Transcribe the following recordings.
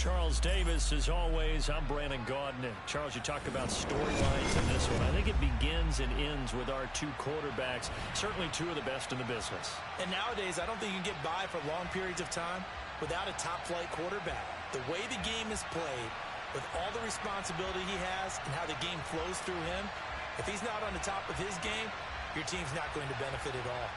Charles Davis, as always, I'm Brandon Gaudin. And Charles, you talk about storylines in this one. I think it begins and ends with our two quarterbacks, certainly two of the best in the business. And nowadays, I don't think you can get by for long periods of time without a top-flight quarterback. The way the game is played, with all the responsibility he has and how the game flows through him, if he's not on the top of his game, your team's not going to benefit at all.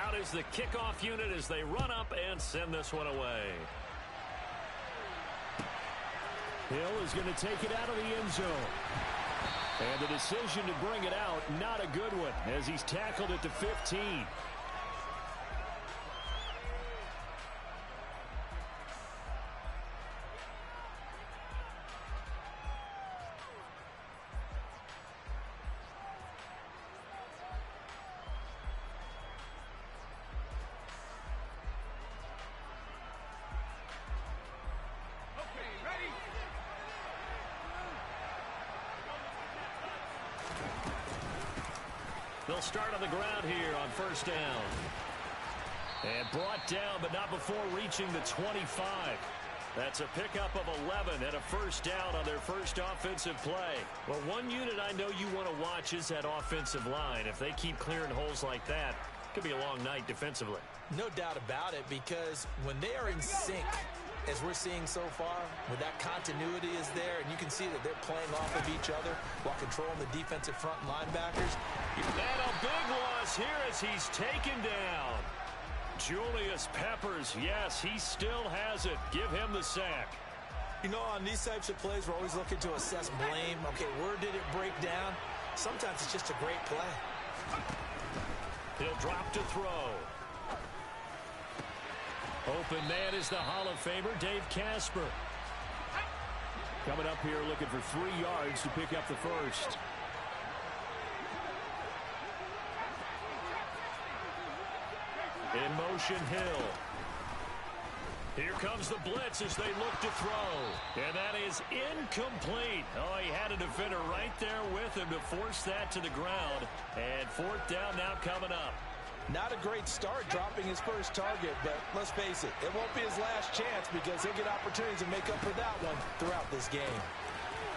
Out is the kickoff unit as they run up and send this one away. Hill is going to take it out of the end zone. And the decision to bring it out, not a good one, as he's tackled at the 15. They'll start on the ground here on first down. And brought down, but not before reaching the 25. That's a pickup of 11 and a first down on their first offensive play. Well, one unit I know you want to watch is that offensive line. If they keep clearing holes like that, it could be a long night defensively. No doubt about it, because when they are in sync, as we're seeing so far, when that continuity is there, and you can see that they're playing off of each other while controlling the defensive front linebackers. And a big loss here as he's taken down. Julius Peppers, yes, he still has it. Give him the sack. You know, on these types of plays, we're always looking to assess blame. Okay, where did it break down? Sometimes it's just a great play. He'll drop to throw. Open man is the Hall of Famer, Dave Casper. Coming up here looking for 3 yards to pick up the first. In motion, Hill. Here comes the blitz as they look to throw. And that is incomplete. Oh, he had a defender right there with him to force that to the ground. And fourth down now coming up. Not a great start dropping his first target, but let's face it, it won't be his last chance because he'll get opportunities to make up for that one throughout this game.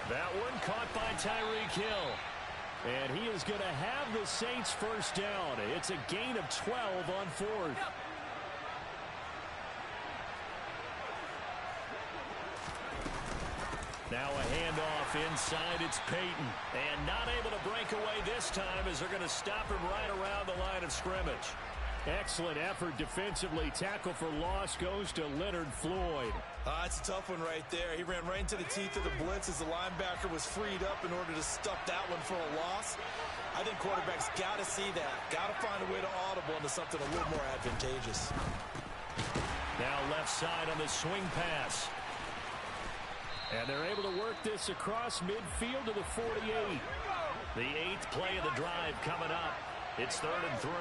That one caught by Tyreek Hill. And he is going to have the Saints first down. It's a gain of 12 on fourth. Now a handoff inside, it's Peyton. And not able to break away this time as they're going to stop him right around the line of scrimmage. Excellent effort defensively. Tackle for loss goes to Leonard Floyd. It's a tough one right there. He ran right into the teeth of the blitz as the linebacker was freed up in order to stuff that one for a loss. I think quarterbacks got to see that. Got to find a way to audible into something a little more advantageous. Now left side on the swing pass. And they're able to work this across midfield to the 48. The 8th play of the drive coming up. It's 3rd and 3.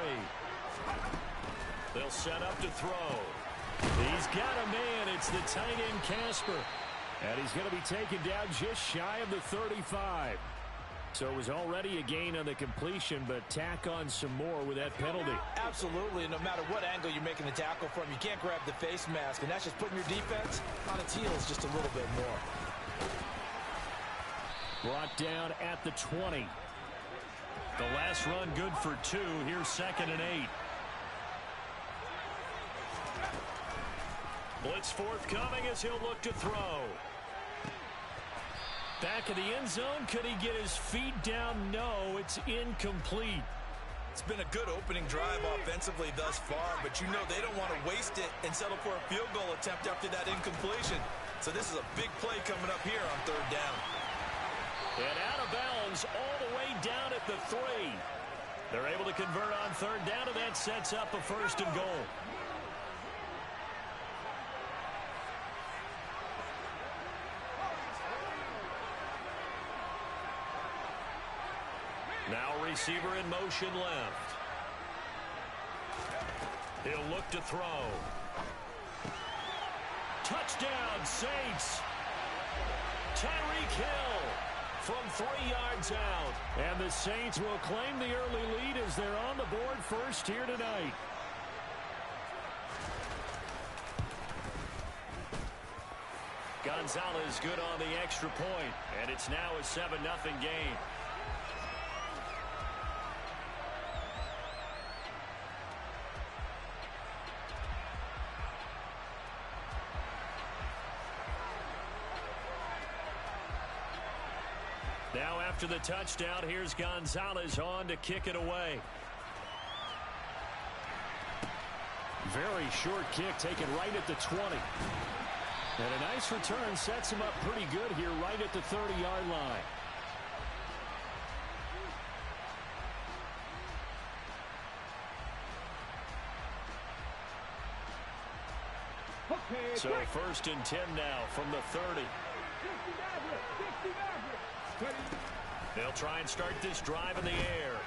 They'll set up to throw. He's got a man. It's the tight end Casper. And he's going to be taken down just shy of the 35. So it was already a gain on the completion, but tack on some more with that penalty. Absolutely. No matter what angle you're making the tackle from, you can't grab the face mask, and that's just putting your defense on its heels just a little bit more. Brought down at the 20. The last run good for 2. Here's 2nd and 8. Blitz forthcoming as he'll look to throw. Back of the end zone. Could he get his feet down? No, it's incomplete. It's been a good opening drive offensively thus far, but you know they don't want to waste it and settle for a field goal attempt after that incompletion. So this is a big play coming up here on 3rd down. And out of bounds all the way down at the 3. They're able to convert on 3rd down, and that sets up a 1st and goal. Now receiver in motion left. He'll look to throw. Touchdown, Saints. Tyreek Hill from 3 yards out. And the Saints will claim the early lead as they're on the board first here tonight. Gonzalez good on the extra point, and it's now a 7-0 game. Now after the touchdown, here's Gonzalez on to kick it away. Very short kick taken right at the 20. And a nice return sets him up pretty good here right at the 30-yard line. So 1st and 10 now from the 30. They'll try and start this drive in the air.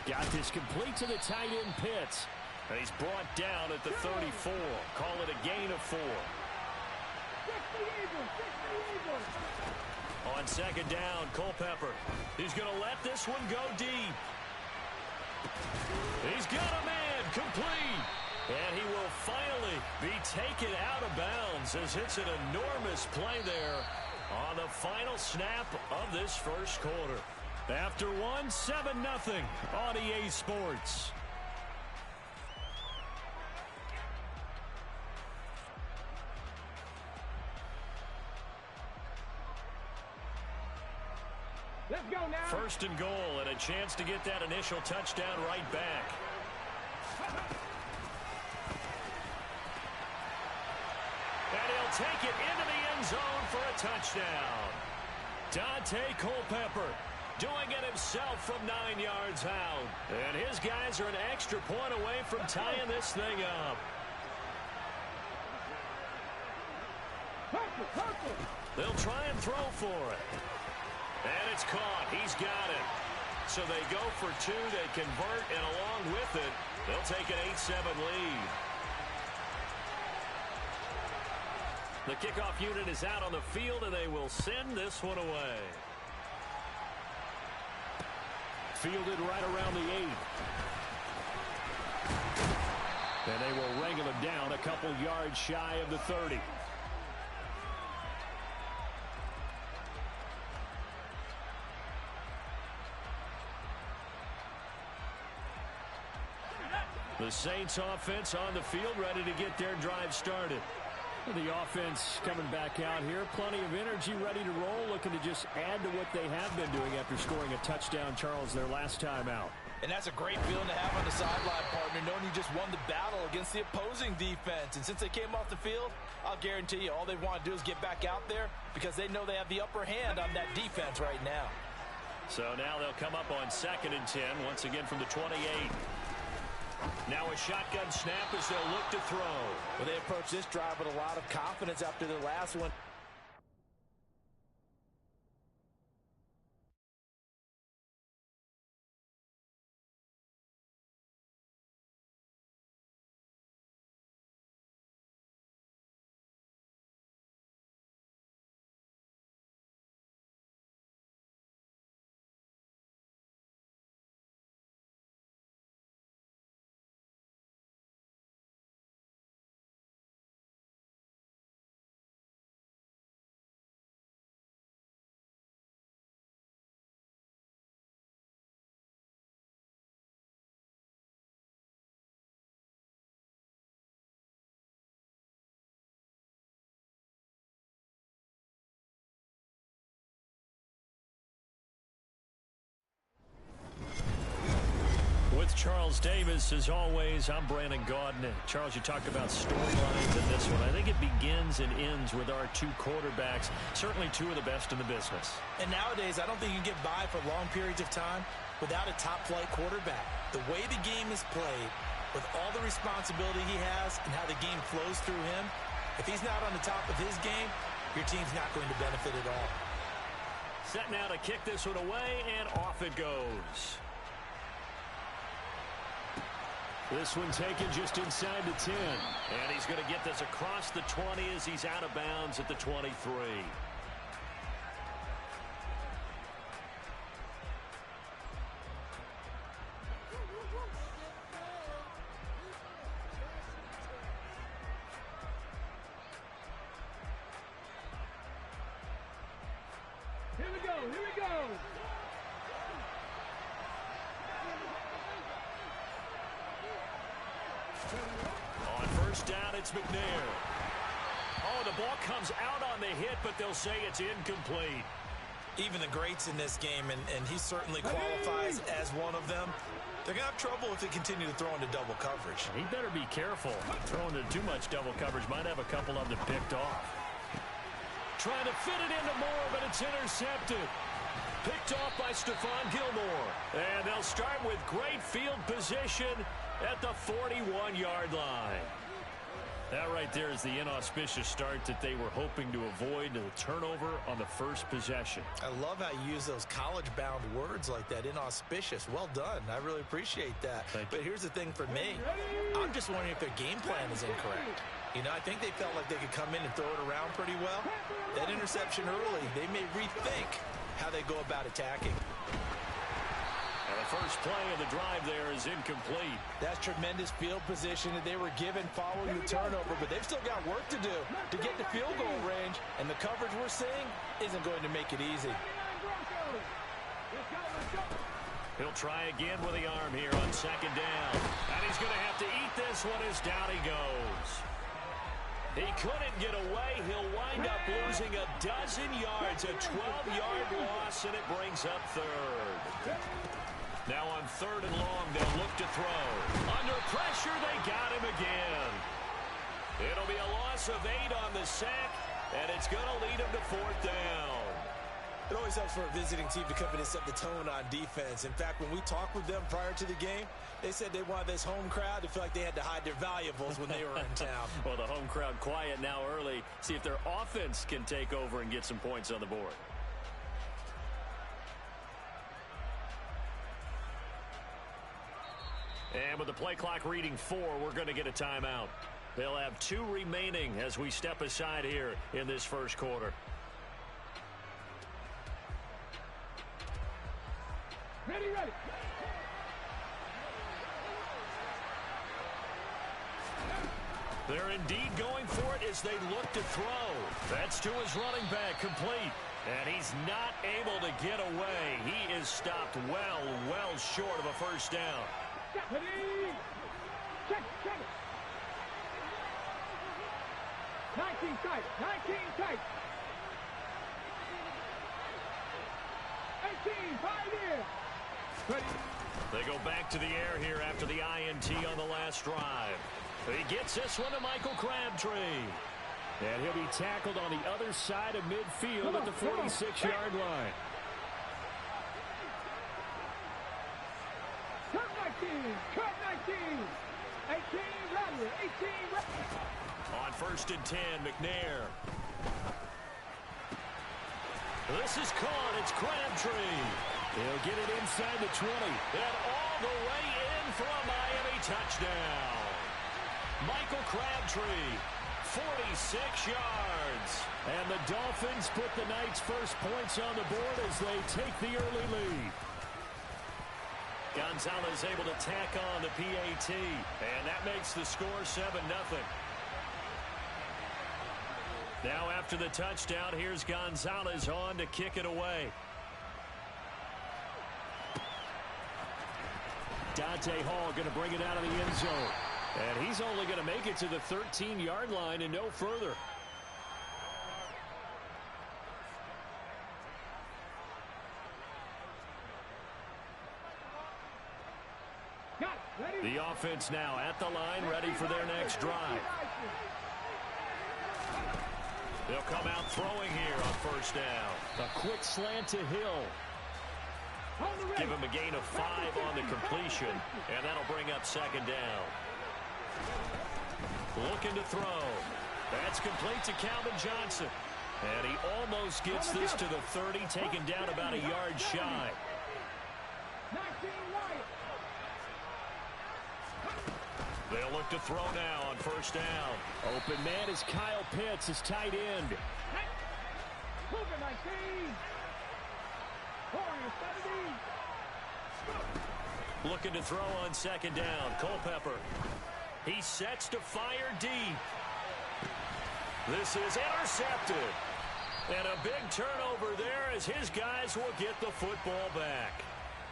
Got this complete to the tight end Pitts. And he's brought down at the 34. Call it a gain of 4. On 2nd down, Culpepper. He's going to let this one go deep. He's got a man complete. And he will finally be taken out of bounds as it's an enormous play there on the final snap of this first quarter. After one, 7-0 on EA Sports. Let's go now. 1st and goal, and a chance to get that initial touchdown right back. And he'll take it into the end zone for a touchdown. Dante Culpepper doing it himself from 9 yards out. And his guys are an extra point away from tying this thing up. They'll try and throw for it. And it's caught. He's got it. So they go for 2. They convert, and along with it, they'll take an 8-7 lead. The kickoff unit is out on the field, and they will send this one away. Fielded right around the 8. And they will wrangle him down a couple yards shy of the 30. The Saints offense on the field, ready to get their drive started. The offense coming back out here, plenty of energy, ready to roll, looking to just add to what they have been doing after scoring a touchdown, Charles, their last time out. And that's a great feeling to have on the sideline, partner, knowing you just won the battle against the opposing defense. And since they came off the field, I'll guarantee you all they want to do is get back out there because they know they have the upper hand on that defense right now. So now they'll come up on 2nd and 10, once again from the 28. Now a shotgun snap as they'll look to throw. Well, they approach this drive with a lot of confidence after their last one. With Charles Davis, as always, I'm Brandon Gaudin. Charles, you talked about storylines in this one. I think it begins and ends with our 2 quarterbacks, certainly 2 of the best in the business. And nowadays, I don't think you can get by for long periods of time without a top-flight quarterback. The way the game is played, with all the responsibility he has and how the game flows through him, if he's not on the top of his game, your team's not going to benefit at all. Set now to kick this one away, and off it goes. This one taken just inside the 10. And he's going to get this across the 20 as he's out of bounds at the 23. Here we go, here we go. On first down, it's McNair. Oh, the ball comes out on the hit, but they'll say it's incomplete. Even the greats in this game, and he certainly qualifies as one of them, they're going to have trouble if they continue to throw into double coverage. He better be careful. Throwing into too much double coverage might have a couple of them picked off. Trying to fit it into Moore, but it's intercepted. Picked off by Stephon Gilmore. And they'll start with great field position at the 41-yard line. That right there is the inauspicious start that they were hoping to avoid, the turnover on the first possession. I love how you use those college-bound words like that, inauspicious. Well done. I really appreciate that. But here's the thing for me. I'm just wondering if their game plan is incorrect. You know, I think they felt like they could come in and throw it around pretty well. That interception early, they may rethink how they go about attacking. And the first play of the drive there is incomplete. That's tremendous field position that they were given following the turnover, but they've still got work to do to get to field goal range, and the coverage we're seeing isn't going to make it easy. He'll try again with the arm here on second down. And he's going to have to eat this one as down he goes. He couldn't get away. He'll wind up losing a dozen yards, a 12-yard loss, and it brings up third. Now on third and long, they'll look to throw. Under pressure, they got him again. It'll be a loss of 8 on the sack, and it's going to lead him to fourth down. It always helps for a visiting team to come in and set the tone on defense. In fact, when we talked with them prior to the game, they said they wanted this home crowd to feel like they had to hide their valuables when they were in town. Well, the home crowd quiet now early. See if their offense can take over and get some points on the board. And with the play clock reading 4, we're going to get a timeout. They'll have 2 remaining as we step aside here in this first quarter. Ready, ready. They're indeed going for it as they look to throw. That's to his running back, complete. And he's not able to get away. He is stopped well short of a first down. Ready. Check. 19 tight. 18, 5 in. Ready. They go back to the air here after the INT on the last drive. He gets this one to Michael Crabtree. And he'll be tackled on the other side of midfield at the 46-yard line. Cut 19. 18, ready. 18, ready. On first and 10, McNair. This is caught. It's Crabtree. They'll get it inside the 20. And all the way in for a Miami touchdown. Michael Crabtree, 46 yards. And the Dolphins put the Knights' first points on the board as they take the early lead. Gonzalez able to tack on the PAT. And that makes the score 7-0. Now after the touchdown, here's Gonzalez on to kick it away. Dante Hall going to bring it out of the end zone. And he's only going to make it to the 13-yard line and no further. The offense now at the line, ready for their next drive. They'll come out throwing here on first down. A quick slant to Hill. Give him a gain of 5 on the completion, and that'll bring up second down. Looking to throw. That's complete to Calvin Johnson. And he almost gets this to the 30, taken down about a yard shy. They'll look to throw now on first down. Open man is Kyle Pitts, his tight end. Move it, 19. Warriors, 70. Looking to throw on second down. Culpepper. He sets to fire deep. This is intercepted. And a big turnover there as his guys will get the football back.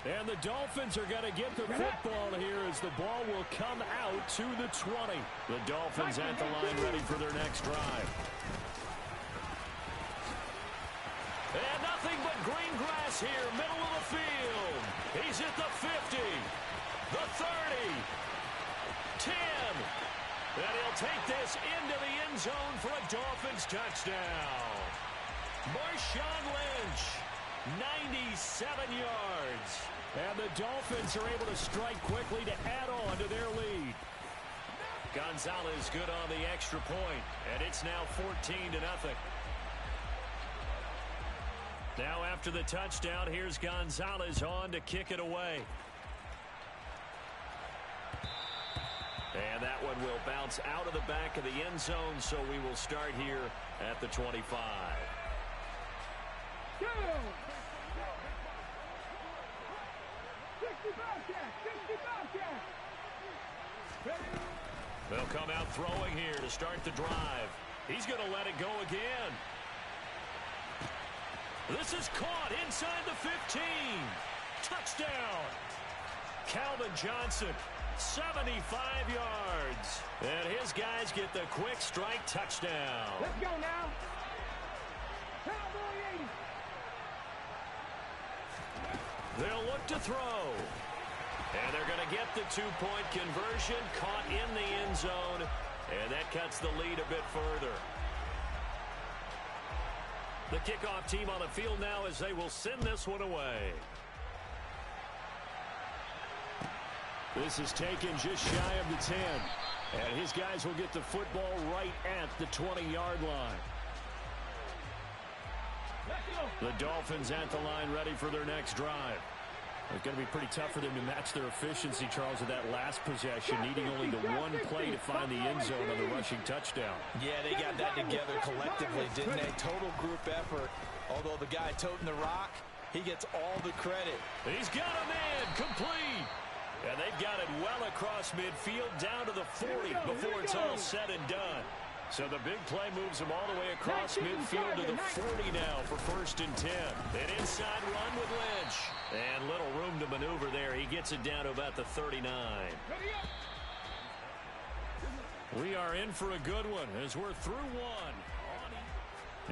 And the Dolphins are going to get the football here as the ball will come out to the 20. The Dolphins at the line ready for their next drive. And nothing but green grass here, middle of the field. He's at the 50, the 30, 10. And he'll take this into the end zone for a Dolphins touchdown. Marshawn Lynch, 97 yards. And the Dolphins are able to strike quickly to add on to their lead. Gonzalez good on the extra point, and it's now 14-0. Now after the touchdown, here's Gonzalez on to kick it away. And that one will bounce out of the back of the end zone, so we will start here at the 25. Go! 60 Bobcat! 60 Bobcat! Ready? They'll come out throwing here to start the drive. He's going to let it go again. This is caught inside the 15. Touchdown. Calvin Johnson, 75 yards. And his guys get the quick strike touchdown. Let's go now. Cowboy 80. They'll look to throw. And they're going to get the two-point conversion, caught in the end zone. And that cuts the lead a bit further. The kickoff team on the field now as they will send this one away. This is taken just shy of the 10. And his guys will get the football right at the 20-yard line. The Dolphins at the line ready for their next drive. It's going to be pretty tough for them to match their efficiency, Charles, with that last possession, needing only the one play to find the end zone on the rushing touchdown. Yeah, they got that together collectively, didn't they? Total group effort. Although the guy toting the rock, he gets all the credit. He's got a man complete. And they've got it well across midfield down to the 40 before it's all said and done. So the big play moves him all the way across midfield to the 40 now for 1st and 10. An inside run with Lynch. And little room to maneuver there. He gets it down to about the 39. We are in for a good one as we're through one.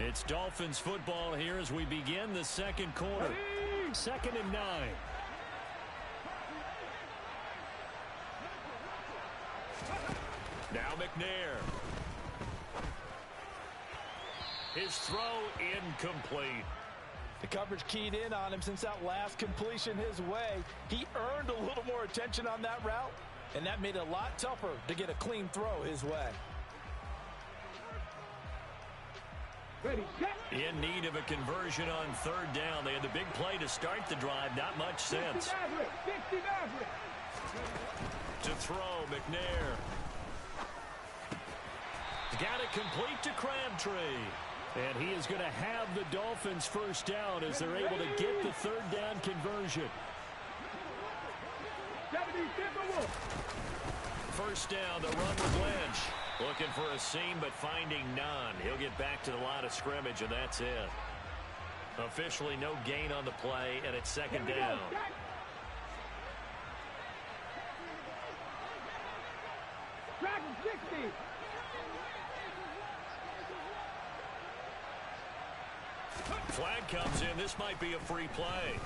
It's Dolphins football here as we begin the second quarter. 2nd and 9. Now McNair. His throw incomplete. The coverage keyed in on him since that last completion his way. He earned a little more attention on that route, and that made it a lot tougher to get a clean throw his way. Ready, set. In need of a conversion on 3rd down. They had the big play to start the drive. Not much sense. 60 Maverick. To throw, McNair. Got it complete to Crabtree. And he is going to have the Dolphins first down as they're able to get the 3rd down conversion. 70 Timberwolves. First down, the run with Lynch. Looking for a seam, but finding none. He'll get back to the line of scrimmage, and that's it. Officially no gain on the play, and it's 2nd down. Dragon 60. Flag comes in. This might be a free play.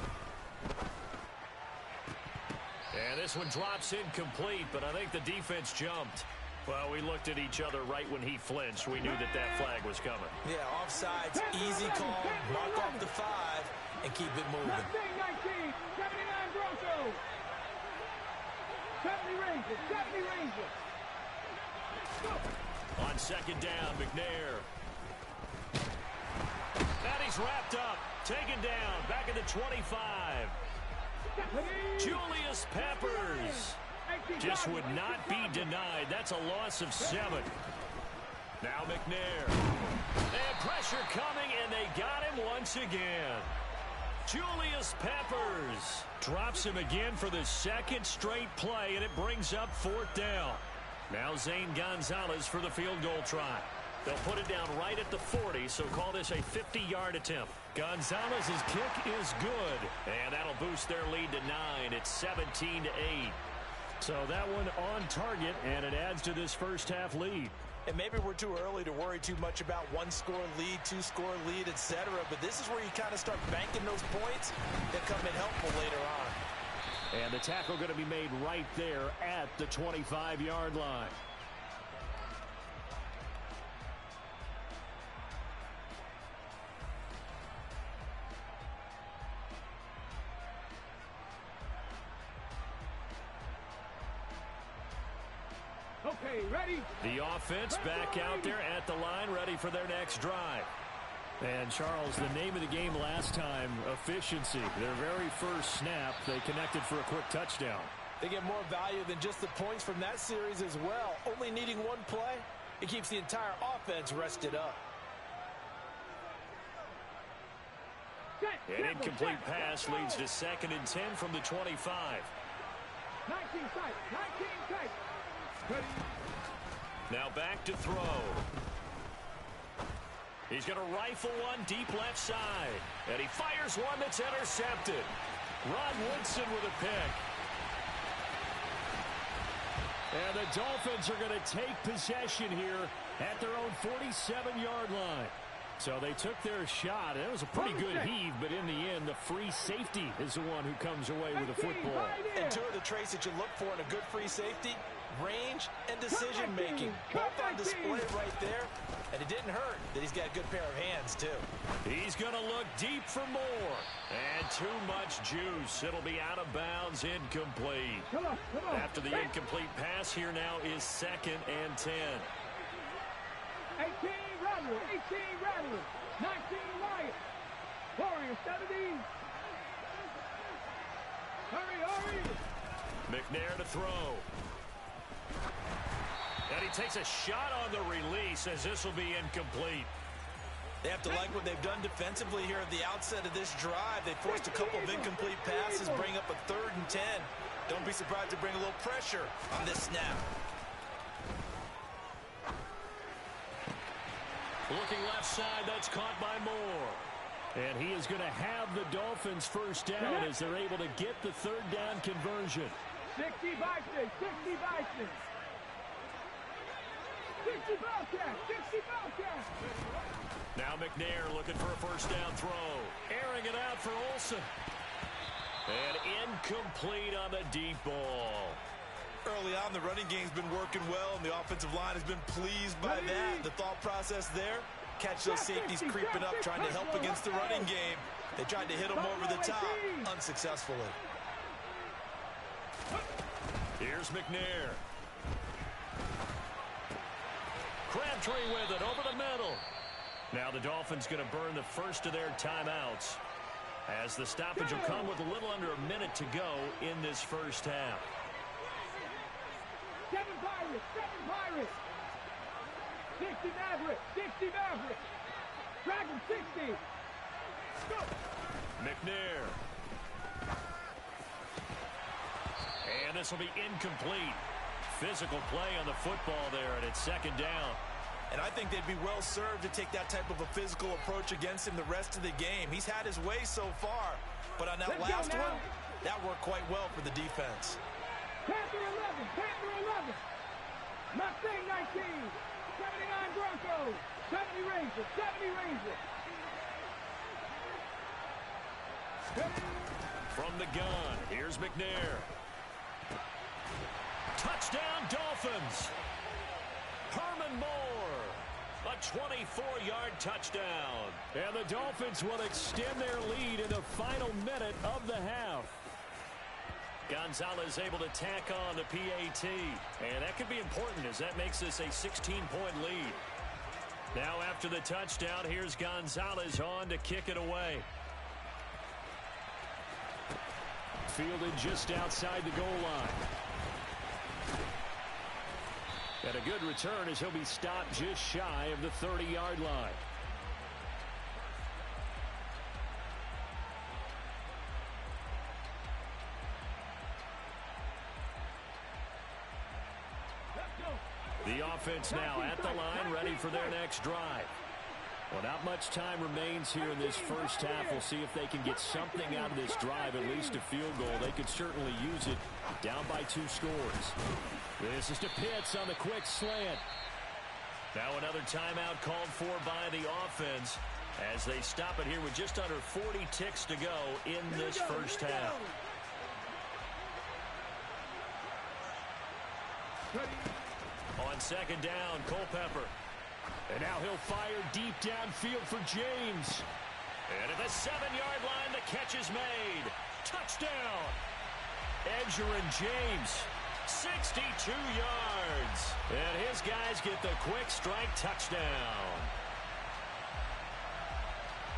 And this one drops incomplete, but I think the defense jumped. Well, we looked at each other right when he flinched. We knew that that flag was coming. Yeah, offsides, easy call, mark off the 5, and keep it moving. 19, 79 Broncos. 70 Rangers, 70 Rangers. On 2nd down, McNair. And he's wrapped up, taken down, back at the 25. Julius Peppers. Just would not be denied. That's a loss of 7. Now McNair. And pressure coming, and they got him once again. Julius Peppers drops him again for the second straight play, and it brings up 4th down. Now Zane Gonzalez for the field goal try. They'll put it down right at the 40, so call this a 50-yard attempt. Gonzalez's kick is good, and that'll boost their lead to 9. It's 17-8. So that one on target, and it adds to this first half lead. And maybe we're too early to worry too much about 1-score lead, 2-score lead, etc. But this is where you kind of start banking those points that come in helpful later on. And the tackle going to be made right there at the 25-yard line. Okay, ready? The offense back out there at the line, ready for their next drive. And, Charles, the name of the game last time, efficiency. Their very first snap, they connected for a quick touchdown. They get more value than just the points from that series as well. Only needing one play, it keeps the entire offense rested up. An incomplete pass leads to 2nd and 10 from the 25. 19 tight, 19 tight. Now back to throw. He's going to rifle one deep left side. And he fires one that's intercepted. Rod Woodson with a pick. And the Dolphins are going to take possession here at their own 47-yard line. So they took their shot. It was a pretty good heave, but in the end, the free safety is the one who comes away with the football. And two of the traits that you look for in a good free safety, range and decision-making. Both on display right there. And it didn't hurt that he's got a good pair of hands, too. He's going to look deep for more. And too much juice. It'll be out of bounds, incomplete. Come on. After the incomplete pass, here now is 2nd and 10. 18 Rattler, 18 Rattler, 19 Wyatt. Warriors 17. Hurry. McNair to throw. And he takes a shot on the release as this will be incomplete. They have to like what they've done defensively here at the outset of this drive. They forced a couple of incomplete passes, bring up a 3rd and 10. Don't be surprised to bring a little pressure on this snap. Looking left side, that's caught by Moore. And he is going to have the Dolphins first down as they're able to get the 3rd down conversion. 60 Bison, 60 Bison. 60 Bobcats, 60 Bobcats. Now McNair looking for a first down throw. Airing it out for Olsen. And incomplete on the deep ball. Early on, the running game's been working well, and the offensive line has been pleased by that. The thought process there, catch those safeties creeping up, trying to help against the running game. They tried to hit them over the top, unsuccessfully. Here's McNair. Crabtree with it over the middle. Now the Dolphins going to burn the first of their timeouts, as the stoppage will come with a little under a minute to go in this first half. 7 Pirates. 60 Maverick. Dragon 60. Go. McNair. And this will be incomplete. Physical play on the football there, and it's 2nd down. And I think they'd be well served to take that type of a physical approach against him the rest of the game. He's had his way so far, but on that last one, that worked quite well for the defense. Panther 11. Mustang 19. 79 Broncos. 70 Rangers. From the gun, here's McNair. Touchdown Dolphins. Herman Moore. A 24-yard touchdown. And the Dolphins will extend their lead in the final minute of the half. Gonzalez able to tack on the PAT. And that could be important, as that makes this a 16-point lead. Now after the touchdown, here's Gonzalez on to kick it away. Fielded just outside the goal line. And a good return as he'll be stopped just shy of the 30-yard line. The offense now at the line, ready for their next drive. Well, not much time remains here in this first half. We'll see if they can get something out of this drive, at least a field goal. They could certainly use it, down by 2 scores. This is to Pitts on the quick slant. Now another timeout called for by the offense as they stop it here with just under 40 ticks to go in this first half. On second down, Culpepper. And now he'll fire deep downfield for James. And at the 7-yard line, the catch is made. Touchdown! Edgerrin James, 62 yards. And his guys get the quick strike touchdown.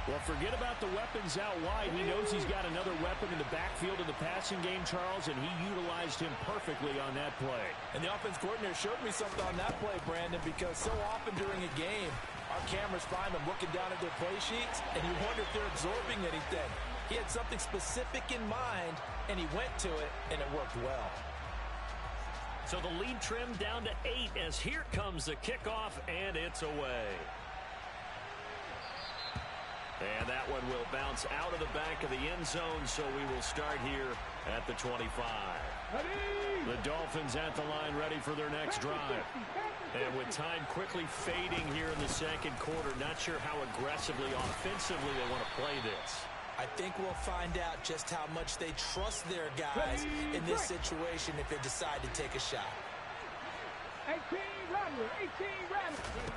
Well, forget about the weapons out wide. He knows he's got another weapon in the backfield of the passing game, Charles, and he utilized him perfectly on that play. And the offense coordinator showed me something on that play, Brandon, because so often during a game, our cameras find them looking down at their play sheets, and you wonder if they're absorbing anything. He had something specific in mind, and he went to it, and it worked well. So the lead trimmed down to 8 as here comes the kickoff, and it's away. And that one will bounce out of the back of the end zone, so we will start here at the 25. The Dolphins at the line, ready for their next drive. And with time quickly fading here in the second quarter, not sure how aggressively, offensively they want to play this. I think we'll find out just how much they trust their guys in this situation if they decide to take a shot. 18 Rattler, 18 Rattler.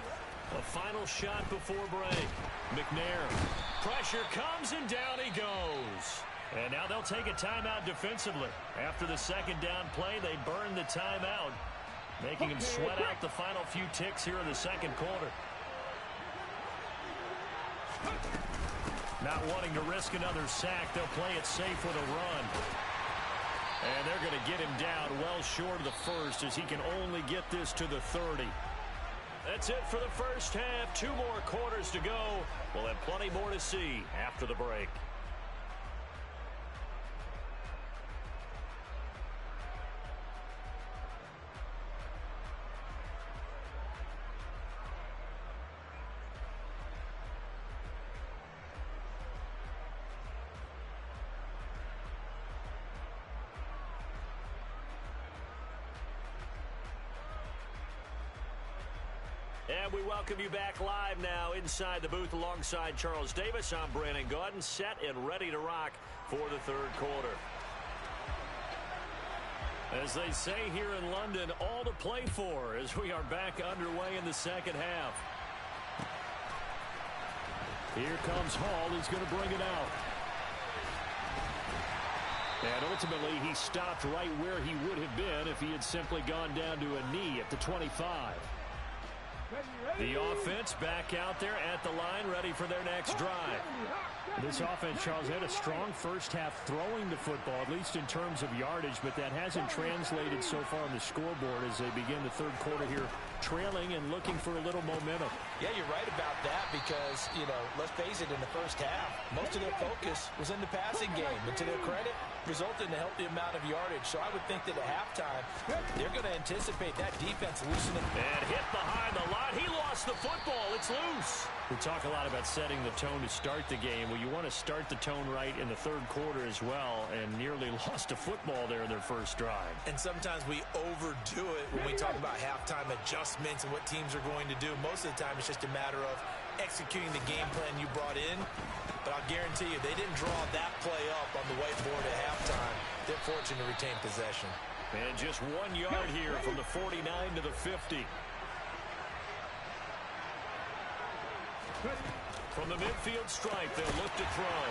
A final shot before break. McNair. Pressure comes and down he goes. And now they'll take a timeout defensively. After the second down play, they burn the timeout, making him sweat out the final few ticks here in the second quarter. Not wanting to risk another sack, they'll play it safe with a run. And they're going to get him down well short of the first as he can only get this to the 30. That's it for the first half. 2 more quarters to go. We'll have plenty more to see after the break. And we welcome you back live now inside the booth alongside Charles Davis. I'm Brandon Gaudin, set and ready to rock for the third quarter. As they say here in London, all to play for as we are back underway in the second half. Here comes Hall. He's going to bring it out. And ultimately, he stopped right where he would have been if he had simply gone down to a knee at the 25. The offense back out there at the line, ready for their next drive. This offense, Charles, had a strong first half throwing the football, at least in terms of yardage, but that hasn't translated so far on the scoreboard as they begin the third quarter here, trailing and looking for a little momentum. Yeah, you're right about that because, let's face it, in the first half, most of their focus was in the passing game. And to their credit, resulted in a healthy amount of yardage. So I would think that at halftime, they're going to anticipate that defense loosening. And hit behind the line. He lost the football. It's loose. We talk a lot about setting the tone to start the game. Well, you want to start the tone right in the third quarter as well, and nearly lost a football there in their first drive. And sometimes we overdo it when we talk about halftime adjustments and what teams are going to do. Most of the time, it's just a matter of executing the game plan you brought in. But I'll guarantee you, they didn't draw that play up on the whiteboard at halftime. They're fortunate to retain possession. And just 1 yard here from the 49 to the 50. From the midfield stripe, they'll look to throw.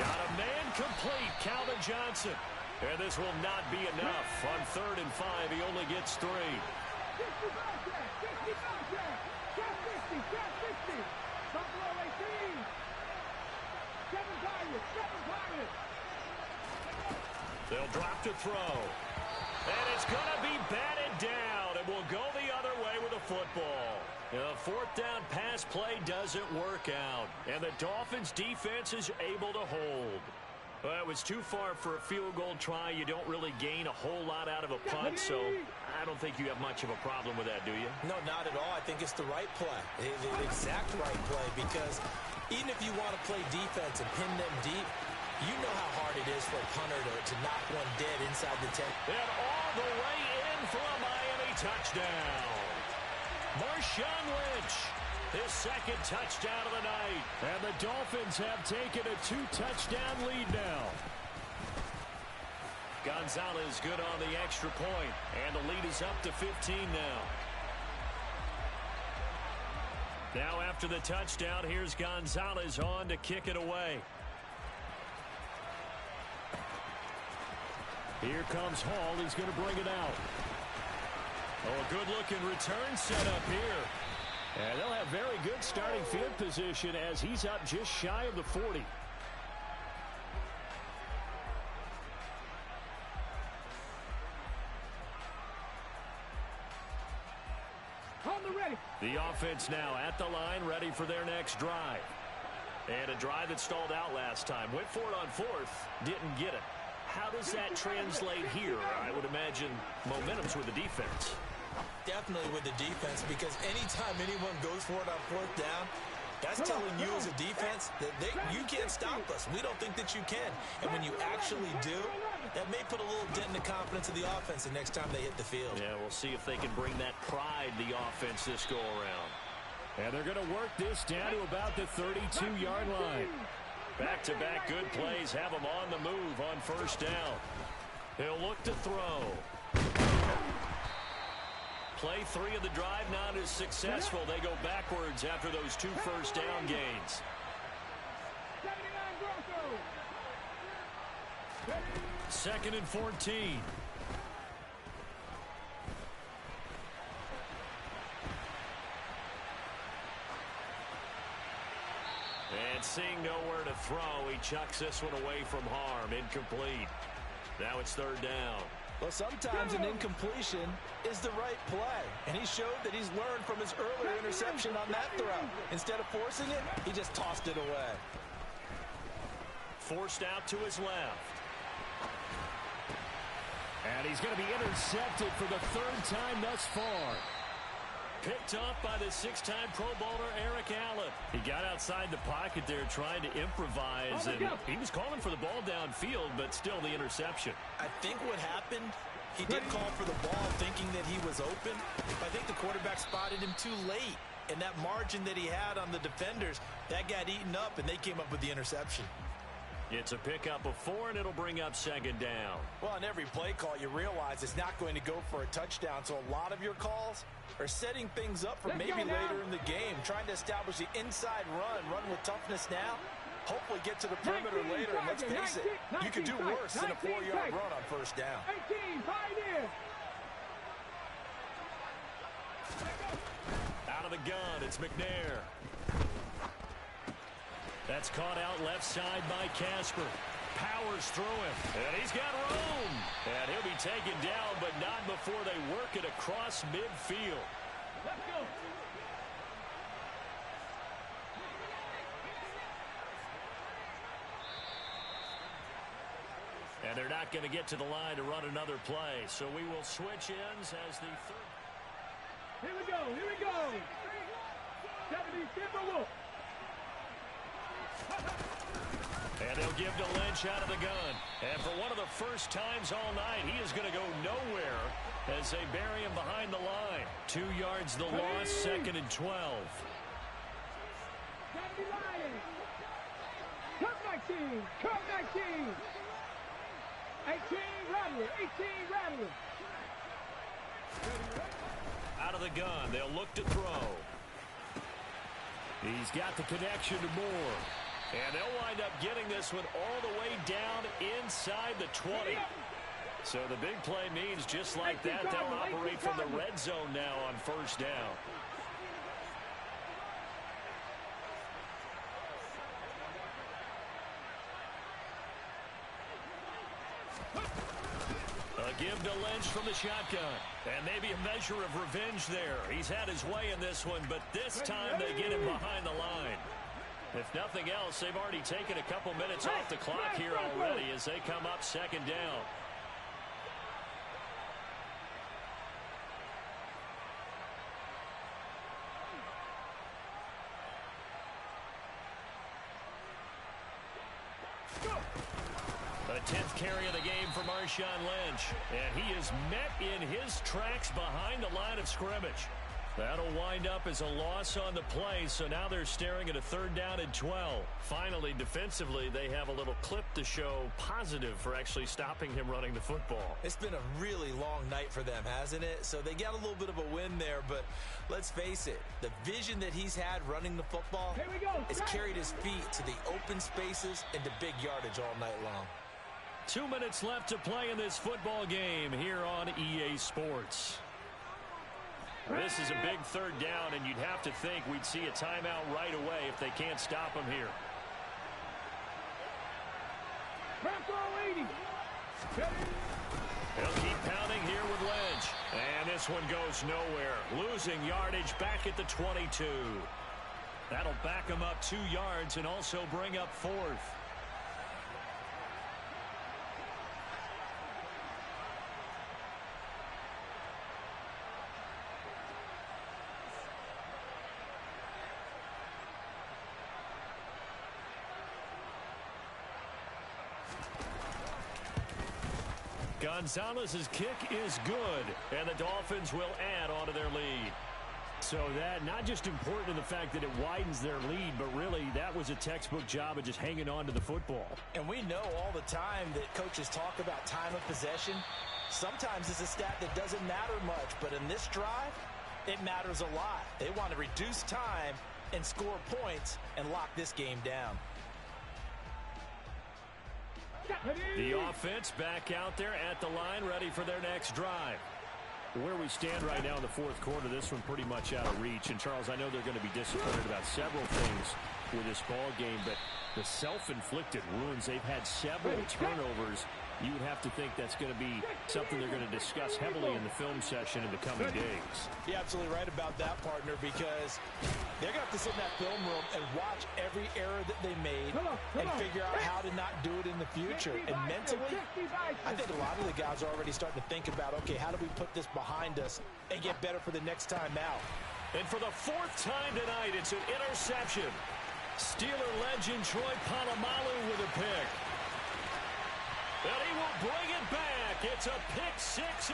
Got a man complete, Calvin Johnson. And this will not be enough. On 3rd and 5, he only gets 3. 60. Buffalo 18. 7 Pirates. They'll drop to throw. And it's going to be batted down. A And we'll go the other way with the football. The fourth down pass play doesn't work out. And the Dolphins defense is able to hold. Well, it was too far for a field goal try. You don't really gain a whole lot out of a punt, so I don't think you have much of a problem with that, do you? No, not at all. I think it's the right play, the exact right play, because even if you want to play defense and pin them deep, you know how hard it is for a punter to knock one dead inside the 10. And all the way in for a Miami touchdown. Marshawn Lynch, his second touchdown of the night. And the Dolphins have taken a 2-touchdown lead now. Gonzalez good on the extra point, and the lead is up to 15 now. Now after the touchdown, here's Gonzalez on to kick it away. Here comes Hall. He's going to bring it out. Oh, a good-looking return set up here. And they'll have very good starting field position as he's up just shy of the 40. The offense now at the line, ready for their next drive. And a drive that stalled out last time. Went for it on fourth, didn't get it. How does that translate here? I would imagine momentum's with the defense. Definitely with the defense, because anytime anyone goes for it on fourth down, that's telling you as a defense that you can't stop us. We don't think that you can. And when you actually do, that may put a little dent in the confidence of the offense the next time they hit the field. Yeah, we'll see if they can bring that pride, the offense, this go-around. And they're going to work this down to about the 32-yard line. Back-to-back good plays have them on the move on first down. He'll look to throw. Play 3 of the drive not as successful. They go backwards after those 2 first down gains. 2nd and 14. And seeing nowhere to throw, he chucks this one away from harm. Incomplete. Now it's 3rd down. Well, sometimes an incompletion is the right play. And he showed that he's learned from his earlier interception on that throw. Instead of forcing it, he just tossed it away. Forced out to his left. And he's going to be intercepted for the 3rd time thus far. Picked up by the 6-time Pro Bowler Eric Allen. He got outside the pocket there trying to improvise, and he was calling for the ball downfield, but still the interception. I think what happened, he did call for the ball thinking that he was open. I think the quarterback spotted him too late, and that margin that he had on the defenders, that got eaten up, and they came up with the interception. It's a pickup of 4, and it'll bring up 2nd down. Well, on every play call, you realize it's not going to go for a touchdown, so a lot of your calls are setting things up for maybe later in the game, trying to establish the inside run with toughness now, hopefully get to the perimeter later, and let's face it, you could do worse than a 4-yard run on first down. 18, pioneer. Out of the gun, it's McNair. That's caught out left side by Casper. Powers through him, and he's got room. And he'll be taken down, but not before they work it across midfield. Let's go. And they're not going to get to the line to run another play, so we will switch ends as the 3rd. Here we go, here we go. 70 Timberwolves. And they'll give to Lynch out of the gun. And for one of the first times all night, he is going to go nowhere as they bury him behind the line. 2 yards the loss, 2nd and 12. Come 19, come 19. 18 Rattler, 18 Rattler. Out of the gun, they'll look to throw. He's got the connection to Moore. And they'll wind up getting this one all the way down inside the 20. So the big play means just like that, they'll operate from the red zone now on first down. A give to Lynch from the shotgun. And maybe a measure of revenge there. He's had his way in this one, but this time they get him behind the line. If nothing else, they've already taken a couple minutes off the clock here already as they come up second down. The 10th carry of the game for Marshawn Lynch. And he is met in his tracks behind the line of scrimmage. That'll wind up as a loss on the play, so now they're staring at a 3rd down and 12. Finally, defensively, they have a little clip to show positive for actually stopping him running the football. It's been a really long night for them, hasn't it? So they got a little bit of a win there, but let's face it, the vision that he's had running the football has carried his feet to the open spaces and to big yardage all night long. 2 minutes left to play in this football game here on EA Sports. This is a big 3rd down, and you'd have to think we'd see a timeout right away if they can't stop him here. He'll keep pounding here with Lynch. And this one goes nowhere. Losing yardage back at the 22. That'll back him up 2 yards and also bring up 4th. Gonzalez's kick is good, and the Dolphins will add on to their lead. So that not just important in the fact that it widens their lead, but really that was a textbook job of just hanging on to the football. And we know all the time that coaches talk about time of possession. Sometimes it's a stat that doesn't matter much, but in this drive, it matters a lot. They want to reduce time and score points and lock this game down. The offense back out there at the line, ready for their next drive. Where we stand right now in the 4th quarter, this one pretty much out of reach. And, Charles, I know they're going to be disappointed about several things with this ball game, but the self-inflicted wounds, they've had several turnovers. You would have to think that's going to be something they're going to discuss heavily in the film session in the coming days. You're absolutely right about that, partner, because they're going to have to sit in that film room and watch every error that they made and figure out how to not do it in the future. And mentally, I think a lot of the guys are already starting to think about, okay, how do we put this behind us and get better for the next time out? And for the 4th time tonight, it's an interception. Steeler legend Troy Polamalu with a pick. And he will bring it back. It's a pick 6.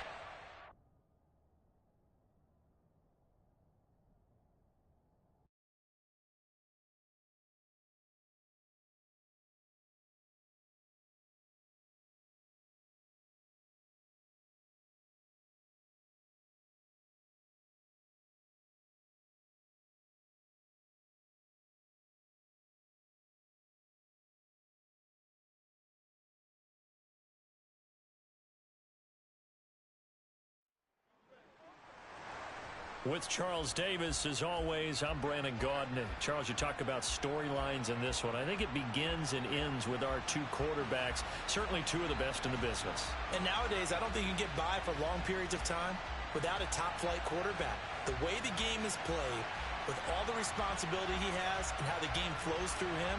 With Charles Davis, as always, I'm Brandon Gaudin. And Charles, you talk about storylines in this one. I think it begins and ends with our 2 quarterbacks, certainly 2 of the best in the business. And nowadays, I don't think you can get by for long periods of time without a top-flight quarterback. The way the game is played, with all the responsibility he has and how the game flows through him,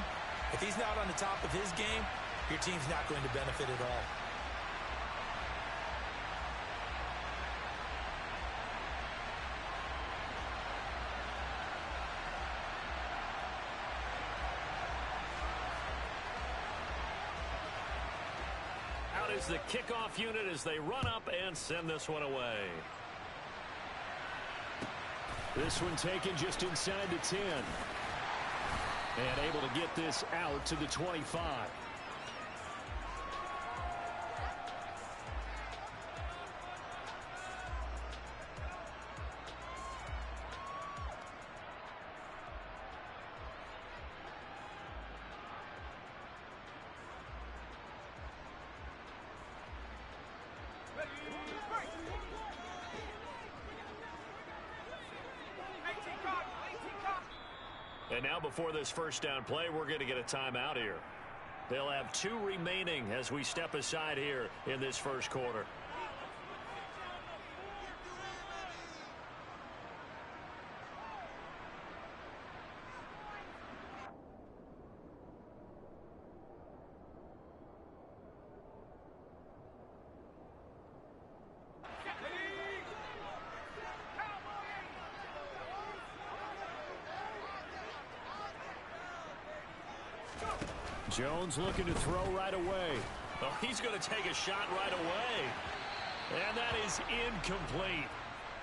if he's not on the top of his game, your team's not going to benefit at all. Is the kickoff unit as they run up and send this one away. This one taken just inside the 10. And able to get this out to the 25. And now before this first down play, we're going to get a timeout here. They'll have 2 remaining as we step aside here in this first quarter. Jones looking to throw right away. Oh, he's going to take a shot right away. And that is incomplete.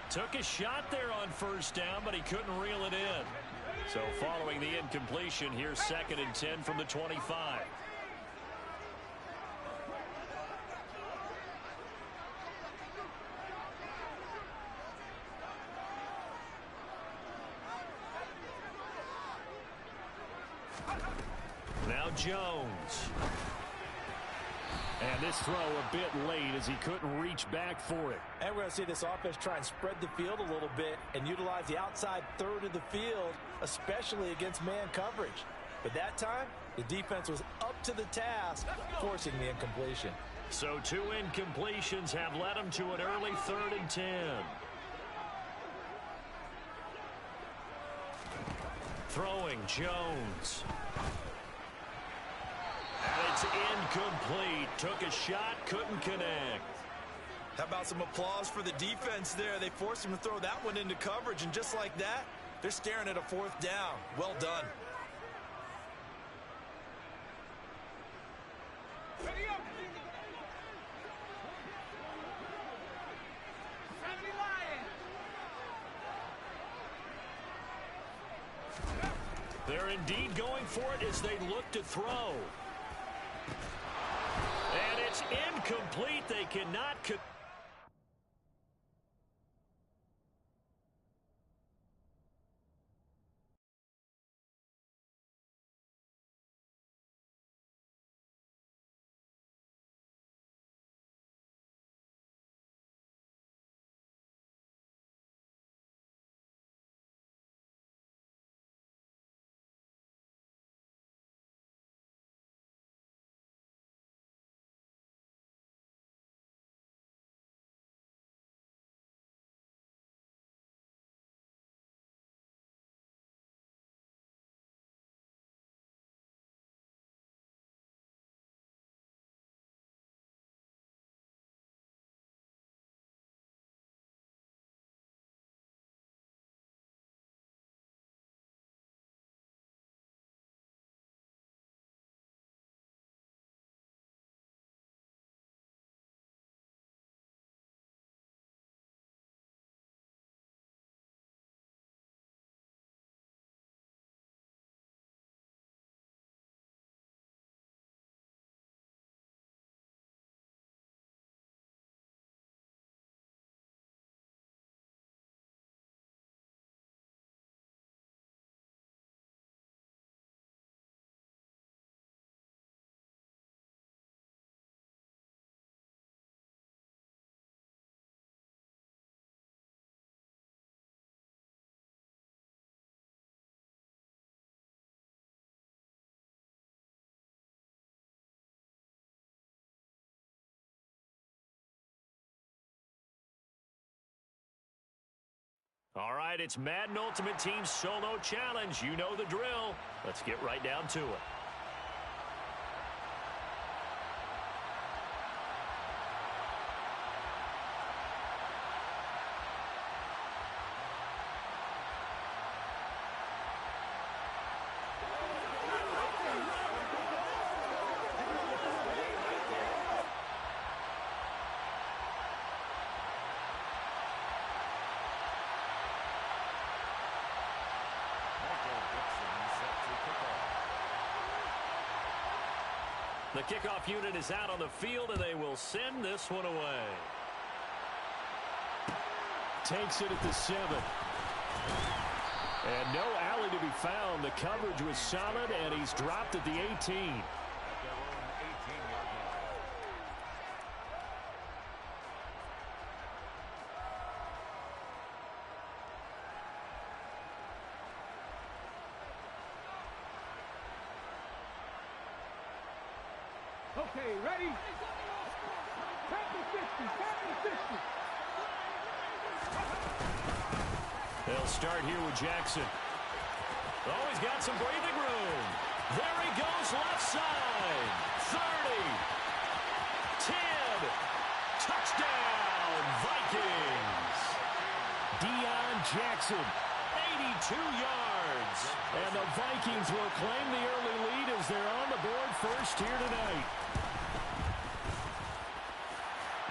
Took a shot there on first down, but he couldn't reel it in. So following the incompletion, here's 2nd and 10 from the 25. Now Jones. And this throw a bit late as he couldn't reach back for it. And we're going to see this offense try and spread the field a little bit and utilize the outside third of the field, especially against man coverage. But that time, the defense was up to the task, forcing the incompletion. So 2 incompletions have led him to an early 3rd and 10. Throwing Jones. And it's incomplete. Took a shot, couldn't connect. How about some applause for the defense there? They forced him to throw that one into coverage, and just like that, they're staring at a 4th down. Well done. Ready up. 70 Lions. They're indeed going for it as they look to throw. And it's incomplete. They cannot. All right, it's Madden Ultimate Team Solo Challenge. You know the drill. Let's get right down to it. The kickoff unit is out on the field, and they will send this one away. Takes it at the 7. And no alley to be found. The coverage was solid, and he's dropped at the 18. Okay, ready? Tap the 50, tap the 50. They'll start here with Jackson. Oh, he's got some breathing room. There he goes, left side. 30. 10. Touchdown, Vikings. Deion Jackson 82 yards. And the Vikings will claim the early lead as they're on the board first here tonight.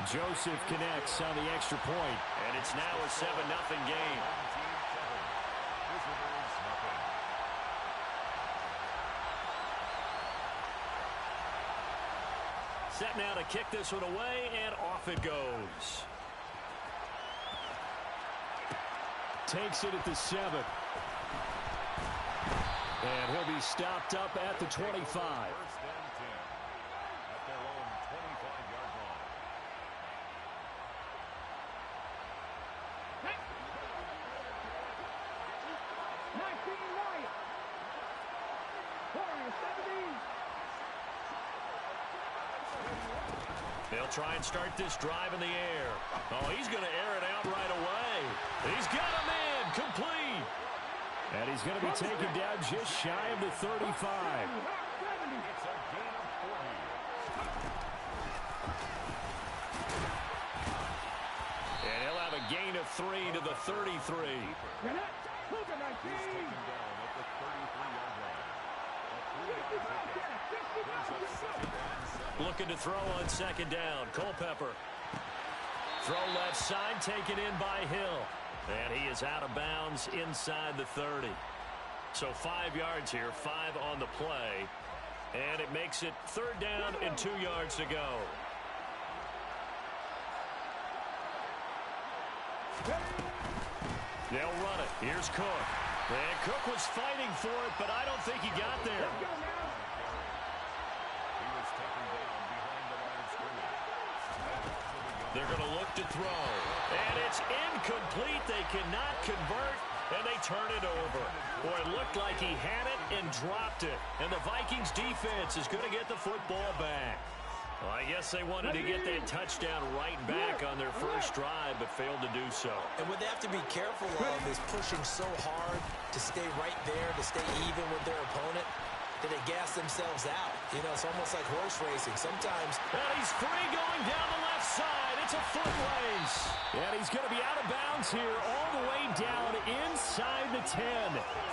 Joseph connects on the extra point. And it's now a 7-0 game. Set now to kick this one away, and off it goes. Takes it at the 7. And he'll be stopped up at the 25. First and 10 at their own 25-yard line. They'll try and start this drive in the air. Oh, he's going to air it out right away. He's got him in, complete. And he's going to be taken down just shy of the 35. It's a gain of 40. And he'll have a gain of 3 to the 33. He's taken down at the 33-yard line. Looking to throw on second down. Culpepper. Throw left side, taken in by Hill. And he is out of bounds inside the 30. So 5 yards here, 5 on the play. And it makes it third down and 2 yards to go. They'll run it. Here's Cook. And Cook was fighting for it, but I don't think he got there. They're going to look to throw. And it's incomplete. They cannot convert, and they turn it over. Boy, it looked like he had it and dropped it. And the Vikings defense is going to get the football back. Well, I guess they wanted to get that touchdown right back on their first drive, but failed to do so. And what they have to be careful of is pushing so hard to stay right there, to stay even with their opponent, that they gas themselves out. You know, it's almost like horse racing. Sometimes... And he's free going down the left side. It's a foot race. And he's going to be out of bounds here all the way down inside the 10.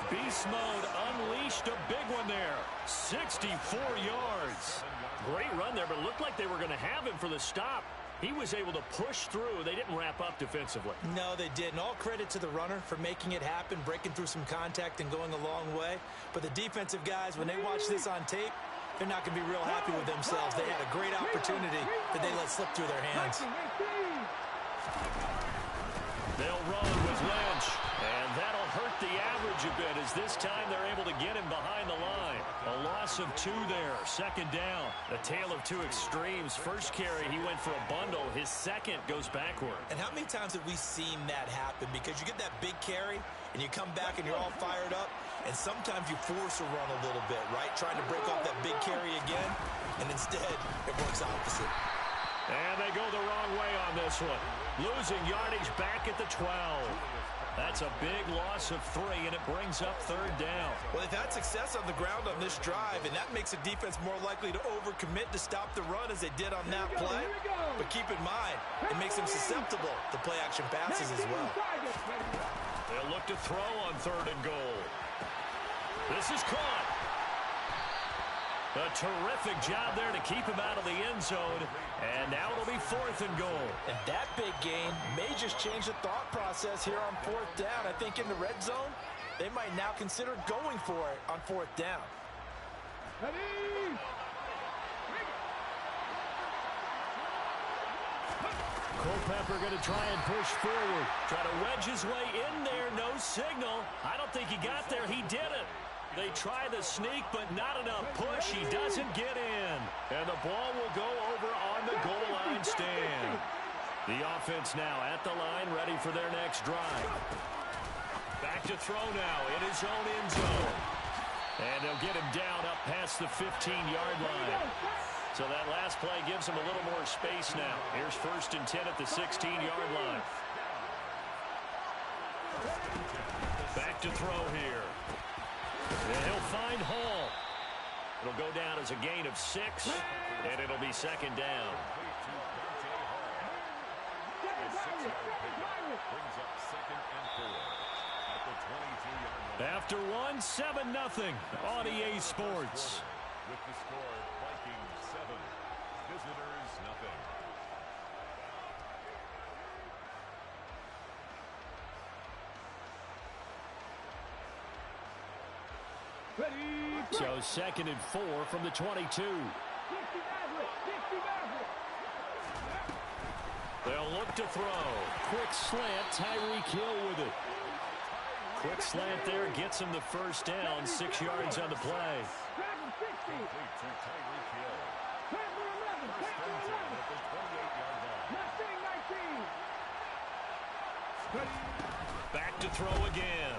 Beast mode unleashed, a big one there. 64 yards. Great run there, but it looked like they were going to have him for the stop. He was able to push through. They didn't wrap up defensively. No, they didn't. All credit to the runner for making it happen, breaking through some contact and going a long way. But the defensive guys, when they watch this on tape, they're not going to be real happy with themselves. They had a great opportunity that they let slip through their hands. They'll run with Lynch, and that'll hurt the average a bit as this time they're able to get him behind the line. A loss of 2 there, second down. A tale of two extremes. First carry, he went for a bundle. His second goes backward. And how many times have we seen that happen? Because you get that big carry, and you come back and you're all fired up, and sometimes you force a run a little bit, right? Trying to break off that big carry again, and instead it works opposite. And they go the wrong way on this one. Losing yardage back at the 12. That's a big loss of 3, and it brings up third down. Well, they've had success on the ground on this drive, and that makes a defense more likely to overcommit to stop the run as they did on that play. But keep in mind, it makes them susceptible to play-action passes as well. They'll look to throw on third and goal. This is caught. A terrific job there to keep him out of the end zone. And now it'll be fourth and goal. And that big gain may just change the thought process here on fourth down. I think in the red zone, they might now consider going for it on fourth down. Culpepper going to try and push forward. Try to wedge his way in there. No signal. I don't think he got there. He did it. They try the sneak, but not enough push. He doesn't get in. And the ball will go over on the goal line stand. The offense now at the line, ready for their next drive. Back to throw now in his own end zone. And they'll get him down up past the 15-yard line. So that last play gives him a little more space now. Here's first and 10 at the 16-yard line. Back to throw here. And he'll find Hall. It'll go down as a gain of 6, and it'll be second down. Brings up second and 4 at After one, 7-0 on EA Sports. With the score, Vikings 7, Visitors nothing. So 2nd and 4 from the 22. They'll look to throw. Quick slant, Tyreek Hill with it. Quick slant there gets him the first down, 6 yards on the play. Complete to Tyreek Hill. First and 10 at the 28-yard line. Back to throw again.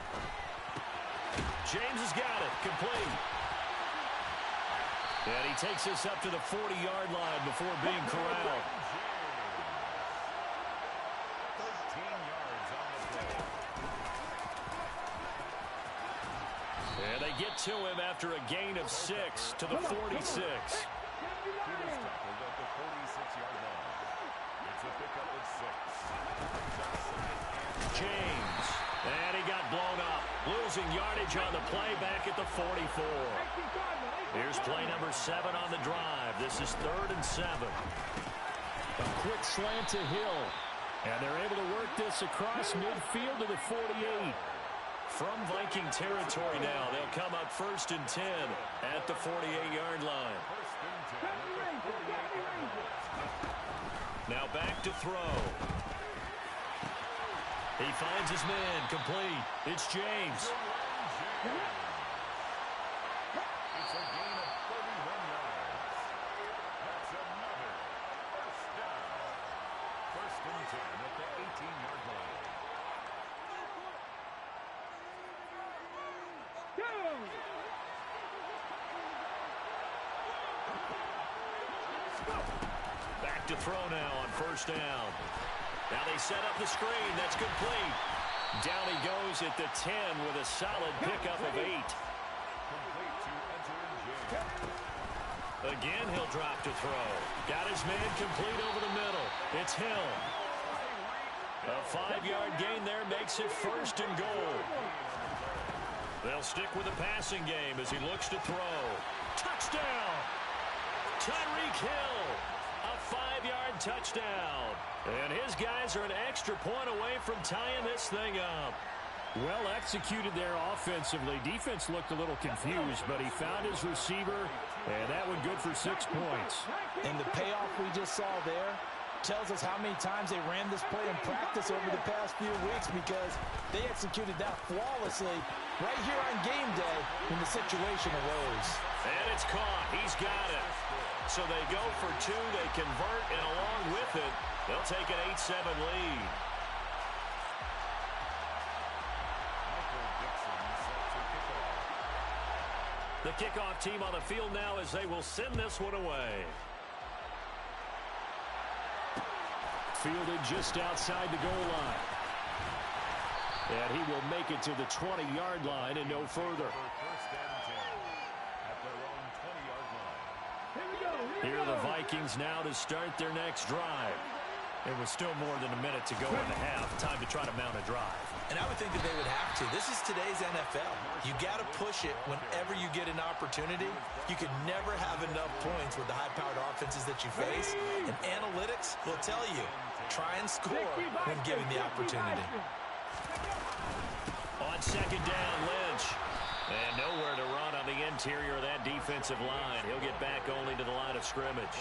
James has got it. Complete. And he takes us up to the 40-yard line before being corralled. 13 yards on the play. And they get to him after a gain of 6 to the 46. He was tackled at the 46-yard line. It's a pickup of 6. James. And he got blown up. Losing yardage on the play back at the 44. Here's play number 7 on the drive. This is 3rd and 7. A quick slant to Hill. And they're able to work this across midfield to the 48. From Viking territory now, they'll come up 1st and 10 at the 48-yard line. Now back to throw. He finds his man, complete. It's James. It's a gain of 31 yards. That's another first down. 1st and 10 at the 18-yard line. Back to throw now on 1st down. Now they set up the screen. That's complete. Down he goes at the 10 with a solid pickup of 8. Complete to Enter James. Again, he'll drop to throw. Got his man complete over the middle. It's Hill. A 5-yard gain there makes it 1st and goal. They'll stick with the passing game as he looks to throw. Touchdown! Tyreek Hill. A 5-yard touchdown. And his guys are an extra point away from tying this thing up. Well executed there offensively. Defense looked a little confused, but he found his receiver, and that one good for 6 points. And the payoff we just saw there tells us how many times they ran this play in practice over the past few weeks, because they executed that flawlessly right here on game day when the situation arose. And it's caught. He's got it. So they go for 2. They convert, and along with it, they'll take an 8-7 lead. The kickoff team on the field now as they will send this one away. Fielded just outside the goal line. And he will make it to the 20-yard line and no further. Here are the Vikings now to start their next drive. It was still more than a minute to go in the half. Time to try to mount a drive. And I would think that they would have to. This is today's NFL. You got to push it whenever you get an opportunity. You can never have enough points with the high-powered offenses that you face. And analytics will tell you, try and score when given the opportunity. On 2nd down, Lynch. And nowhere to run on the interior of that defensive line. He'll get back only to the line of scrimmage.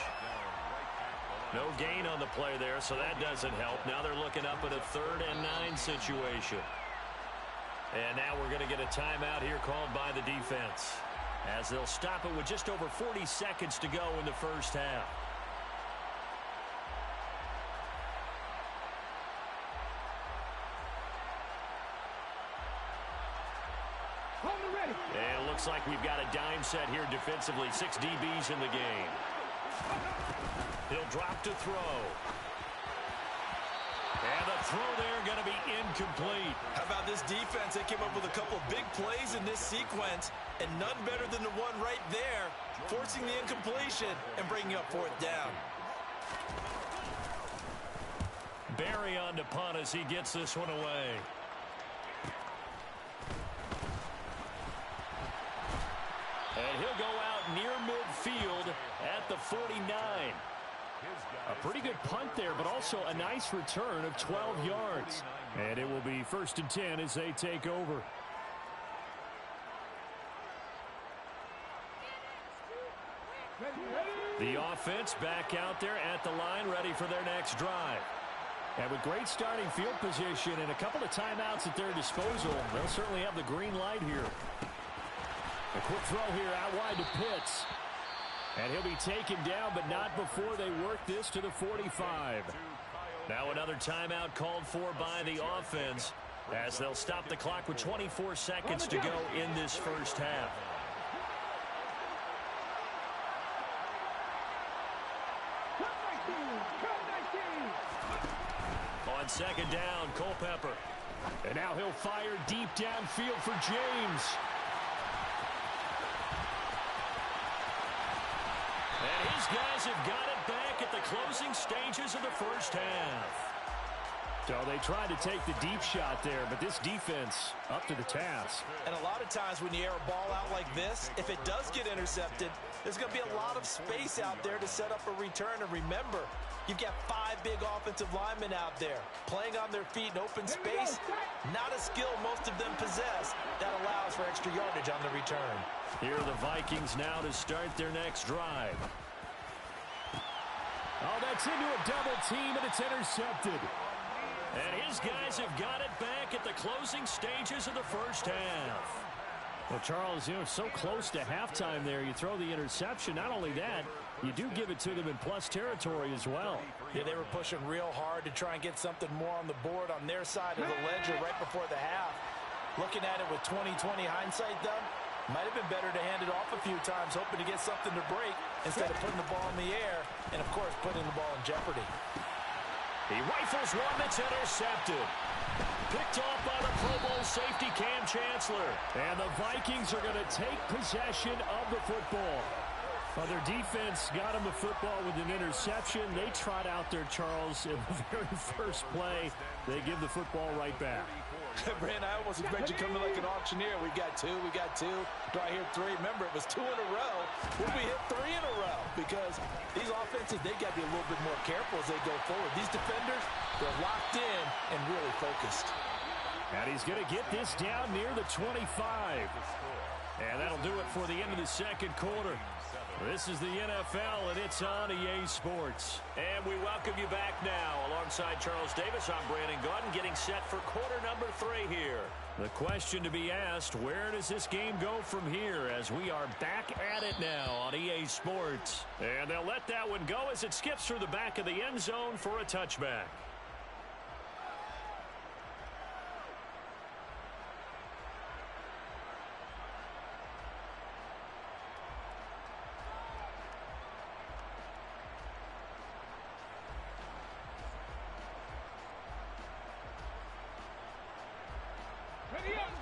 No gain on the play there, so that doesn't help. Now they're looking up at a 3rd and 9 situation. And now we're going to get a timeout here called by the defense, as they'll stop it with just over 40 seconds to go in the first half. And it looks like we've got a dime set here defensively. 6 DBs in the game. He'll drop to throw. And the throw there going to be incomplete. How about this defense? They came up with a couple big plays in this sequence, and none better than the one right there, forcing the incompletion and bringing up 4th down. Barry on to punt as he gets this one away. And he'll go out near midfield at the 49. A pretty good punt there, but also a nice return of 12 yards. And it will be 1st and 10 as they take over. The offense back out there at the line, ready for their next drive. And with great starting field position and a couple of timeouts at their disposal, they'll certainly have the green light here. A quick throw here out wide to Pitts. And he'll be taken down, but not before they work this to the 45. Now another timeout called for by the offense as they'll stop the clock with 24 seconds to go in this first half. On second down, Culpepper. And now he'll fire deep downfield for James. And his guys have got it back at the closing stages of the first half. So they tried to take the deep shot there, but this defense up to the task. And a lot of times when you air a ball out like this, if it does get intercepted, there's going to be a lot of space out there to set up a return. And remember, you've got 5 big offensive linemen out there playing on their feet in open space. Not a skill most of them possess that allows for extra yardage on the return. Here are the Vikings now to start their next drive. Oh, that's into a double team, and it's intercepted. And his guys have got it back at the closing stages of the first half. Well, Charles, so close to halftime there. You throw the interception. Not only that, you do give it to them in plus territory as well. Yeah, they were pushing real hard to try and get something more on the board on their side of the ledger right before the half. Looking at it with 20/20 hindsight, though, might have been better to hand it off a few times, hoping to get something to break instead of putting the ball in the air and, of course, putting the ball in jeopardy. He rifles one that's intercepted. Picked off by the Pro Bowl safety Cam Chancellor. And the Vikings are going to take possession of the football. Well, their defense got them the football with an interception. They trot out there, Charles, in the very first play. They give the football right back. Brand, I almost expect you coming like an auctioneer. We got two. Do I hear 3? Remember, it was 2 in a row. Will we hit 3 in a row? Because these offenses, they got to be a little bit more careful as they go forward. These defenders, they're locked in and really focused. And he's going to get this down near the 25. And that'll do it for the end of the second quarter. This is the NFL, and it's on EA Sports. And we welcome you back now. Alongside Charles Davis, I'm Brandon Gaudin, getting set for quarter number 3 here. The question to be asked, where does this game go from here as we are back at it now on EA Sports? And they'll let that one go as it skips through the back of the end zone for a touchback.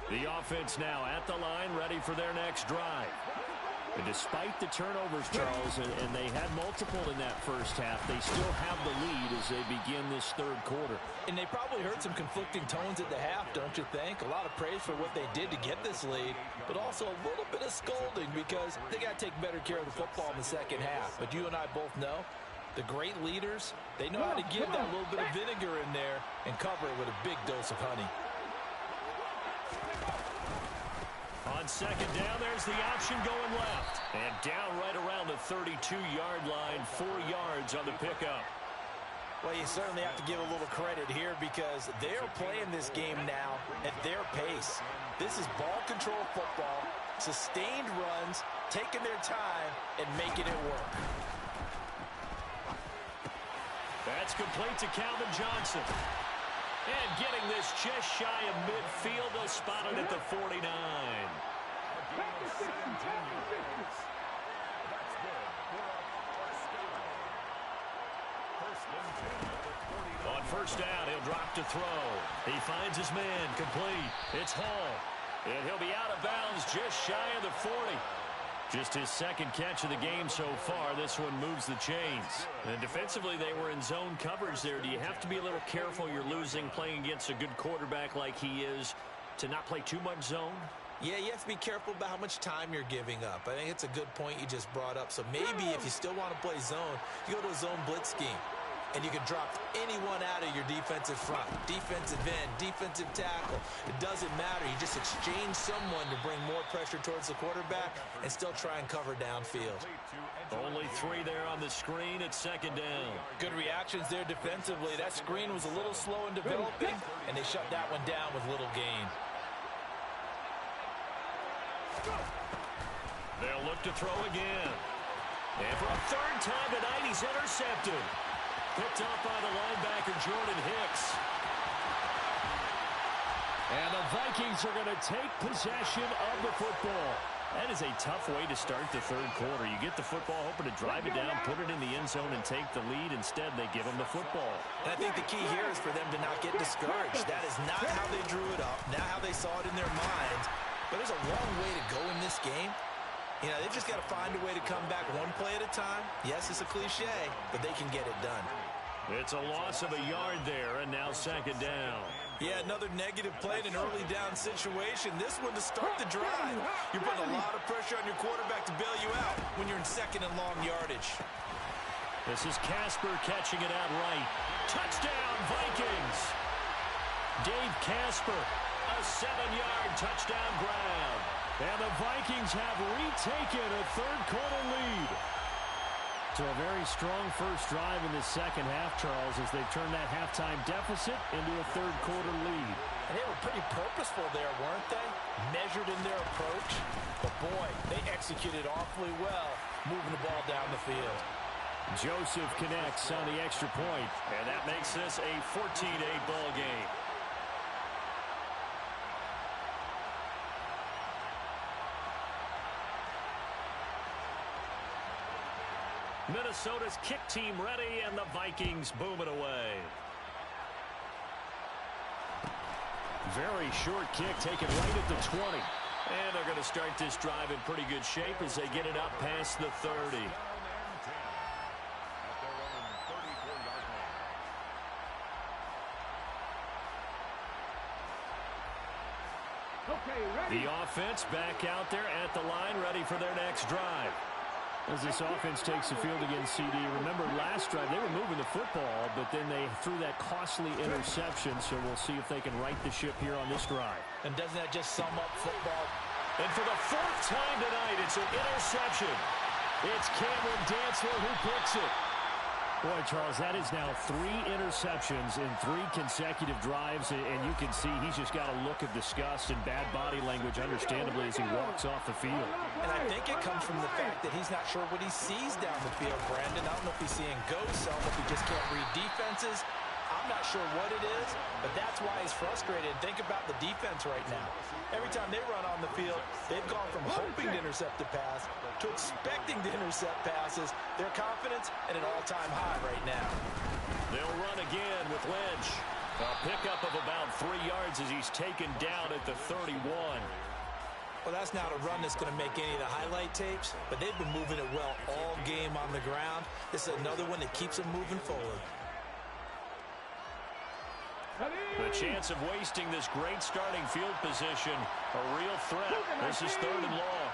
The offense now at the line, ready for their next drive. And despite the turnovers, Charles, and they had multiple in that first half, they still have the lead as they begin this third quarter. And they probably heard some conflicting tones at the half, don't you think? A lot of praise for what they did to get this lead, but also a little bit of scolding because they got to take better care of the football in the second half. But you and I both know the great leaders, they know how to give that little bit of vinegar in there and cover it with a big dose of honey. On second down, there's the option going left. And down right around the 32-yard line, 4 yards on the pickup. Well, you certainly have to give a little credit here because they're playing this game now at their pace. This is ball control football, sustained runs, taking their time, and making it work. That's complete to Calvin Johnson. And getting this just shy of midfield, they'll spot it at the 49. On first down, he'll drop to throw. He finds his man, complete. It's Hall. And he'll be out of bounds just shy of the 40. Just his second catch of the game so far. This one moves the chains. And defensively, they were in zone coverage there. Do you have to be a little careful? You're losing playing against a good quarterback like he is to not play too much zone? Yeah, you have to be careful about how much time you're giving up. I think it's a good point you just brought up. So maybe if you still want to play zone, you go to a zone blitz scheme. And you can drop anyone out of your defensive front. Defensive end, defensive tackle. It doesn't matter. You just exchange someone to bring more pressure towards the quarterback and still try and cover downfield. Only 3 there on the screen at second down. Good reactions there defensively. That screen was a little slow in developing, and they shut that one down with little gain. They'll look to throw again. And for a third time tonight, he's intercepted. Picked off by the linebacker, Jordan Hicks. And the Vikings are going to take possession of the football. That is a tough way to start the third quarter. You get the football, hoping to drive it down, put it in the end zone, and take the lead. Instead, they give them the football. And I think the key here is for them to not get discouraged. That is not how they drew it up, not how they saw it in their minds. But there's a long way to go in this game. You know, they've just got to find a way to come back one play at a time. Yes, it's a cliche, but they can get it done. It's a loss of a yard there, and now second down. Yeah, another negative play in an early down situation. This one to start the drive. You're putting a lot of pressure on your quarterback to bail you out when you're in second and long yardage. This is Casper catching it out right. Touchdown, Vikings! Dave Casper, a 7-yard touchdown grab. And the Vikings have retaken a third-quarter lead. So a very strong first drive in the second half, Charles, as they've turned that halftime deficit into a third-quarter lead. And they were pretty purposeful there, weren't they? Measured in their approach. But, boy, they executed awfully well, moving the ball down the field. Joseph connects on the extra point. And that makes this a 14-8 ball game. Minnesota's kick team ready, and the Vikings boom it away. Very short kick taken right at the 20. And they're going to start this drive in pretty good shape as they get it up past the 30. The offense back out there at the line, ready for their next drive. As this offense takes the field against CD, remember last drive they were moving the football, but then they threw that costly interception, so we'll see if they can right the ship here on this drive. And doesn't that just sum up football? And for the 4th time tonight, it's an interception. It's Cameron Dantzler who picks it. Boy, Charles, that is now 3 interceptions in 3 consecutive drives, and you can see he's just got a look of disgust and bad body language, understandably, as he walks off the field. And I think it comes from the fact that he's not sure what he sees down the field, Brandon. I don't know if he's seeing ghosts. I don't know if he just can't read defenses. I'm not sure what it is, but that's why he's frustrated. Think about the defense right now. Every time they run on the field, they've gone from hoping to intercept a pass to expecting to intercept passes. Their confidence at an all-time high right now. They'll run again with Lynch. A pickup of about 3 yards as he's taken down at the 31. Well, that's not a run that's going to make any of the highlight tapes, but they've been moving it well all game on the ground. This is another one that keeps them moving forward. The chance of wasting this great starting field position, a real threat. This is 3rd and long.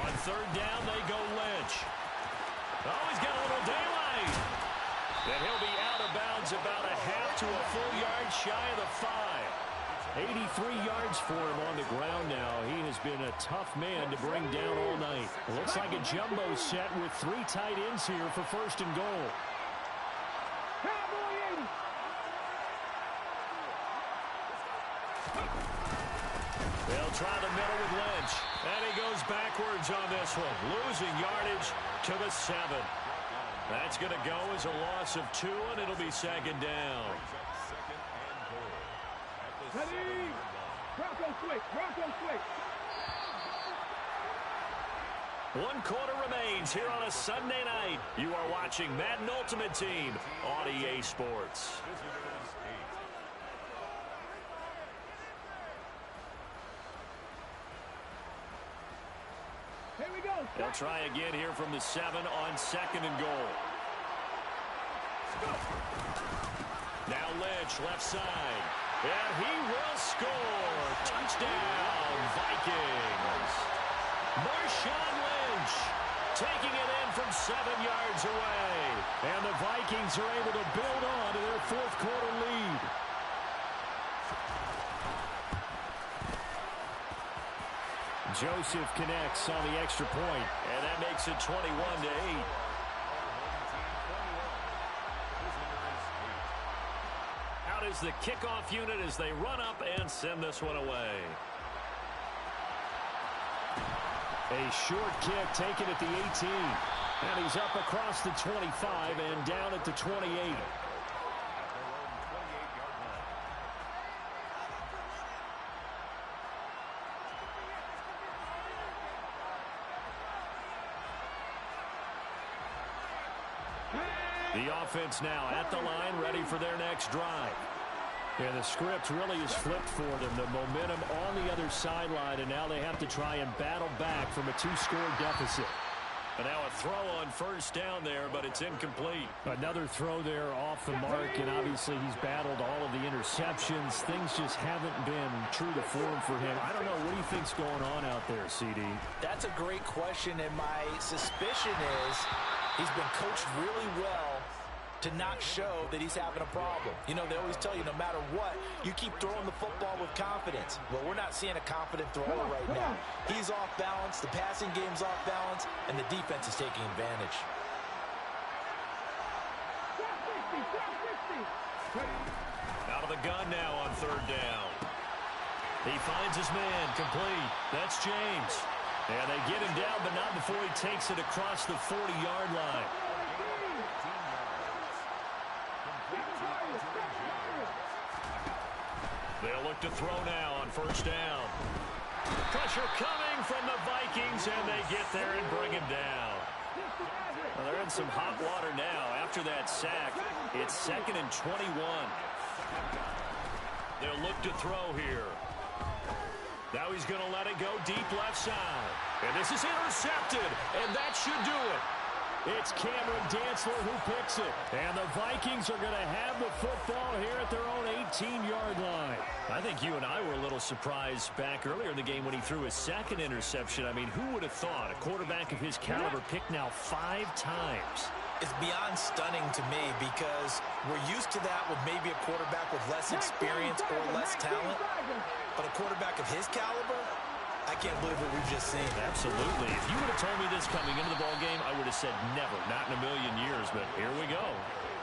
On 3rd down, they go Lynch. Oh, he's got a little daylight. And he'll be out of bounds about a half to a full yard shy of the 5. 83 yards for him on the ground now. He has been a tough man to bring down all night. Looks like a jumbo set with 3 tight ends here for 1st and goal. They'll try the middle with Lynch. And he goes backwards on this one, losing yardage to the 7. That's going to go as a loss of 2, and it'll be 2nd down. Ready? Bronco quick, Bronco quick. 1 quarter remains here on a Sunday night. You are watching Madden Ultimate Team on EA Sports. Here we go. They'll try again here from the 7 on 2nd and goal. Now Lynch, left side. And he will score. Touchdown, Vikings. Marshawn Lynch taking it in from 7 yards away. And the Vikings are able to build on to their fourth quarter lead. Joseph connects on the extra point, and that makes it 21-8. Out is the kickoff unit as they run up and send this one away. A short kick taken at the 18. And he's up across the 25 and down at the 28. The offense now at the line, ready for their next drive. Yeah, the script really is flipped for them. The momentum on the other sideline, and now they have to try and battle back from a 2-score deficit. And now a throw on first down there, but it's incomplete. Another throw there off the mark, and obviously he's battled all of the interceptions. Things just haven't been true to form for him. I don't know. What do you think's going on out there, CD? That's a great question, and my suspicion is he's been coached really well to not show that he's having a problem. You know, they always tell you no matter what, you keep throwing the football with confidence. Well, we're not seeing a confident thrower right now. He's off balance, the passing game's off balance, and the defense is taking advantage. Out of the gun now on third down. He finds his man, complete. That's James. And they get him down, but not before he takes it across the 40-yard line. They'll look to throw now on first down. Pressure coming from the Vikings, and they get there and bring him down. Well, they're in some hot water now. After that sack, it's 2nd and 21. They'll look to throw here. Now he's going to let it go deep left side. And this is intercepted, and that should do it. It's Cameron Dantzler who picks it. And the Vikings are going to have the football here at their own 18-yard line. I think you and I were a little surprised back earlier in the game when he threw his second interception. I mean, who would have thought a quarterback of his caliber picked now 5 times? It's beyond stunning to me because we're used to that with maybe a quarterback with less experience or less talent. But a quarterback of his caliber, I can't believe what we've just seen. Absolutely. If you would have told me this coming into the ballgame, I would have said never, not in a million years, but here we go.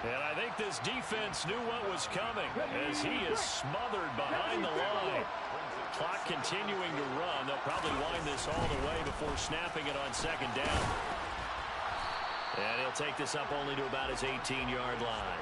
And I think this defense knew what was coming as he is smothered behind the line. Clock continuing to run. They'll probably wind this all the way before snapping it on second down. And he'll take this up only to about his 18-yard line.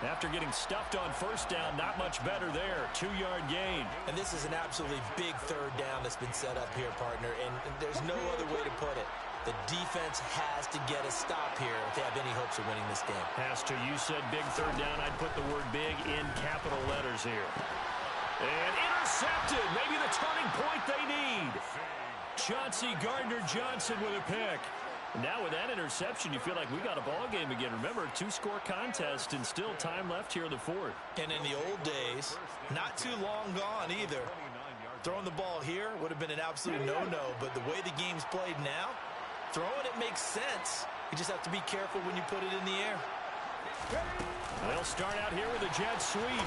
After getting stuffed on first down, not much better there. 2-yard gain. And this is an absolutely big third down that's been set up here, partner, and there's no other way to put it. The defense has to get a stop here if they have any hopes of winning this game. Has to. You said big third down. I'd put the word big in capital letters here. And intercepted. Maybe the turning point they need. Chauncey Gardner-Johnson with a pick. Now with that interception, you feel like we got a ball game again. Remember, 2-score contest and still time left here in the fourth. And in the old days, not too long gone either. Throwing the ball here would have been an absolute no-no, but the way the game's played now, throwing it makes sense. You just have to be careful when you put it in the air. They'll start out here with a jet sweep.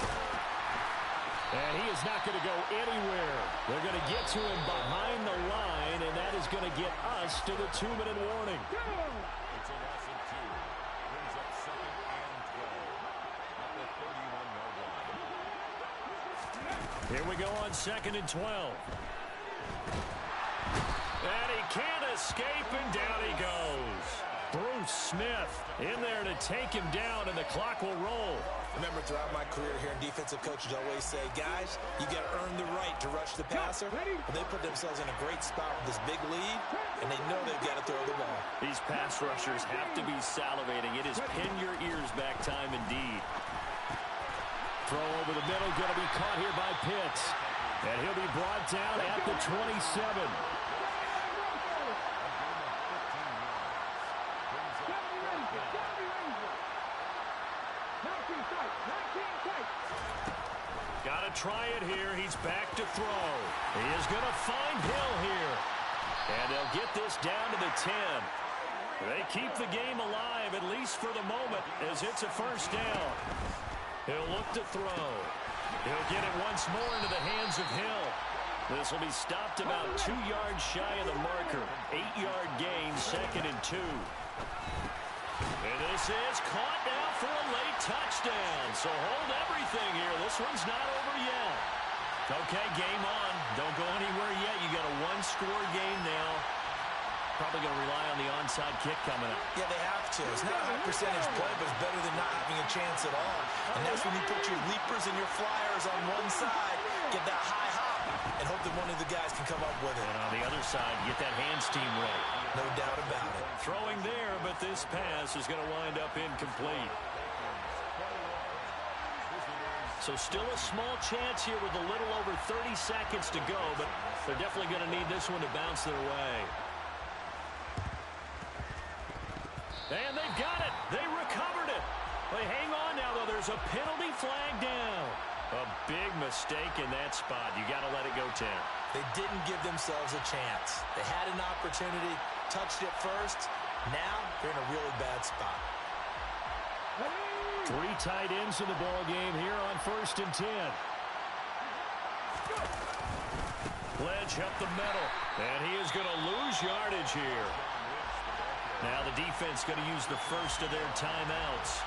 And he is not going to go anywhere. They're going to get to him behind the line, and that is going to get us to the 2-minute warning. It's a loss of 2. Brings up 2nd and 12 at the 31-yard line. Here we go on 2nd and 12. And he can't escape, and down he goes. Bruce Smith in there to take him down, and the clock will roll. Remember, throughout my career here, defensive coaches always say, guys, you got to earn the right to rush the passer. But they put themselves in a great spot with this big lead, and they know they've got to throw the ball. These pass rushers have to be salivating. It is pin your ears back time indeed. Throw over the middle, going to be caught here by Pitts. And he'll be brought down at the 27. Got to They'll try it here. He's back to throw. He is going to find Hill here. And they'll get this down to the 10. They keep the game alive, at least for the moment, as it's a first down. He'll look to throw. He'll get it once more into the hands of Hill. This will be stopped about 2 yards shy of the marker. 8-yard gain, 2nd and 2. And this is caught now for a late touchdown. So hold everything here. This one's not over yet. Okay, game on. Don't go anywhere yet. You got a one-score game now. Probably going to rely on the onside kick coming up. Yeah, they have to. It's not a high percentage play, but it's better than not having a chance at all. And that's when you put your leapers and your flyers on one side, get that high hop, and hope that one of the guys can come up with it. And on the other side, get that hands team ready. No doubt about it. Throwing there, but this pass is going to wind up incomplete. So still a small chance here with a little over 30 seconds to go, but they're definitely going to need this one to bounce their way. And they've got it. They recovered it. They hang on now, though. There's a penalty flag down. A big mistake in that spot. You got to let it go, Tim. They didn't give themselves a chance. They had an opportunity, touched it first. Now they're in a really bad spot. 3 tight ends in the ball game here on 1st and 10. Ledge up the middle. And he is going to lose yardage here. Now the defense going to use the first of their timeouts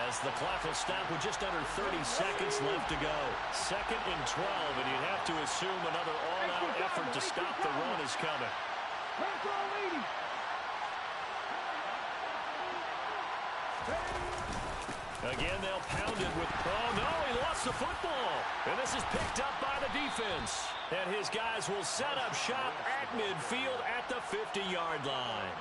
as the clock will stop with just under 30 seconds left to go. 2nd and 12, and you'd have to assume another all-out effort to stop the run is coming. Again, they'll pound it with, oh no, he lost the football. And this is picked up by the defense. And his guys will set up shop at midfield at the 50-yard line.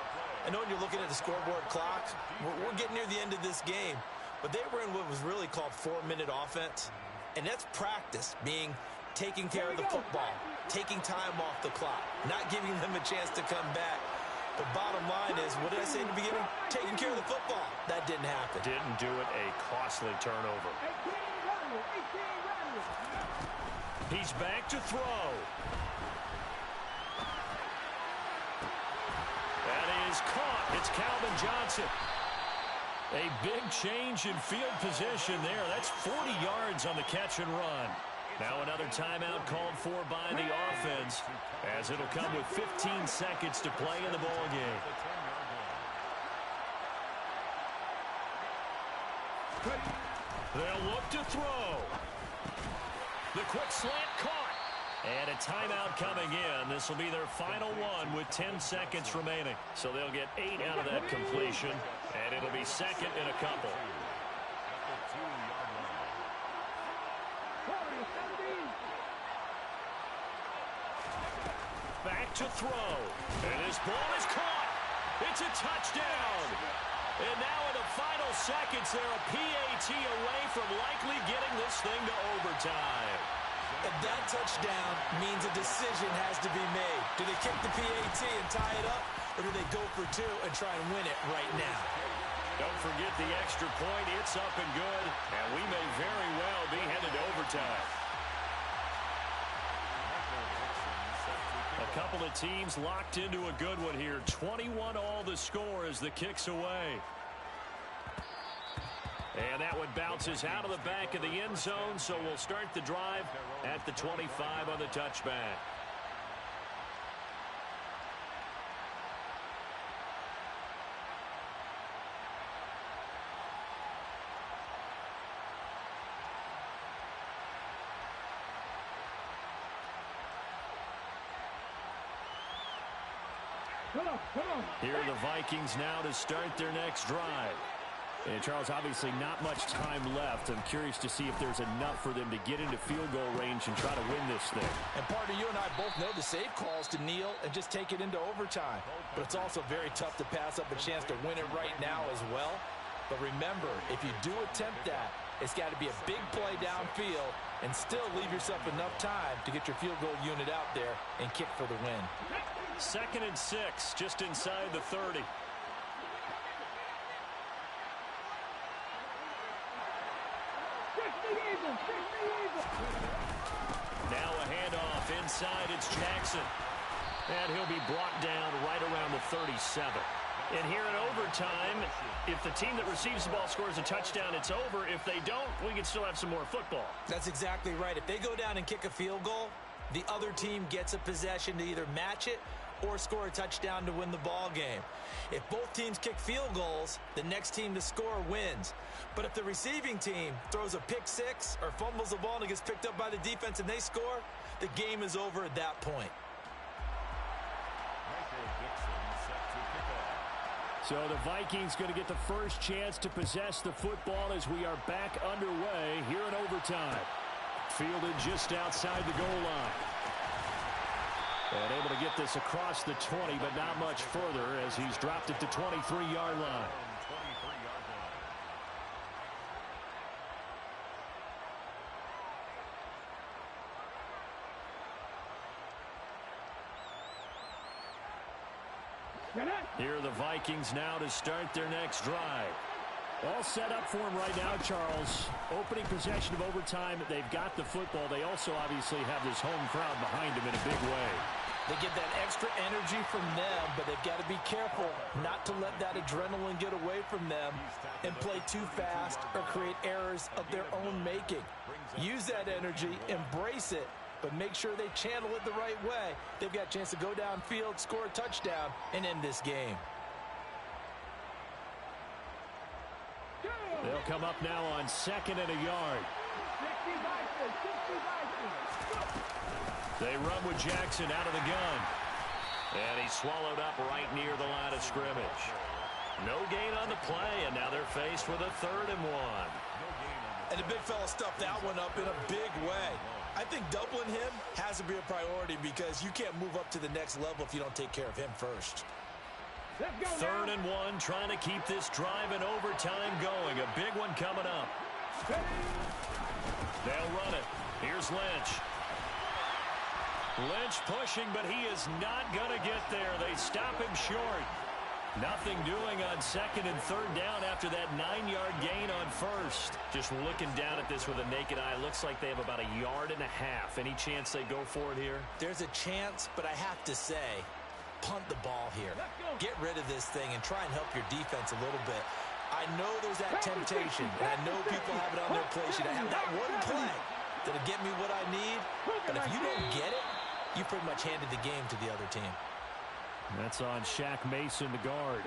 I know when you're looking at the scoreboard clock, we're getting near the end of this game, but they were in what was really called 4-minute offense, and that's practice, being taking care of the football, taking time off the clock, not giving them a chance to come back. But bottom line is, what did I say in the beginning? Taking care of the football. That didn't happen. Didn't do it, a costly turnover. He's back to throw. Is caught. It's Calvin Johnson. A big change in field position there. That's 40 yards on the catch and run. Now another timeout called for by the offense, as it'll come with 15 seconds to play in the ball game. They'll look to throw. The quick slant caught. And a timeout coming in. This will be their final one with 10 seconds remaining. So they'll get 8 out of that completion, and it'll be 2nd and a couple. Back to throw. And his ball is caught. It's a touchdown. And now in the final seconds, they're a PAT away from likely getting this thing to overtime. And that touchdown means a decision has to be made. Do they kick the PAT and tie it up, or do they go for 2 and try and win it right now? Don't forget the extra point. It's up and good, and we may very well be headed to overtime. A couple of teams locked into a good one here. 21 all the score as the kick's away. And that one bounces out of the back of the end zone, so we'll start the drive at the 25 on the touchback. Here are the Vikings now to start their next drive. And Charles, obviously not much time left. I'm curious to see if there's enough for them to get into field goal range and try to win this thing. And partner, you and I both know the save calls to kneel and just take it into overtime. But it's also very tough to pass up a chance to win it right now as well. But remember, if you do attempt that, it's got to be a big play downfield and still leave yourself enough time to get your field goal unit out there and kick for the win. 2nd and 6, just inside the 30. Now a handoff inside. It's Jackson. And he'll be brought down right around the 37. And here in overtime, if the team that receives the ball scores a touchdown, it's over. If they don't, we can still have some more football. That's exactly right. If they go down and kick a field goal, the other team gets a possession to either match it or score a touchdown to win the ball game. If both teams kick field goals, the next team to score wins. But if the receiving team throws a pick six or fumbles the ball and it gets picked up by the defense and they score, the game is over at that point. So the Vikings going to get the first chance to possess the football as we are back underway here in overtime. Fielded just outside the goal line. And able to get this across the 20, but not much further as he's dropped it to 23-yard line. Here are the Vikings now to start their next drive. All set up for him right now, Charles. Opening possession of overtime. They've got the football. They also obviously have this home crowd behind them in a big way. They get that extra energy from them, but they've got to be careful not to let that adrenaline get away from them and play too fast or create errors of their own making. Use that energy, embrace it, but make sure they channel it the right way. They've got a chance to go downfield, score a touchdown, and end this game. They'll come up now on 2nd and a yard. They run with Jackson out of the gun. And he's swallowed up right near the line of scrimmage. No gain on the play, and now they're faced with a 3rd and 1. And the big fella stuffed that one up in a big way. I think doubling him has to be a priority because you can't move up to the next level if you don't take care of him first. 3rd and 1, trying to keep this drive in overtime going. A big one coming up. They'll run it. Here's Lynch. Lynch pushing, but he is not going to get there. They stop him short. Nothing doing on 2nd and 3rd down after that 9-yard gain on 1st. Just looking down at this with a naked eye, looks like they have about 1.5 yards. Any chance they go for it here? There's a chance, but I have to say, punt the ball here. Get rid of this thing and try and help your defense a little bit. I know there's that temptation, and I know people have it on their play sheet. I have that one play that'll get me what I need, but if you don't get it, you pretty much handed the game to the other team. That's on Shaq Mason, the guard.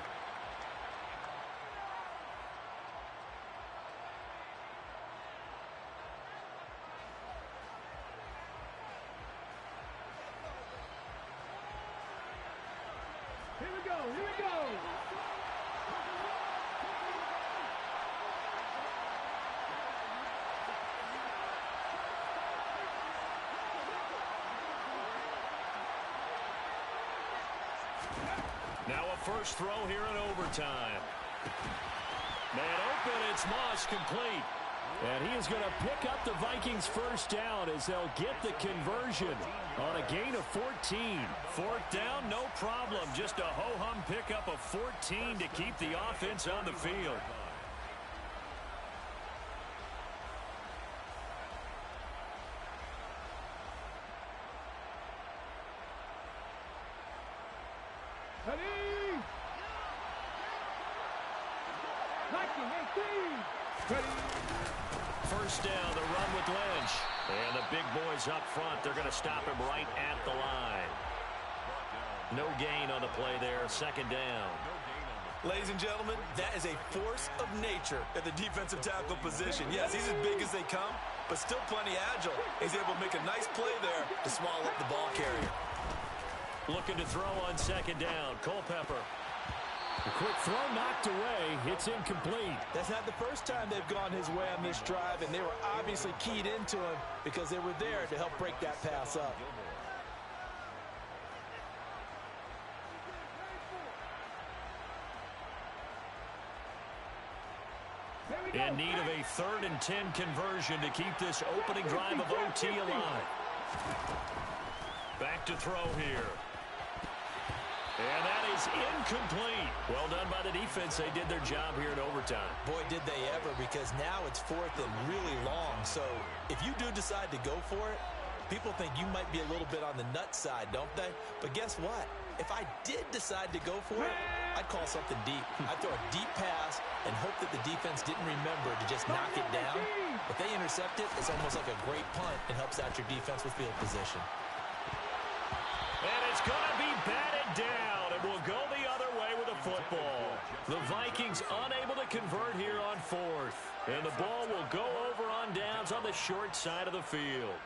Here we go, here we go. Now a first throw here in overtime. Man open, it's Moss, complete. And he is going to pick up the Vikings first down as they'll get the conversion on a gain of 14. 4th down, no problem. Just a ho-hum pickup of 14 to keep the offense on the field. First down, the run with Lynch. And the big boys up front, they're going to stop him right at the line. No gain on the play there, 2nd down. Ladies and gentlemen, that is a force of nature at the defensive tackle position. Yes, he's as big as they come, but still plenty agile. He's able to make a nice play there to swallow up the ball carrier. Looking to throw on 2nd down, Culpepper. A quick throw knocked away. It's incomplete. That's not the first time they've gone his way on this drive, and they were obviously keyed into him because they were there to help break that pass up. In need of a 3rd and 10 conversion to keep this opening drive of OT alive. Back to throw here. And that is incomplete. Well done by the defense. They did their job here in overtime. Boy, did they ever, because now it's 4th and really long. So if you do decide to go for it, people think you might be a little bit on the nut side, don't they? But guess what? If I did decide to go for it, I'd call something deep. I'd throw a deep pass and hope that the defense didn't remember to just knock it down. If they intercept it, it's almost like a great punt and helps out your defense with field position. And it's going to be batted down, and we'll go the other way with the football. The Vikings unable to convert here on 4th. And the ball will go over on downs on the short side of the field.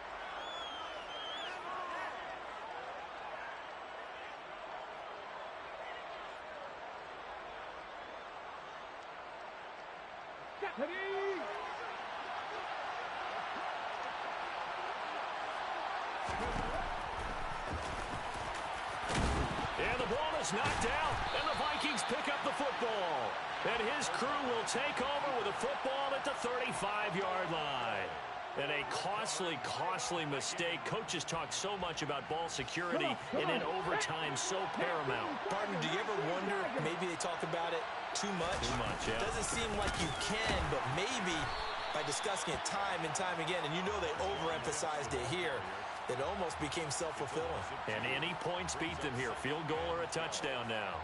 And the ball is knocked out, and the Vikings pick up the football. And his crew will take over with a football at the 35-yard line. And a costly mistake. Coaches talk so much about ball security, and in overtime, so paramount. Pardon, do you ever wonder, maybe they talk about it too much? Too much, yeah. Doesn't seem like you can, but maybe by discussing it time and time again, and you know they overemphasized it here, it almost became self-fulfilling. And any points beat them here. Field goal or a touchdown now.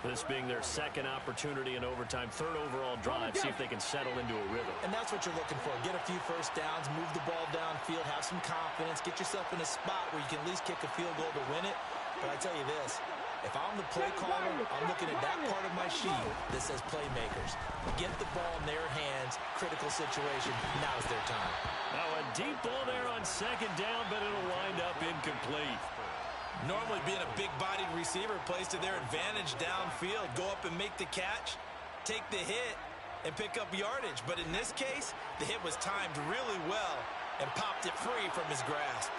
This being their second opportunity in overtime, 3rd overall drive, see if they can settle into a rhythm. And that's what you're looking for. Get a few first downs, move the ball downfield, have some confidence, get yourself in a spot where you can at least kick a field goal to win it. But I tell you this, if I'm the play caller, I'm looking at that part of my sheet that says playmakers. Get the ball in their hands, critical situation, now's their time. Now a deep ball there on 2nd down, but it'll wind up incomplete. Normally being a big-bodied receiver plays to their advantage downfield. Go up and make the catch, take the hit, and pick up yardage. But in this case, the hit was timed really well and popped it free from his grasp.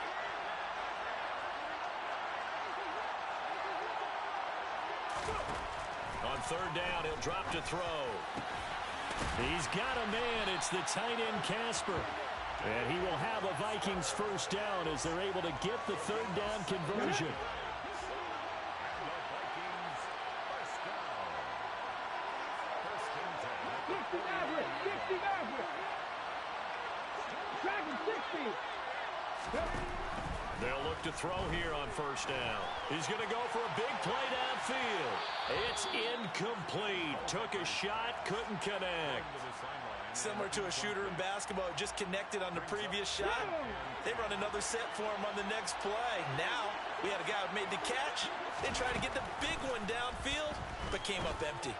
On 3rd down, he'll drop to throw. He's got a man. It's the tight end, Casper. And he will have a Vikings first down as they're able to get the 3rd down conversion. They'll look to throw here on 1st down. He's going to go for a big play downfield. It's incomplete. Took a shot, couldn't connect. Similar to a shooter in basketball, just connected on the previous shot. They run another set for him on the next play. Now, we had a guy who made the catch. They tried to get the big one downfield, but came up empty.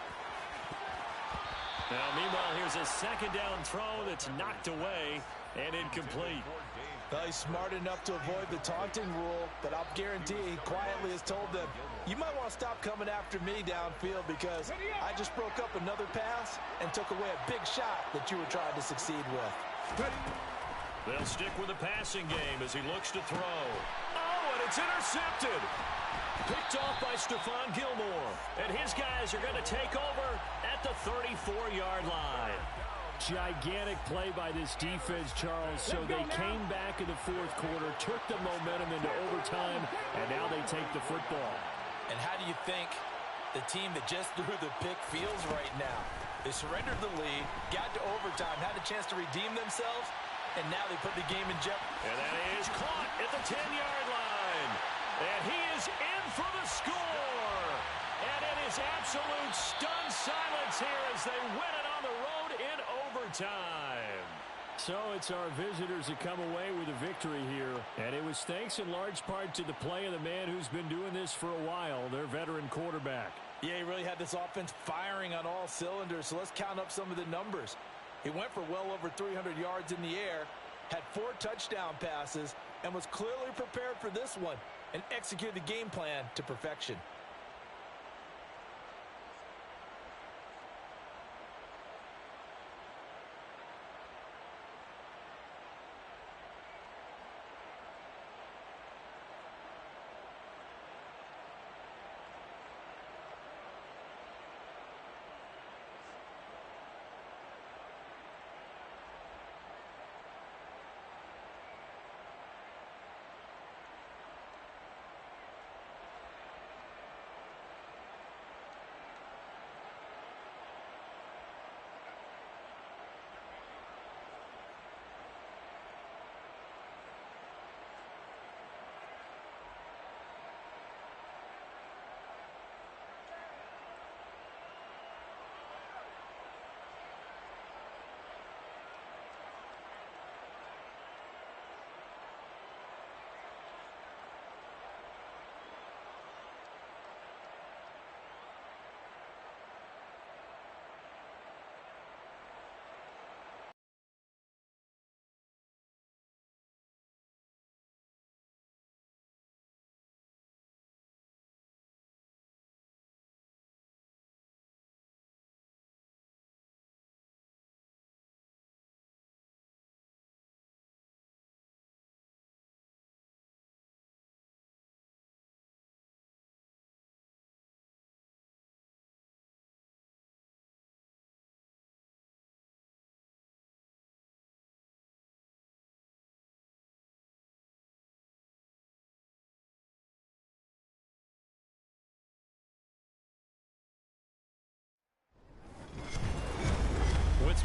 Now, meanwhile, here's a 2nd down throw that's knocked away and incomplete. Well, he's smart enough to avoid the taunting rule, but I'll guarantee he quietly has told them, you might want to stop coming after me downfield because I just broke up another pass and took away a big shot that you were trying to succeed with. They'll stick with the passing game as he looks to throw. Oh, and it's intercepted. Picked off by Stephon Gilmore. And his guys are going to take over at the 34-yard line. Gigantic play by this defense, Charles. So they came back in the 4th quarter, took the momentum into overtime, and now they take the football. And how do you think the team that just threw the pick feels right now? They surrendered the lead, got to overtime, had a chance to redeem themselves, and now they put the game in jeopardy. And that is caught at the 10-yard line. And he is in for the score. And it is absolute stunned silence here as they win it on the road in overtime. So it's our visitors that come away with a victory here. And it was thanks in large part to the play of the man who's been doing this for a while, their veteran quarterback. Yeah, he really had this offense firing on all cylinders, so let's count up some of the numbers. He went for well over 300 yards in the air, had 4 touchdown passes, and was clearly prepared for this one and executed the game plan to perfection.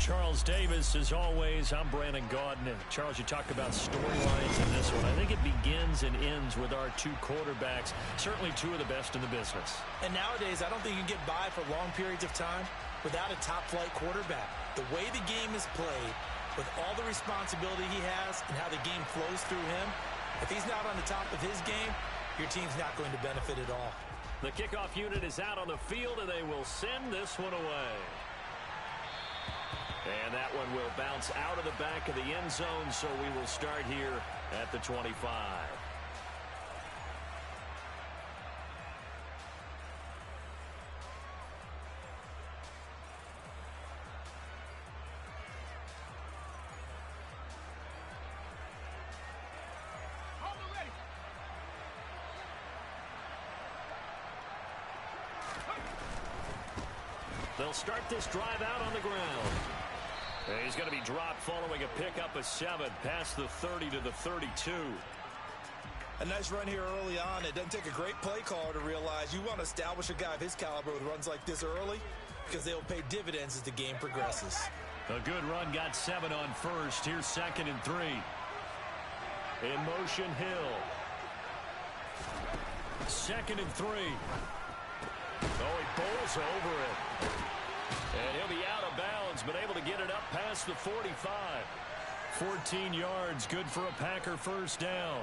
Charles Davis. As always, I'm Brandon Gaudin. And Charles, you talk about storylines in this one. I think it begins and ends with our two quarterbacks, certainly two of the best in the business. And nowadays, I don't think you can get by for long periods of time without a top-flight quarterback. The way the game is played, with all the responsibility he has and how the game flows through him, if he's not on the top of his game, your team's not going to benefit at all. The kickoff unit is out on the field, and they will send this one away. And that one will bounce out of the back of the end zone, so we will start here at the 25. They'll start this drive out on the ground. And he's going to be dropped following a pickup of 7 past the 30 to the 32. A nice run here early on. It doesn't take a great play caller to realize you want to establish a guy of his caliber with runs like this early because they'll pay dividends as the game progresses. A good run, got 7 on first. Here's 2nd and 3. In motion, Hill. 2nd and 3. Oh, he bowls over it. And he'll be out of bounds, but able to get it up past the 45. 14 yards, good for a Packer first down.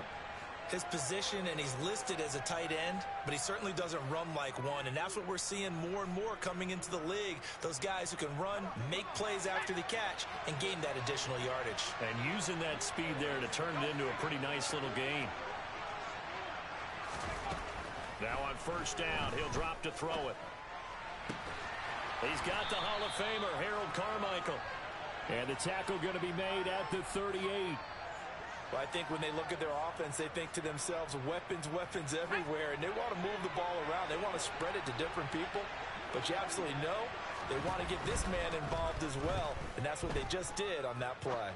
His position, and he's listed as a tight end, but he certainly doesn't run like one, and that's what we're seeing more and more coming into the league. Those guys who can run, make plays after the catch, and gain that additional yardage. And using that speed there to turn it into a pretty nice little gain. Now on first down, he'll drop to throw it. He's got the Hall of Famer, Harold Carmichael. And the tackle going to be made at the 38. Well, I think when they look at their offense, they think to themselves, weapons, weapons everywhere. And they want to move the ball around. They want to spread it to different people. But you absolutely know they want to get this man involved as well. And that's what they just did on that play.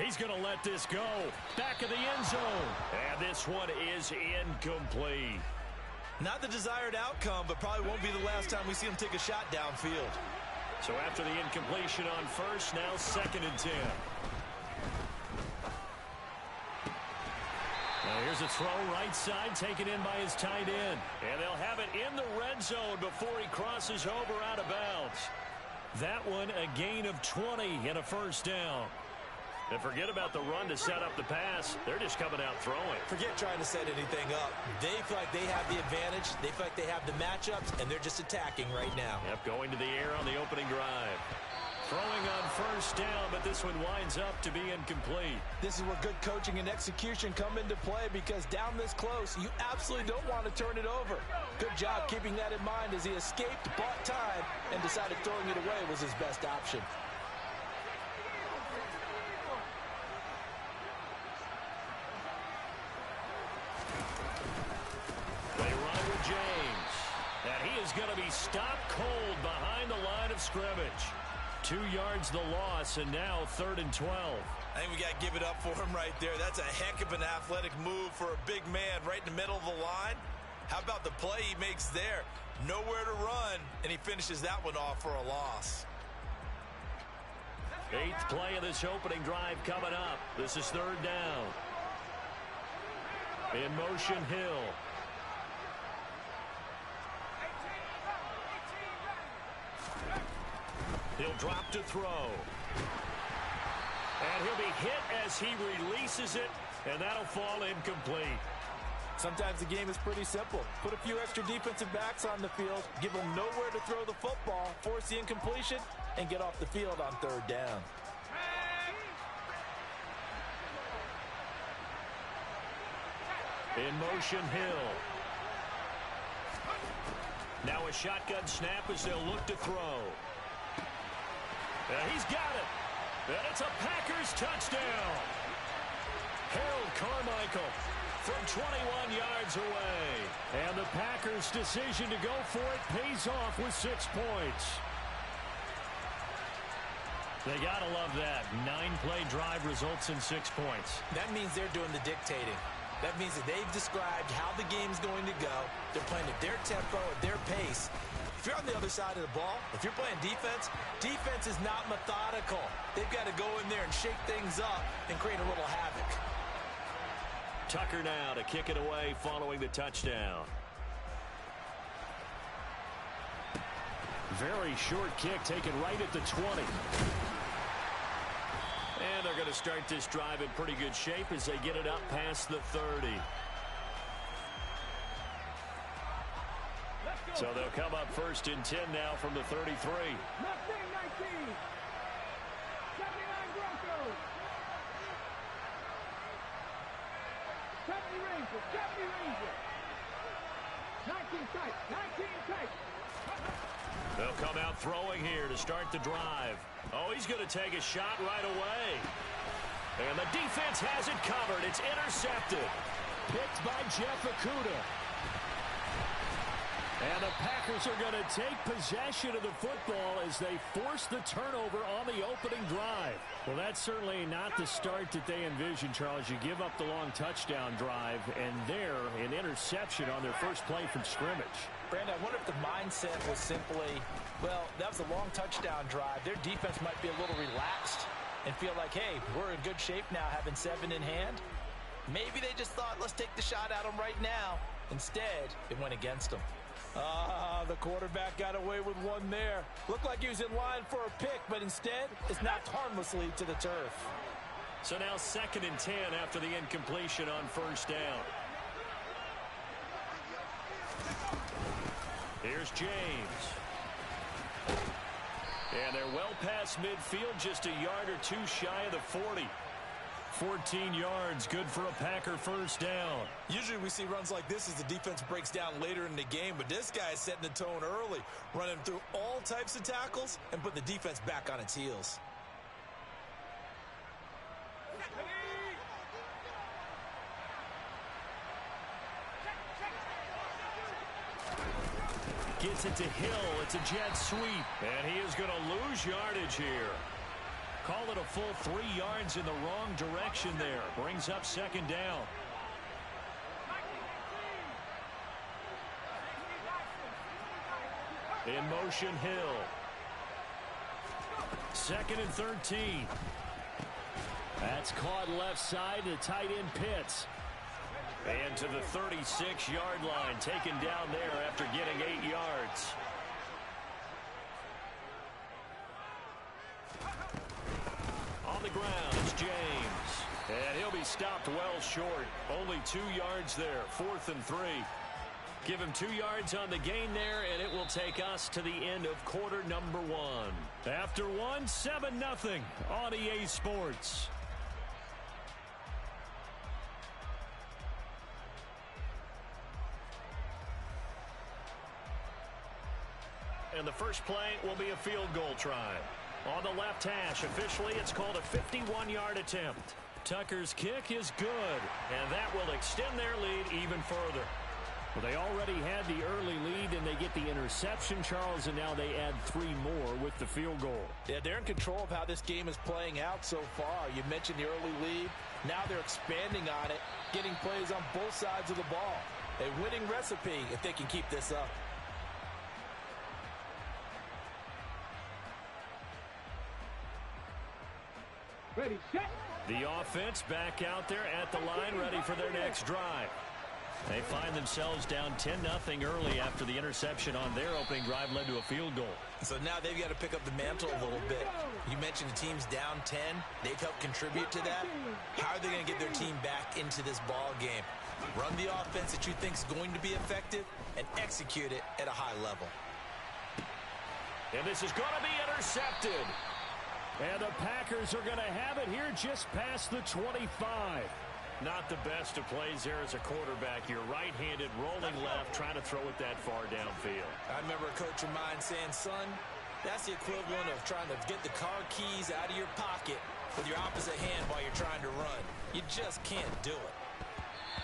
He's going to let this go. Back of the end zone. And this one is incomplete. Not the desired outcome, but probably won't be the last time we see him take a shot downfield. So after the incompletion on first, now 2nd and 10. Now here's a throw right side, taken in by his tight end. And they'll have it in the red zone before he crosses over out of bounds. That one a gain of 20 and a first down. And forget about the run to set up the pass. They're just coming out throwing. Forget trying to set anything up. They feel like they have the advantage. They feel like they have the matchups, and they're just attacking right now. Yep, going to the air on the opening drive. Throwing on first down, but this one winds up to be incomplete. This is where good coaching and execution come into play because down this close, you absolutely don't want to turn it over. Good job keeping that in mind as he escaped, bought time, and decided throwing it away was his best option. James, and he is going to be stopped cold behind the line of scrimmage. 2 yards the loss, and now 3rd and 12. I think we got to give it up for him right there. That's a heck of an athletic move for a big man right in the middle of the line. How about the play he makes there? Nowhere to run, and he finishes that one off for a loss. 8th play of this opening drive coming up. This is 3rd down. In motion, Hill. He'll drop to throw. And he'll be hit as he releases it, and that'll fall incomplete. Sometimes the game is pretty simple. Put a few extra defensive backs on the field, give them nowhere to throw the football, force the incompletion, and get off the field on 3rd down. In motion, Hill. Now a shotgun snap as they'll look to throw. He's got it. And it's a Packers touchdown. Harold Carmichael from 21 yards away. And the Packers' decision to go for it pays off with 6 points. They got to love that. 9-play drive results in 6 points. That means they're doing the dictating. That means that they've described how the game's going to go. They're playing at their tempo, at their pace. If you're on the other side of the ball, if you're playing defense, defense is not methodical. They've got to go in there and shake things up and create a little havoc. Tucker now to kick it away following the touchdown. Very short kick taken right at the 20. And they're going to start this drive in pretty good shape as they get it up past the 30. So they'll come up first and 10 now from the 33. Mustang 19. 79 Broncos. 70 Rangers. 70 Rangers. 19 tight. 19 tight. They'll come out throwing here to start the drive. Oh, he's going to take a shot right away. And the defense has it covered. It's intercepted. Picked by Jeff Okudah. And the Packers are going to take possession of the football as they force the turnover on the opening drive. Well, that's certainly not the start that they envisioned, Charles. You give up the long touchdown drive, and there, an interception on their first play from scrimmage. Brandon, I wonder if the mindset was simply, well, that was a long touchdown drive. Their defense might be a little relaxed and feel like, hey, we're in good shape now having 7 in hand. Maybe they just thought, let's take the shot at them right now. Instead, it went against them. The quarterback got away with one there. Looked like he was in line for a pick, but instead, it's knocked harmlessly to the turf. So now 2nd and 10 after the incompletion on first down. Here's James. And they're well past midfield, just a yard or two shy of the 40. 14 yards, good for a Packer first down. Usually we see runs like this as the defense breaks down later in the game, but this guy is setting the tone early, running through all types of tackles and putting the defense back on its heels. Gets it to Hill. It's a jet sweep. And he is going to lose yardage here. Call it a full 3 yards in the wrong direction there. Brings up 2nd down. In motion, Hill. 2nd and 13. That's caught left side to tight end Pitts. And to the 36-yard line, taken down there after getting 8 yards. On the ground, it's James. And he'll be stopped well short. Only 2 yards there, 4th and 3. Give him 2 yards on the gain there, and it will take us to the end of quarter number 1. After one, 7-0 on EA Sports. And the first play will be a field goal try. On the left hash, officially it's called a 51-yard attempt. Tucker's kick is good, and that will extend their lead even further. Well, they already had the early lead, and they get the interception, Charles, and now they add 3 more with the field goal. Yeah, they're in control of how this game is playing out so far. You mentioned the early lead. Now they're expanding on it, getting plays on both sides of the ball. A winning recipe if they can keep this up. Ready, set. The offense back out there at the line, ready for their next drive. They find themselves down 10-0 early after the interception on their opening drive led to a field goal. So now they've got to pick up the mantle a little bit. You mentioned the team's down 10. They've helped contribute to that. How are they going to get their team back into this ball game? Run the offense that you think is going to be effective and execute it at a high level. And this is going to be intercepted. And the Packers are going to have it here just past the 25. Not the best of plays there as a quarterback. You're right-handed, rolling left, trying to throw it that far downfield. I remember a coach of mine saying, son, that's the equivalent of trying to get the car keys out of your pocket with your opposite hand while you're trying to run. You just can't do it.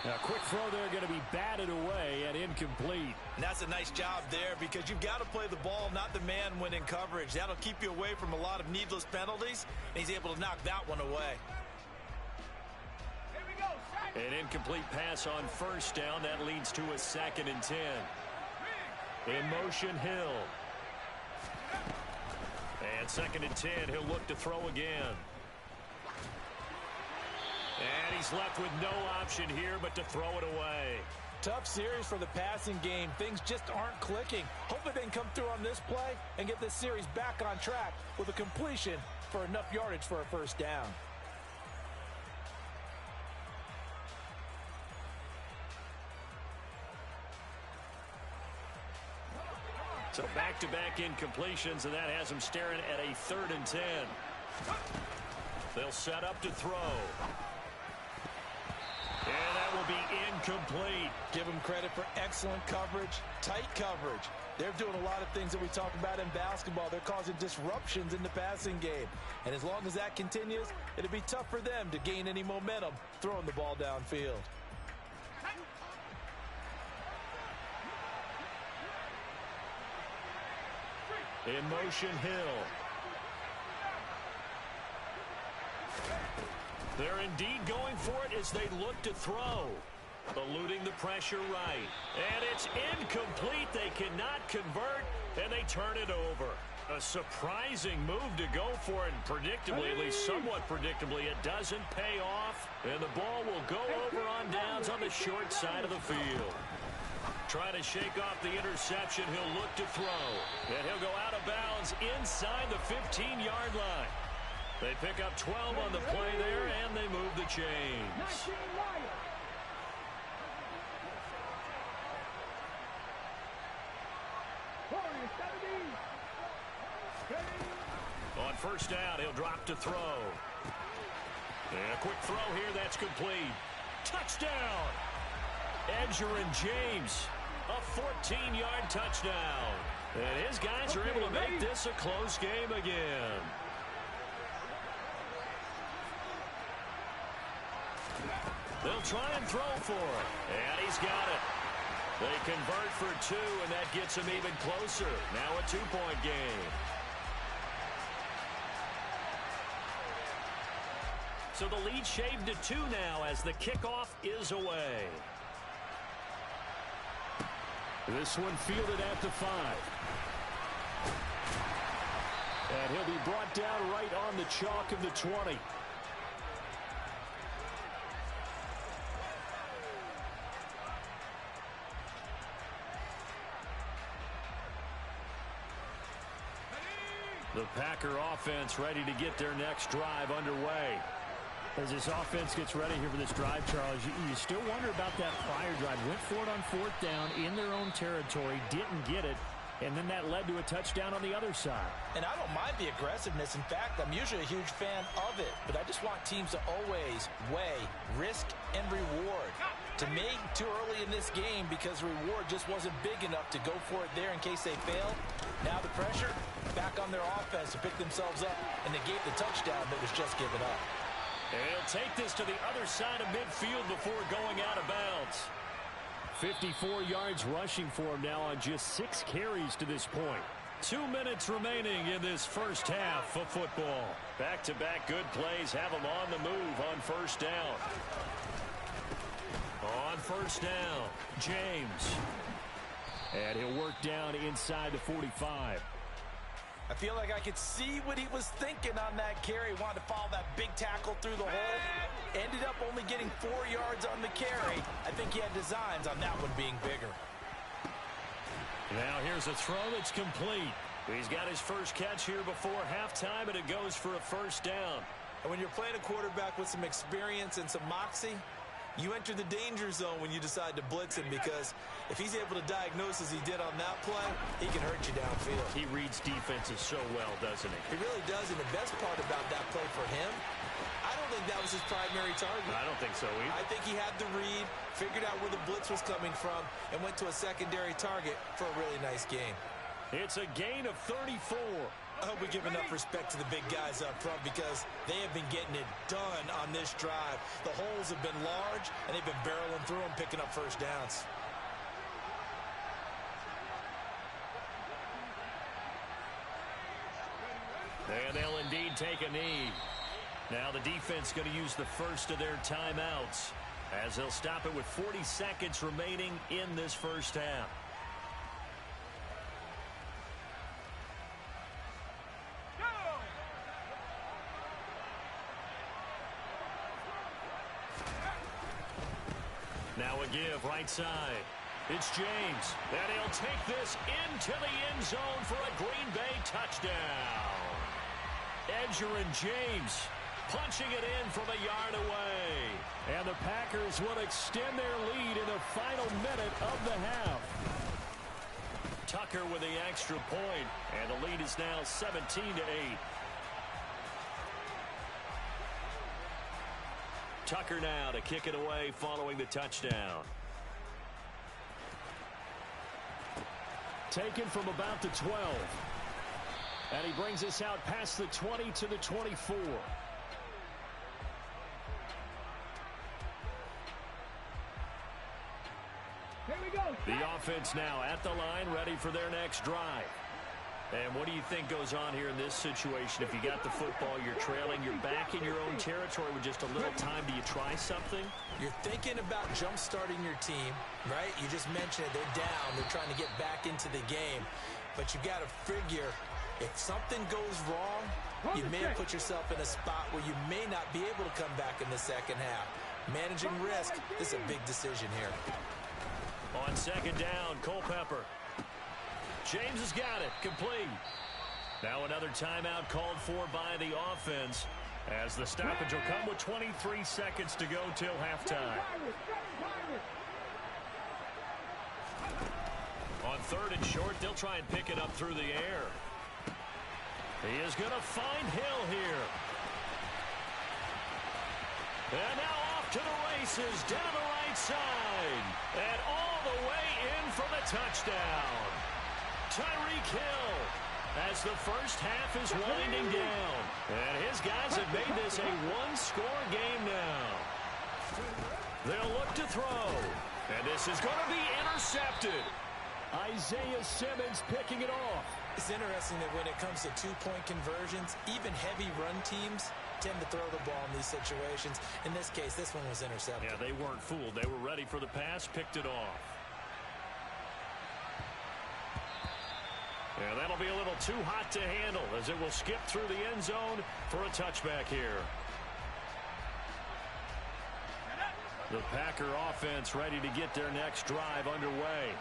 Now, quick throw there going to be batted away and incomplete. And that's a nice job there because you've got to play the ball, not the man when in coverage. That'll keep you away from a lot of needless penalties, and he's able to knock that one away. An incomplete pass on first down. That leads to a 2nd and 10. In motion, Hill. And 2nd and 10, he'll look to throw again. And he's left with no option here but to throw it away. Tough series for the passing game. Things just aren't clicking. Hopefully they can come through on this play and get this series back on track with a completion for enough yardage for a first down. So back-to-back incompletions, and that has him staring at a 3rd and 10. They'll set up to throw. And that will be incomplete. Give them credit for excellent coverage, tight coverage. They're doing a lot of things that we talk about in basketball. They're causing disruptions in the passing game. And as long as that continues, it'll be tough for them to gain any momentum throwing the ball downfield. In motion, Hill. They're indeed going for it as they look to throw. Eluding the pressure right. And it's incomplete. They cannot convert, and they turn it over. A surprising move to go for it, and predictably, at least somewhat predictably, it doesn't pay off. And the ball will go over on downs on the short side of the field. Trying to shake off the interception, he'll look to throw. And he'll go out of bounds inside the 15-yard line. They pick up 12 on the play there, and they move the chains. On first down, he'll drop to throw. And a quick throw here, that's complete. Touchdown! Edgerrin James, a 14-yard touchdown. And his guys are able to make this a close game again. They'll try and throw for it. And he's got it. They convert for 2, and that gets them even closer. Now a 2-point game. So the lead shaved to 2 now as the kickoff is away. This one fielded at the 5. And he'll be brought down right on the chalk of the 20. The Packer offense ready to get their next drive underway. As this offense gets ready here for this drive, Charles, you still wonder about that prior drive. Went for it on 4th down in their own territory, didn't get it, and then that led to a touchdown on the other side. And I don't mind the aggressiveness. In fact, I'm usually a huge fan of it, but I just want teams to always weigh risk and reward. To me, too early in this game because the reward just wasn't big enough to go for it there in case they failed. Now the pressure back on their offense to pick themselves up and negate the touchdown that was just given up. And he'll take this to the other side of midfield before going out of bounds. 54 yards rushing for him now on just 6 carries to this point. 2 minutes remaining in this first half of football. Back-to-back good plays have them on the move on first down. On first down, James. And he'll work down inside the 45. I feel like I could see what he was thinking on that carry. Wanted to follow that big tackle through the hole. Ended up only getting 4 yards on the carry. I think he had designs on that one being bigger. Now here's a throw that's complete. He's got his first catch here before halftime, and it goes for a first down. And when you're playing a quarterback with some experience and some moxie, you enter the danger zone when you decide to blitz him, because if he's able to diagnose as he did on that play, he can hurt you downfield. He reads defenses so well, doesn't he? He really does, and the best part about that play for him, I don't think that was his primary target. I don't think so either. I think he had the read, figured out where the blitz was coming from, and went to a secondary target for a really nice game. It's a gain of 34. I hope we give enough respect to the big guys up front, because they have been getting it done on this drive. The holes have been large, and they've been barreling through them, picking up first downs. And they'll indeed take a knee. Now the defense going to use the first of their timeouts, as they'll stop it with 40 seconds remaining in this first half. Now a give right side. It's James, and he'll take this into the end zone for a Green Bay touchdown. Edgerrin James punching it in from a yard away. And the Packers will extend their lead in the final minute of the half. Tucker with the extra point, and the lead is now 17-8. Tucker now to kick it away following the touchdown. Taken from about the 12. And he brings us out past the 20 to the 24. Here we go. The offense now at the line, ready for their next drive. And what do you think goes on here in this situation? If you got the football, you're trailing, you're back in your own territory with just a little time. Do you try something? You're thinking about jump-starting your team, right? You just mentioned it. They're down. They're trying to get back into the game. But you got to figure, if something goes wrong, you may have put yourself in a spot where you may not be able to come back in the second half. Managing risk is a big decision here. On second down, Culpepper. James has got it. Complete. Now another timeout called for by the offense as the stoppage will come with 23 seconds to go till halftime. On third and short, they'll try and pick it up through the air. He is going to find Hill here. And now off to the races down the right side. And all the way in for the touchdown. Tyreek Hill as the first half is winding down. And his guys have made this a one-score game now. They'll look to throw. And this is going to be intercepted. Isaiah Simmons picking it off. It's interesting that when it comes to two-point conversions, even heavy run teams tend to throw the ball in these situations. In this case, this one was intercepted. Yeah, they weren't fooled. They were ready for the pass, picked it off. Yeah, that'll be a little too hot to handle as it will skip through the end zone for a touchback here. The Packer offense ready to get their next drive underway.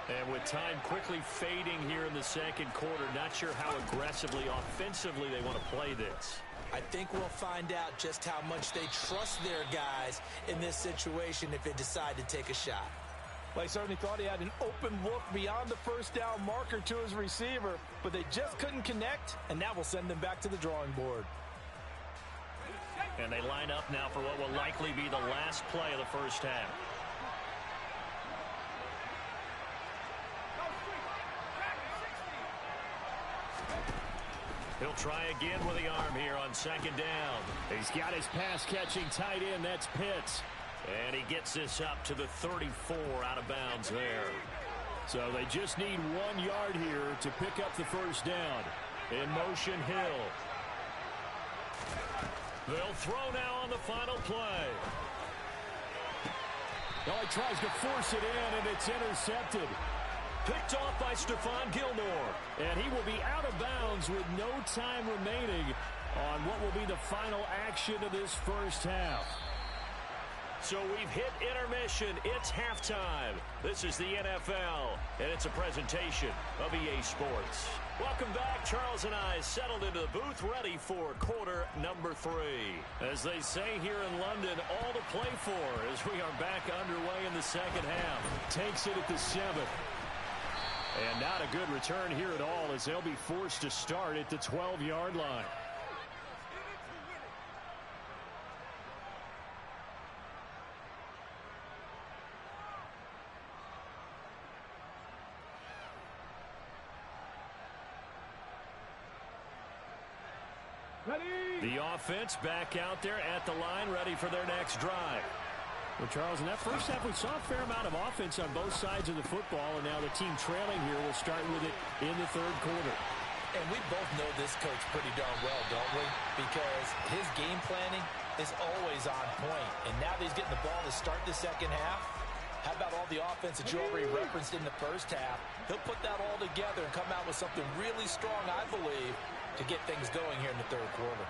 And with time quickly fading here in the second quarter, not sure how aggressively, offensively they want to play this. I think we'll find out just how much they trust their guys in this situation if they decide to take a shot. Well, he certainly thought he had an open look beyond the first down marker to his receiver, but they just couldn't connect, and that will send them back to the drawing board. And they line up now for what will likely be the last play of the first half. He'll try again with the arm here on second down. He's got his pass-catching tight end. That's Pitts. And he gets this up to the 34 out of bounds there. So they just need 1 yard here to pick up the first down. In motion, Hill. They'll throw now on the final play. Oh, he tries to force it in, and it's intercepted. Picked off by Stephon Gilmore. And he will be out of bounds with no time remaining on what will be the final action of this first half. So we've hit intermission. It's halftime. This is the NFL, and it's a presentation of EA Sports. Welcome back. Charles and I settled into the booth, ready for quarter number 3. As they say here in London, all to play for as we are back underway in the second half. Takes it at the 7th. And not a good return here at all as they'll be forced to start at the 12-yard line. Ready? The offense back out there at the line, ready for their next drive. Well, Charles, in that first half, we saw a fair amount of offense on both sides of the football, and now the team trailing here will start with it in the third quarter. And we both know this coach pretty darn well, don't we? Because his game planning is always on point. And now that he's getting the ball to start the second half, how about all the offense that you already referenced in the first half? He'll put that all together and come out with something really strong, I believe, to get things going here in the third quarter.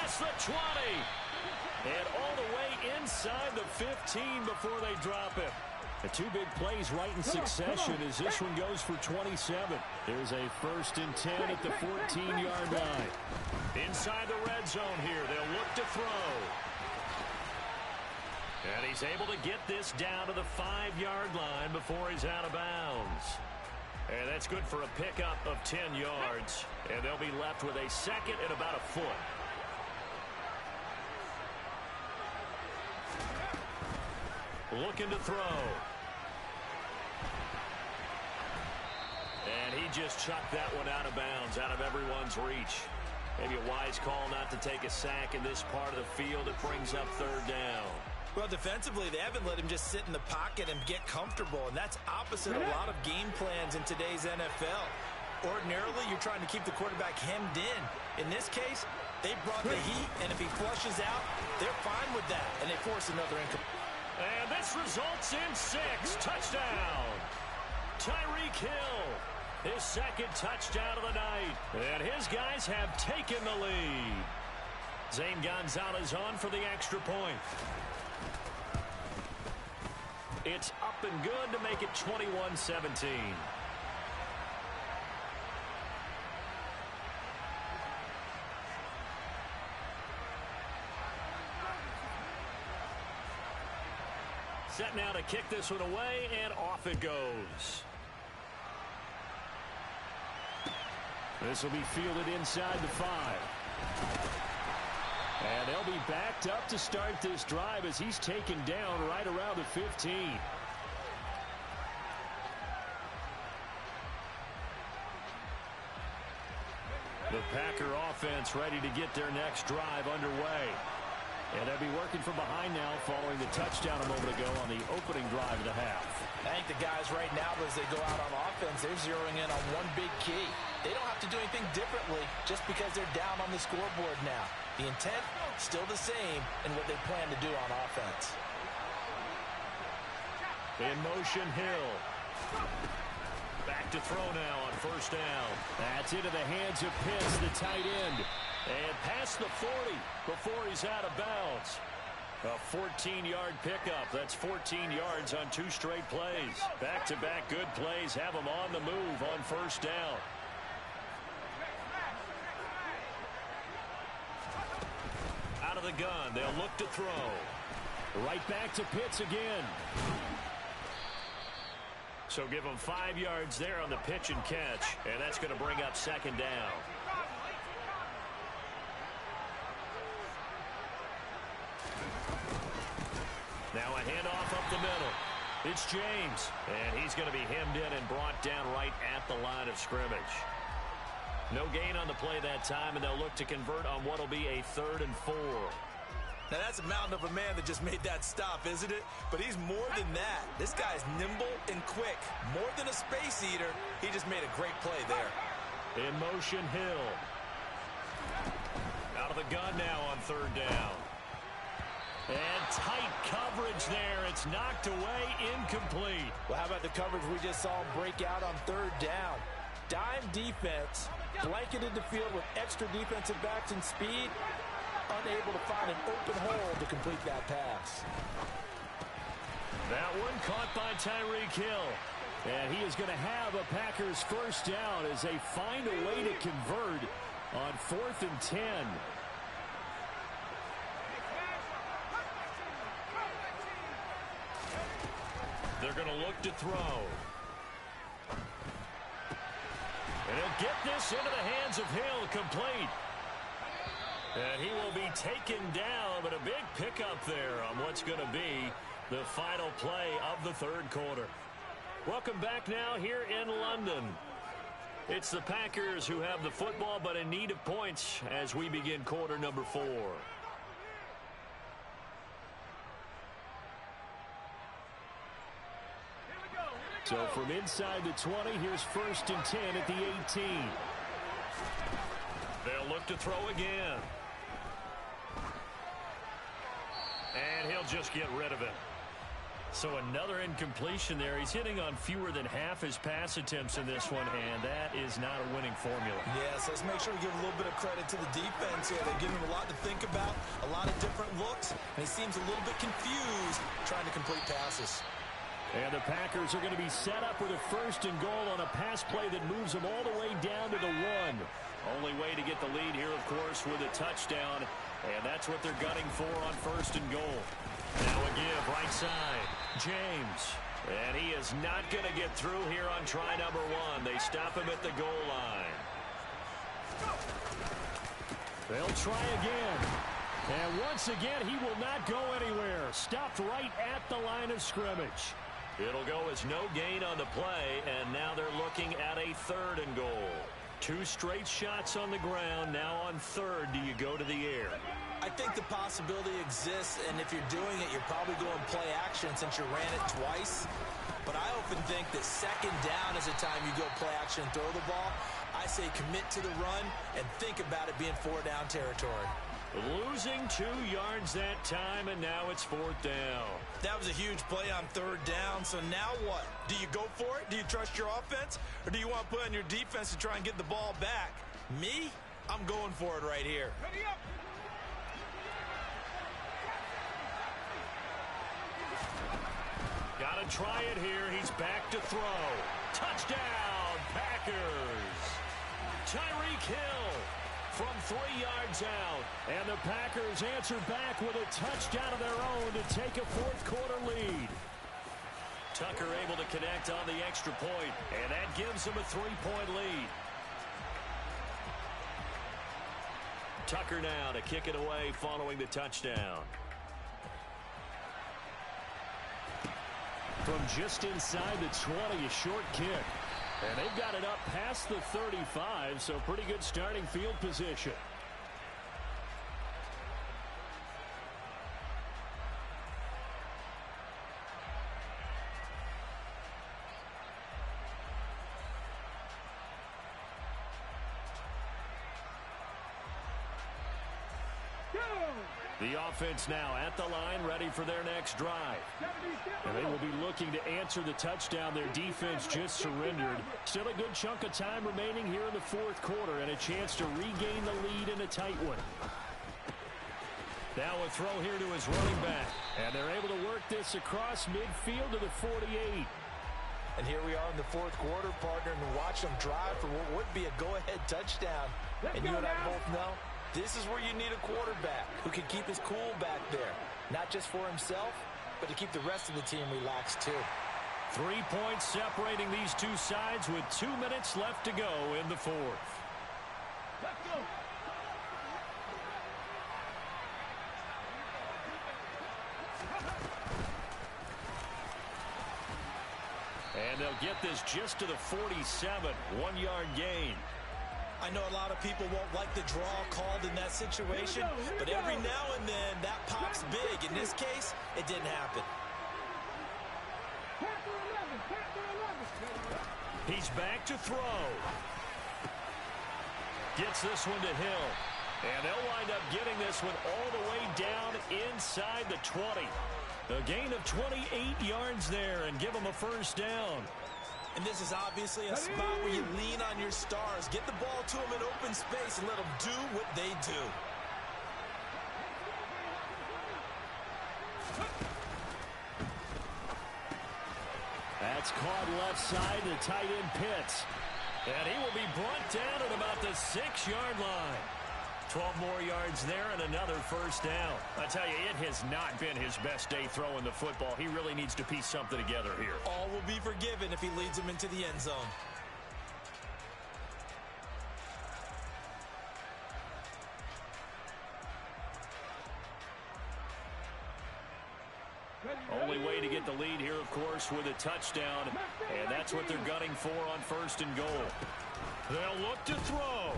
past the 20. And all the way inside the 15 before they drop it. The two big plays right in succession as this one goes for 27. There's a 1st and 10 at the 14-yard line. Inside the red zone here, they'll look to throw. And he's able to get this down to the 5-yard line before he's out of bounds. And that's good for a pickup of 10 yards. And they'll be left with a 2nd and about a foot. Looking to throw. And he just chucked that one out of bounds, out of everyone's reach. Maybe a wise call not to take a sack in this part of the field. It brings up 3rd down. Well, defensively, they haven't let him just sit in the pocket and get comfortable, and that's opposite a lot of game plans in today's NFL. Ordinarily, you're trying to keep the quarterback hemmed in. In this case, they brought the heat, and if he flushes out, they're fine with that, and they force another incomplete. And this results in 6. Touchdown. Tyreek Hill, his 2nd touchdown of the night. And his guys have taken the lead. Zane Gonzalez on for the extra point. It's up and good to make it 21-17. Set now to kick this one away, and off it goes. This will be fielded inside the 5. And they'll be backed up to start this drive as he's taken down right around the 15. The Packer offense ready to get their next drive underway. And they'll be working from behind now following the touchdown a moment ago on the opening drive of the half. I think the guys right now, as they go out on offense, they're zeroing in on one big key. They don't have to do anything differently just because they're down on the scoreboard now. The intent, still the same in what they plan to do on offense. In motion, Hill. Back to throw now on 1st down. That's into the hands of Pitts, the tight end. And past the 40 before he's out of bounds. A 14-yard pickup. That's 14 yards on 2 straight plays. Back-to-back good plays have him on the move on 1st down. Out of the gun, they'll look to throw. Right back to Pitts again. So give him 5 yards there on the pitch and catch, and that's going to bring up 2nd down. Now a handoff up the middle. It's James, and he's going to be hemmed in and brought down right at the line of scrimmage. No gain on the play that time, and they'll look to convert on what will be a 3rd and 4. Now, that's a mountain of a man that just made that stop, isn't it? But he's more than that. This guy's nimble and quick. More than a space eater, he just made a great play there. In motion, Hill. Out of the gun now on 3rd down. And tight coverage there. It's knocked away, incomplete. Well, how about the coverage we just saw him break out on 3rd down? Dime defense, blanketed the field with extra defensive backs and speed, unable to find an open hole to complete that pass. That one caught by Tyreek Hill. And he is going to have a Packers 1st down as they find a way to convert on 4th and 10. They're going to look to throw. And he'll get this into the hands of Hill, complete. And he will be taken down, but a big pickup there on what's going to be the final play of the 3rd quarter. Welcome back now here in London. It's the Packers who have the football, but in need of points as we begin quarter number 4. So from inside the 20, here's 1st and 10 at the 18. They'll look to throw again. And he'll just get rid of it. So another incompletion there. He's hitting on fewer than half his pass attempts in this one, and that is not a winning formula. Yes, let's make sure we give a little bit of credit to the defense here. They're giving him a lot to think about, a lot of different looks, and he seems a little bit confused trying to complete passes. And the Packers are going to be set up with a 1st and goal on a pass play that moves them all the way down to the 1. Only way to get the lead here, of course, with a touchdown, and that's what they're gunning for on 1st and goal. Now a give, right side, James. And he is not going to get through here on try number 1. They stop him at the goal line. They'll try again. And once again, he will not go anywhere. Stopped right at the line of scrimmage. It'll go as no gain on the play, and now they're looking at a 3rd and goal. 2 straight shots on the ground. Now on 3rd, do you go to the air? I think the possibility exists, and if you're doing it, you're probably going play action since you ran it twice. But I often think that 2nd down is the time you go play action and throw the ball. I say commit to the run and think about it being 4-down territory. Losing 2 yards that time, and now it's 4th down. That was a huge play on 3rd down, so now what? Do you go for it? Do you trust your offense? Or do you want to put on your defense to try and get the ball back? Me? I'm going for it right here. Ready up. Got to try it here. He's back to throw. Touchdown, Packers. Tyreek Hill from 3 yards out. And the Packers answer back with a touchdown of their own to take a 4th quarter lead. Tucker able to connect on the extra point, and that gives him a 3-point lead. Tucker now to kick it away following the touchdown. From just inside the 20, a short kick. And they've got it up past the 35, so pretty good starting field position. The offense now at the line, ready for their next drive. And they will be looking to answer the touchdown their defense just surrendered. Still a good chunk of time remaining here in the 4th quarter and a chance to regain the lead in a tight one. Now a throw here to his running back. And they're able to work this across midfield to the 48. And here we are in the 4th quarter, partner, and watch them drive for what would be a go-ahead touchdown. And you and I both know this is where you need a quarterback who can keep his cool back there. Not just for himself, but to keep the rest of the team relaxed too. 3 points separating these two sides with 2 minutes left to go in the 4th. Let's go. And they'll get this just to the 47, 1-yard gain. I know a lot of people won't like the draw called in that situation, but every now and then that pops big. In this case, it didn't happen. He's back to throw. Gets this one to Hill. And they'll wind up getting this one all the way down inside the 20. A gain of 28 yards there and give them a 1st down. And this is obviously a spot where you lean on your stars. Get the ball to them in open space and let them do what they do. That's caught left side, the tight end Pitts. And he will be brought down at about the 6-yard line. 12 more yards there and another 1st down. I tell you, it has not been his best day throwing the football. He really needs to piece something together here. All will be forgiven if he leads them into the end zone. Only way to get the lead here, of course, with a touchdown. And that's what they're gunning for on 1st and goal. They'll look to throw.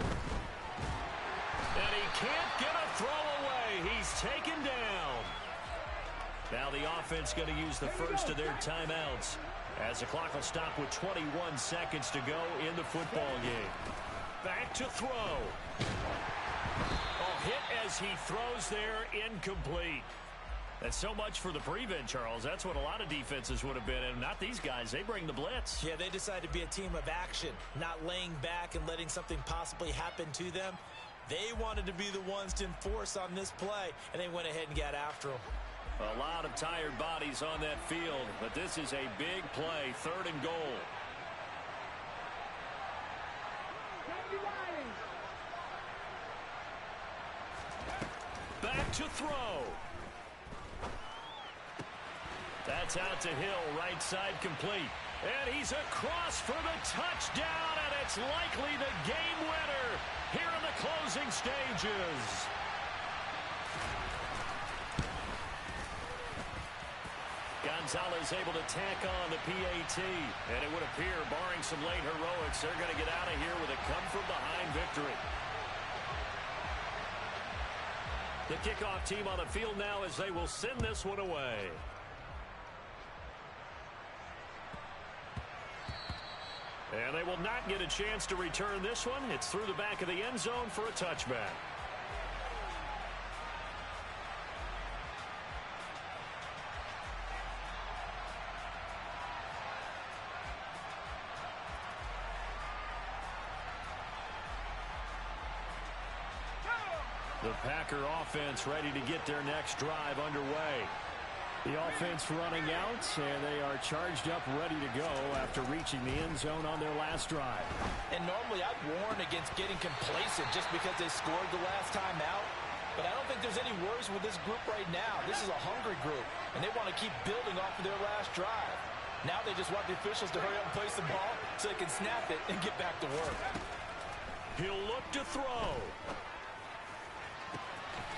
And he can't get a throw away. He's taken down. Now the offense going to use the first of their timeouts as the clock will stop with 21 seconds to go in the football game. Back to throw. Oh, hit as he throws there, incomplete. And so much for the prevent, Charles. That's what a lot of defenses would have been. And not these guys. They bring the blitz. Yeah, they decided to be a team of action, not laying back and letting something possibly happen to them. They wanted to be the ones to enforce on this play, and they went ahead and got after them. A lot of tired bodies on that field, but this is a big play, 3rd and goal. Back to throw. That's out to Hill, right side complete. And he's across for the touchdown, and it's likely the game winner here in the closing stages. Gonzalez able to tack on the PAT. And it would appear, barring some late heroics, they're going to get out of here with a come-from-behind victory. The kickoff team on the field now as they will send this one away. And they will not get a chance to return this one. It's through the back of the end zone for a touchback. The Packer offense ready to get their next drive underway. The offense running out, and they are charged up, ready to go after reaching the end zone on their last drive. And normally I'd warn against getting complacent just because they scored the last time out. But I don't think there's any worries with this group right now. This is a hungry group, and they want to keep building off of their last drive. Now they just want the officials to hurry up and place the ball so they can snap it and get back to work. He'll look to throw.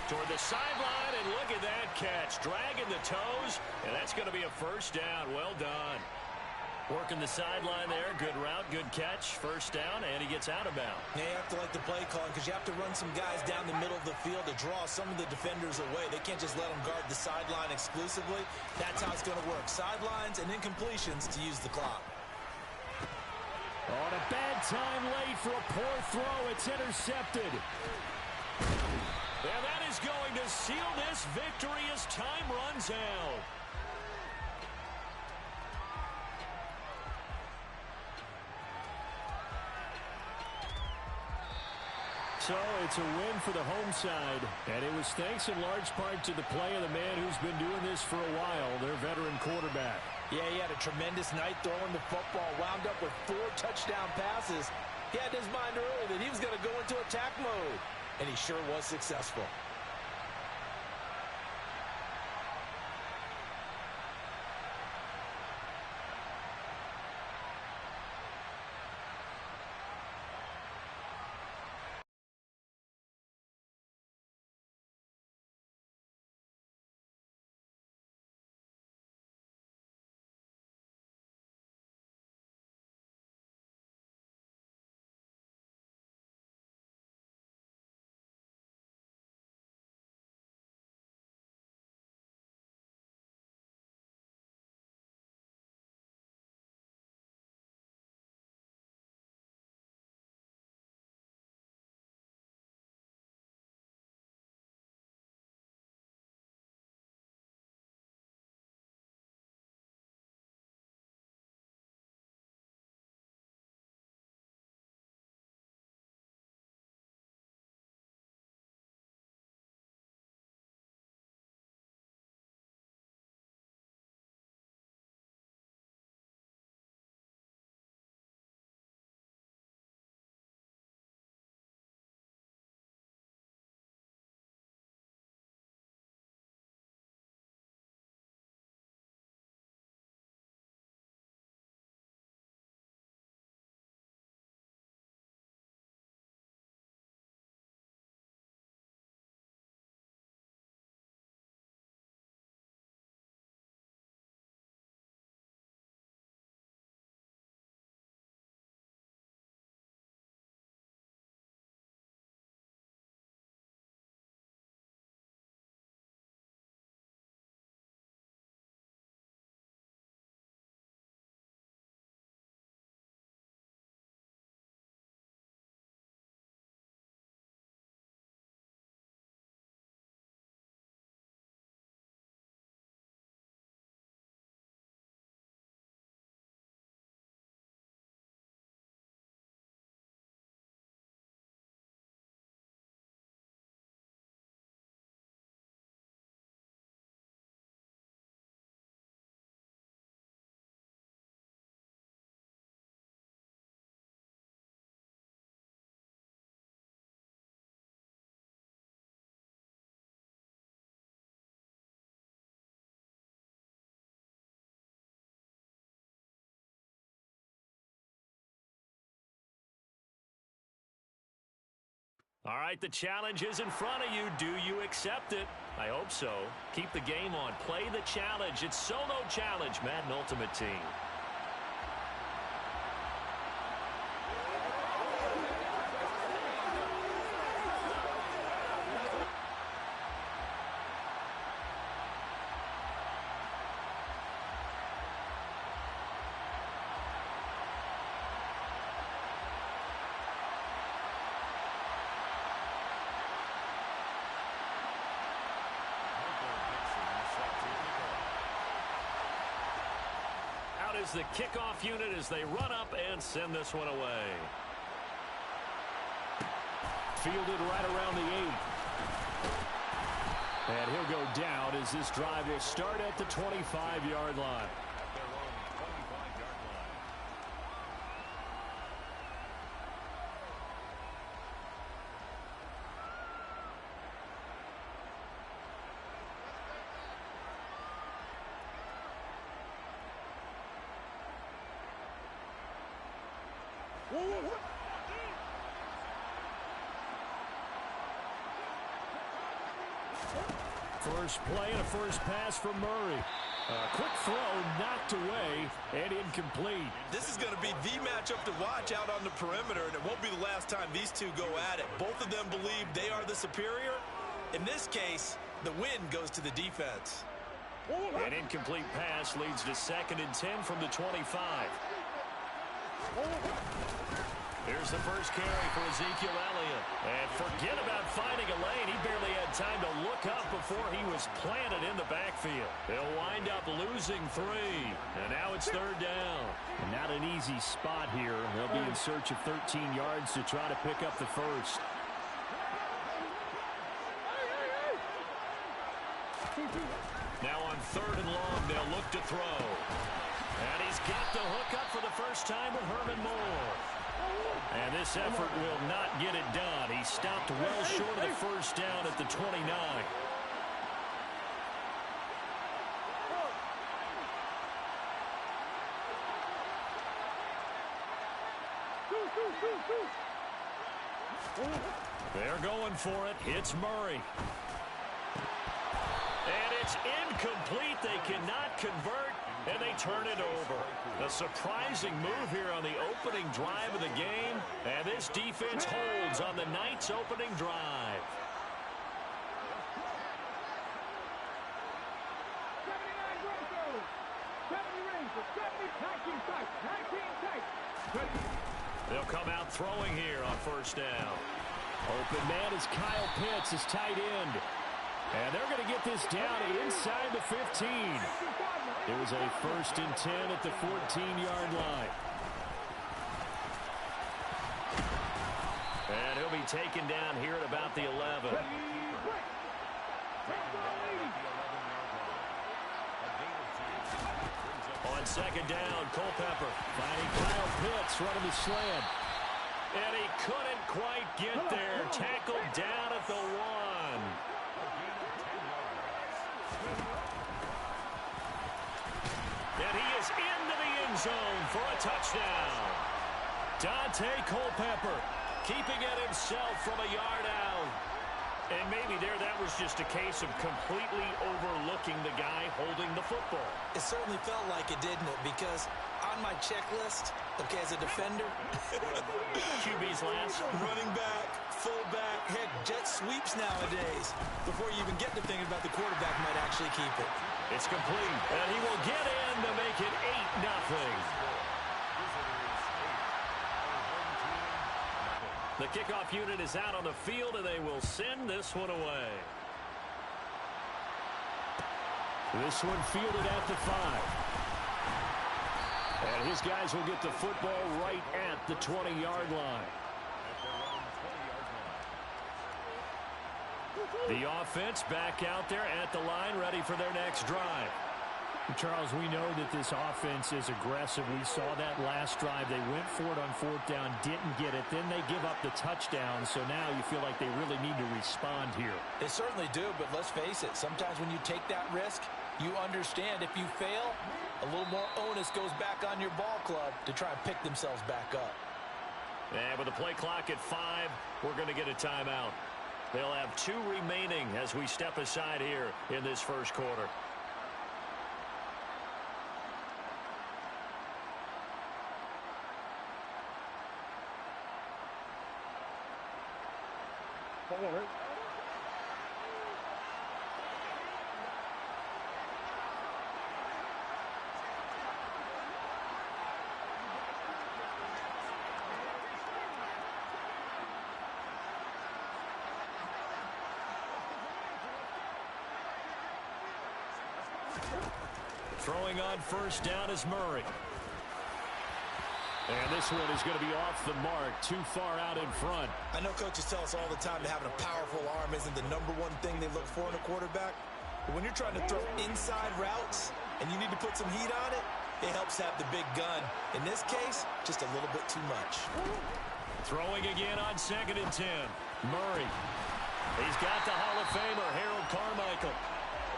Toward the sideline, and look at that catch. Dragging the toes, and that's going to be a first down. Well done. Working the sideline there. Good route, good catch. First down, and he gets out of bounds. Yeah, you have to like the play calling because you have to run some guys down the middle of the field to draw some of the defenders away. They can't just let them guard the sideline exclusively. That's how it's going to work. Sidelines and incompletions to use the clock. On a bad time late for a poor throw. It's intercepted. And that is going to seal this victory as time runs out. So it's a win for the home side, and it was thanks in large part to the play of the man who's been doing this for a while, their veteran quarterback. Yeah, he had a tremendous night throwing the football, wound up with 4 touchdown passes. He had in his mind early that he was going to go into attack mode, and he sure was successful. All right, the challenge is in front of you. Do you accept it? I hope so. Keep the game on. Play the challenge. It's Solo Challenge, Madden Ultimate Team. Is the kickoff unit as they run up and send this one away. Fielded right around the 8. And he'll go down as this drive will start at the 25-yard line. First play and a first pass from Murray. Quick throw knocked away and incomplete. This is going to be the matchup to watch out on the perimeter, and it won't be the last time these two go at it. Both of them believe they are the superior. In this case, the win goes to the defense. An incomplete pass leads to 2nd and 10 from the 25. Here's the first carry for Ezekiel Elliott. And forget about finding a lane. He barely had time to look up before he was planted in the backfield. They'll wind up losing 3. And now it's 3rd down. Not an easy spot here. They'll be in search of 13 yards to try to pick up the first. Now on 3rd and long, they'll look to throw. And he's got the hook up for the first time with Herman Moore. And this effort will not get it done. He stopped well short of the first down at the 29. They're going for it. It's Murray. And it's incomplete. They cannot convert, and they turn it over. A surprising move here on the opening drive of the game, and this defense holds on the night's opening drive. 79 Broncos. 70 Rangers. 70 19 tight. 19 tight. They'll come out throwing here on first down. Open man is Kyle Pitts, his tight end. And they're going to get this down inside the 15. It was a 1st and 10 at the 14-yard line. And he'll be taken down here at about the 11. On 2nd down, Culpepper finding Kyle Pitts running the slant. And he couldn't quite get there. Tackled down at the 1. And he is into the end zone for a touchdown. Dante Culpepper keeping it himself from a yard out. And maybe that was just a case of completely overlooking the guy holding the football. It certainly felt like it, didn't it? Because on my checklist, okay, as a defender, QB's last. running back, fullback, heck, jet sweeps nowadays. Before you even get to thinking about the quarterback might actually keep it. It's complete, and he will get in to make it 8-0. The kickoff unit is out on the field, and they will send this one away. This one fielded at the 5. And his guys will get the football right at the 20-yard line. The offense back out there at the line, ready for their next drive. Charles, we know that this offense is aggressive. We saw that last drive. They went for it on 4th down, didn't get it. Then they give up the touchdown, so now you feel like they really need to respond here. They certainly do, but let's face it. Sometimes when you take that risk, you understand if you fail, a little more onus goes back on your ball club to try and pick themselves back up. And with the play clock at 5, we're going to get a timeout. They'll have 2 remaining as we step aside here in this first quarter. Throwing on first down is Murray. And this one is going to be off the mark, too far out in front. I know coaches tell us all the time that having a powerful arm isn't the #1 thing they look for in a quarterback. But when you're trying to throw inside routes and you need to put some heat on it, it helps have the big gun. In this case, just a little bit too much. Throwing again on 2nd and 10. Murray. He's got the Hall of Famer, Harold Carmichael.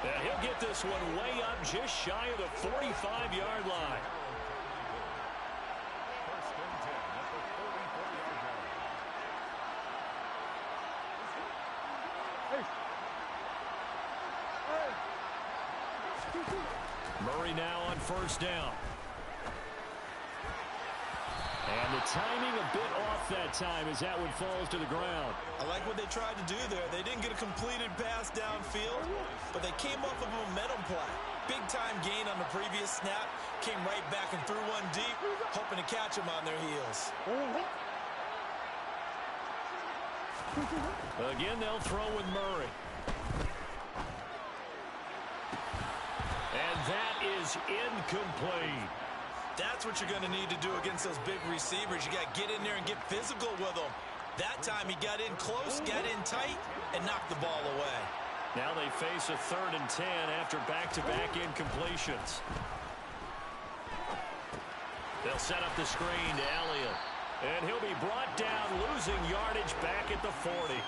And he'll get this one way up just shy of the 45-yard line. First and 10 at the 44-yard line. Murray now on first down. And the timing a bit off that time as that one falls to the ground. I like what they tried to do there. They didn't get a completed pass downfield, but they came off of a momentum play. Big-time gain on the previous snap, came right back and threw one deep, hoping to catch them on their heels. Again, they'll throw with Murray. And that is incomplete. That's what you're going to need to do against those big receivers. You got to get in there and get physical with them. That time he got in close, got in tight, and knocked the ball away. Now they face a 3rd and 10 after back-to-back incompletions. They'll set up the screen to Elliott. And he'll be brought down, losing yardage back at the 40.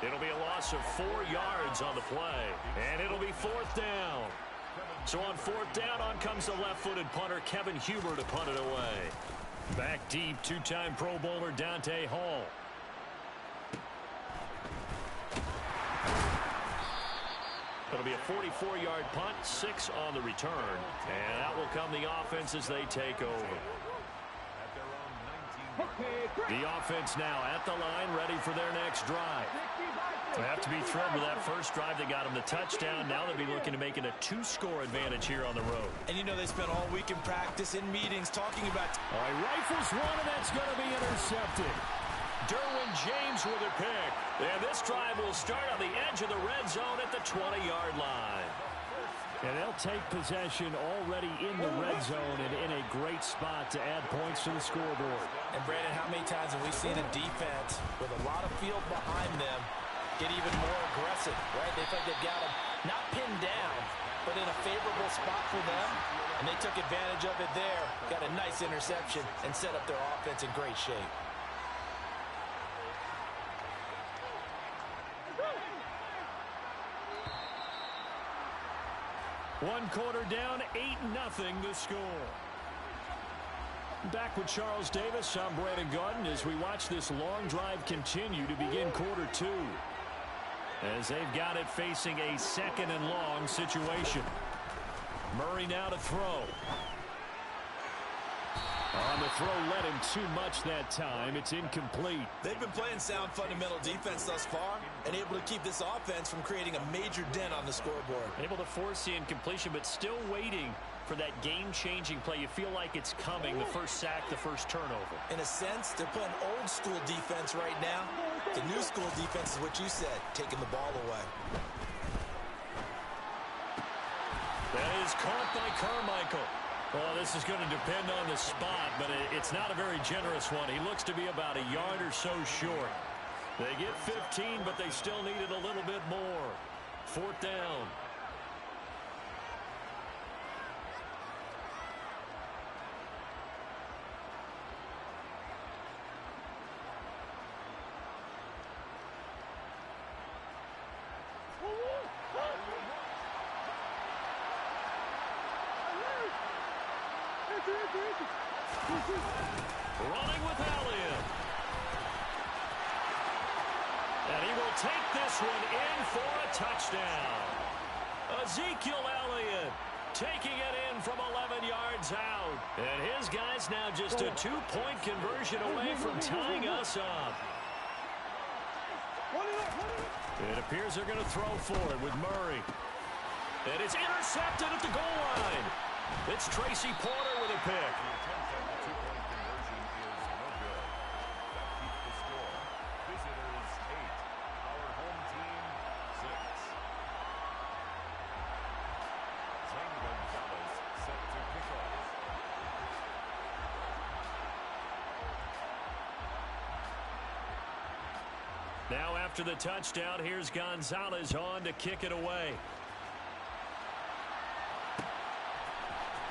It'll be a loss of 4 yards on the play. And it'll be 4th down. So on 4th down, on comes the left-footed punter, Kevin Huber, to punt it away. Back deep, 2-time Pro Bowler Dante Hall. It'll be a 44-yard punt, 6 on the return. And out will come the offense as they take over. The offense now at the line, ready for their next drive. They have to be thrilled with that first drive. They got them the touchdown. Now they'll be looking to make it a 2-score advantage here on the road. And you know they spent all week in practice, in meetings, talking about... All right, rifles one, and that's going to be intercepted. Derwin James with a pick. And this drive will start on the edge of the red zone at the 20-yard line. And they'll take possession already in the red zone and in a great spot to add points to the scoreboard. And Brandon, how many times have we seen a defense with a lot of field behind them get even more aggressive, right? They think they've got them not pinned down, but in a favorable spot for them. And they took advantage of it there, got a nice interception, and set up their offense in great shape. One quarter down, 8-0 the score. Back with Charles Davis, I'm Brandon Gaudin as we watch this long drive continue to begin quarter 2. As they've got it facing a 2nd and long situation. Murray now to throw. On the throw, led him too much that time. It's incomplete. They've been playing sound fundamental defense thus far and able to keep this offense from creating a major dent on the scoreboard. Able to force the incompletion, but still waiting for that game-changing play. You feel like it's coming, the first sack, the first turnover. In a sense, they're playing old-school defense right now. The new-school defense is what you said, taking the ball away. That is caught by Carmichael. Well, this is going to depend on the spot, but it's not a very generous one. He looks to be about a yard or so short. They get 15, but they still needed a little bit more. 4th down. Running with Elliott. And he will take this one in for a touchdown. Ezekiel Elliott taking it in from 11 yards out. And his guy's now just a 2-point conversion away from tying us up. It appears they're going to throw for it with Murray. And it's intercepted at the goal line. It's Tracy Porter with a pick. Now after the touchdown, here's Gonzalez on to kick it away.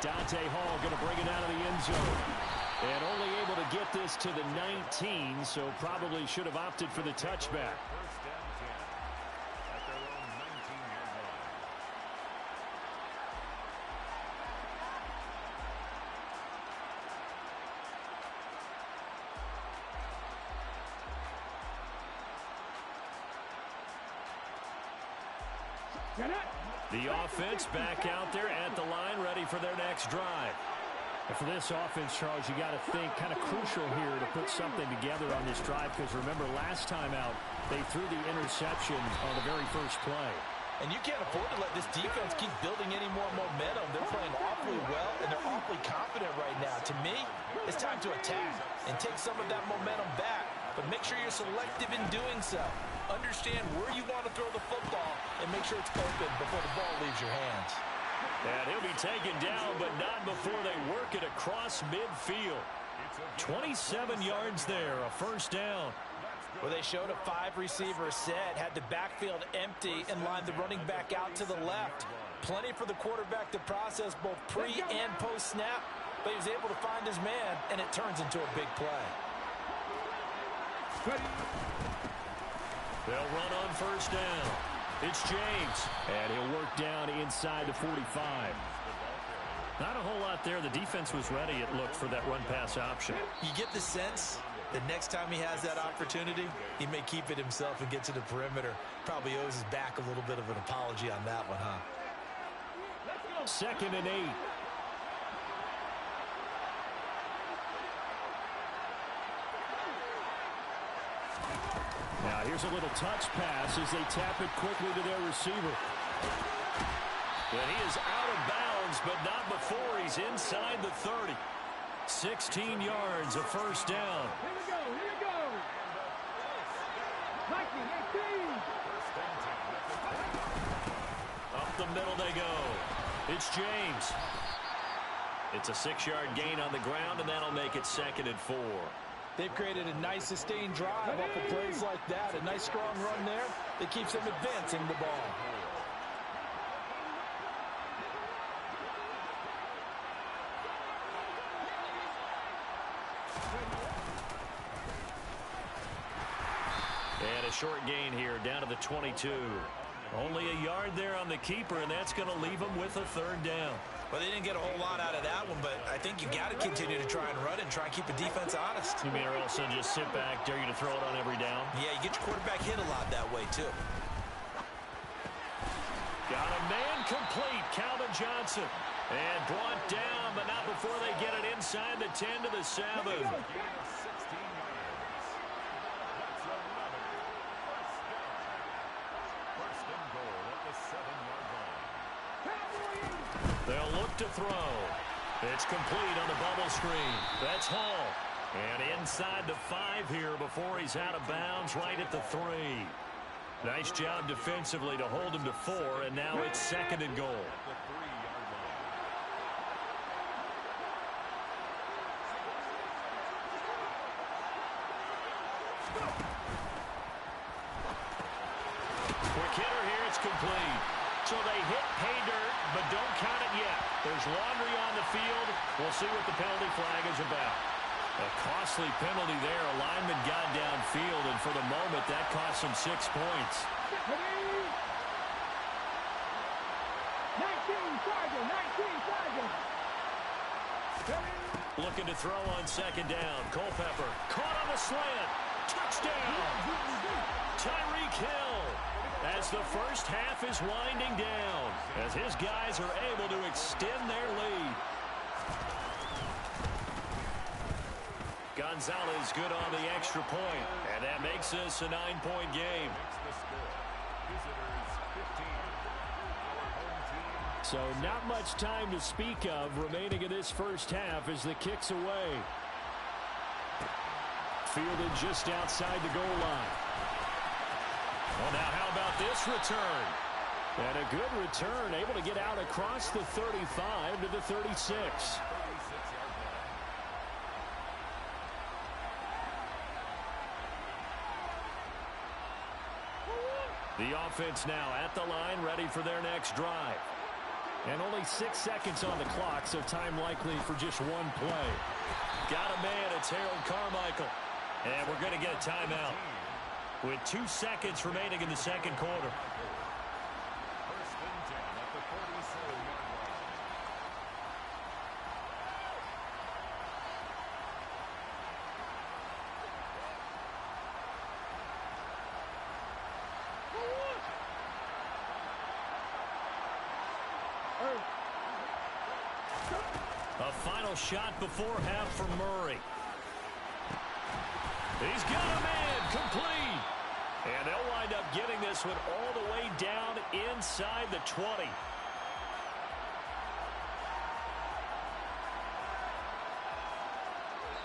Dante Hall going to bring it out of the end zone. And only able to get this to the 19, so probably should have opted for the touchback. First down 10 at their own 19-yard line. The offense back out there at the line, ready for their next drive. And for this offense, Charles, you got to think kind of crucial here to put something together on this drive, because remember last time out, they threw the interception on the very first play. And you can't afford to let this defense keep building any more momentum. They're playing awfully well, and they're awfully confident right now. To me, it's time to attack and take some of that momentum back. But make sure you're selective in doing so. Understand where you want to throw the football and make sure it's open before the ball leaves your hands. And he'll be taken down, but not before they work it across midfield. 27 yards there, a first down. Well, they showed a 5-receiver set, had the backfield empty, and lined the running back out to the left. Plenty for the quarterback to process both pre- and post-snap, but he was able to find his man, and it turns into a big play. They'll run on first down. It's James. And he'll work down inside the 45. Not a whole lot there. The defense was ready, it looked, for that run-pass option. You get the sense that next time he has that opportunity, he may keep it himself and get to the perimeter. Probably owes his back a little bit of an apology on that one, huh? 2nd and 8. Now here's a little touch pass as they tap it quickly to their receiver. And he is out of bounds, but not before he's inside the 30. 16 yards, a first down. Here we go, here we go. 19, 18. Up the middle they go. It's James. It's a 6-yard gain on the ground, and that'll make it 2nd and 4. They've created a nice sustained drive off of plays like that. A nice strong run there that keeps them advancing the ball. And a short gain here down to the 22. Only a yard there on the keeper, and that's going to leave them with a 3rd down. Well, they didn't get a whole lot out of that one, but I think you got to continue to try and run and try and keep the defense honest. You mean, or also just sit back, dare you to throw it on every down? Yeah, you get your quarterback hit a lot that way, too. Got a man complete, Calvin Johnson. And brought down, but not before they get it inside the 10 to the 7. They'll look to throw. It's complete on the bubble screen. That's Hall. And inside the 5 here before he's out of bounds, right at the 3. Nice job defensively to hold him to 4, and now it's 2nd and goal. Quick hitter here, it's complete. So they hit pay dirt, but don't count it yet. There's laundry on the field. We'll see what the penalty flag is about. A costly penalty there. A lineman got downfield, and for the moment, that cost him 6 points. 19, Sergeant, 19, Sergeant. Looking to throw on second down. Culpepper caught on the slant. Touchdown! Tyreek Hill, as the first half is winding down, as his guys are able to extend their lead. Gonzalez good on the extra point, and that makes this a 9-point game. So not much time to speak of remaining in this first half as the kick's away. Fielded just outside the goal line. Well, now how about this return? And a good return, able to get out across the 35 to the 36. The offense now at the line, ready for their next drive. And only 6 seconds on the clock, so time likely for just one play. Got a man, it's Harold Carmichael. And we're going to get a timeout with 2 seconds remaining in the second quarter. First and 10 at the 47-yard A final shot before half from Murray. He's got a man, complete. And they'll wind up getting this one all the way down inside the 20.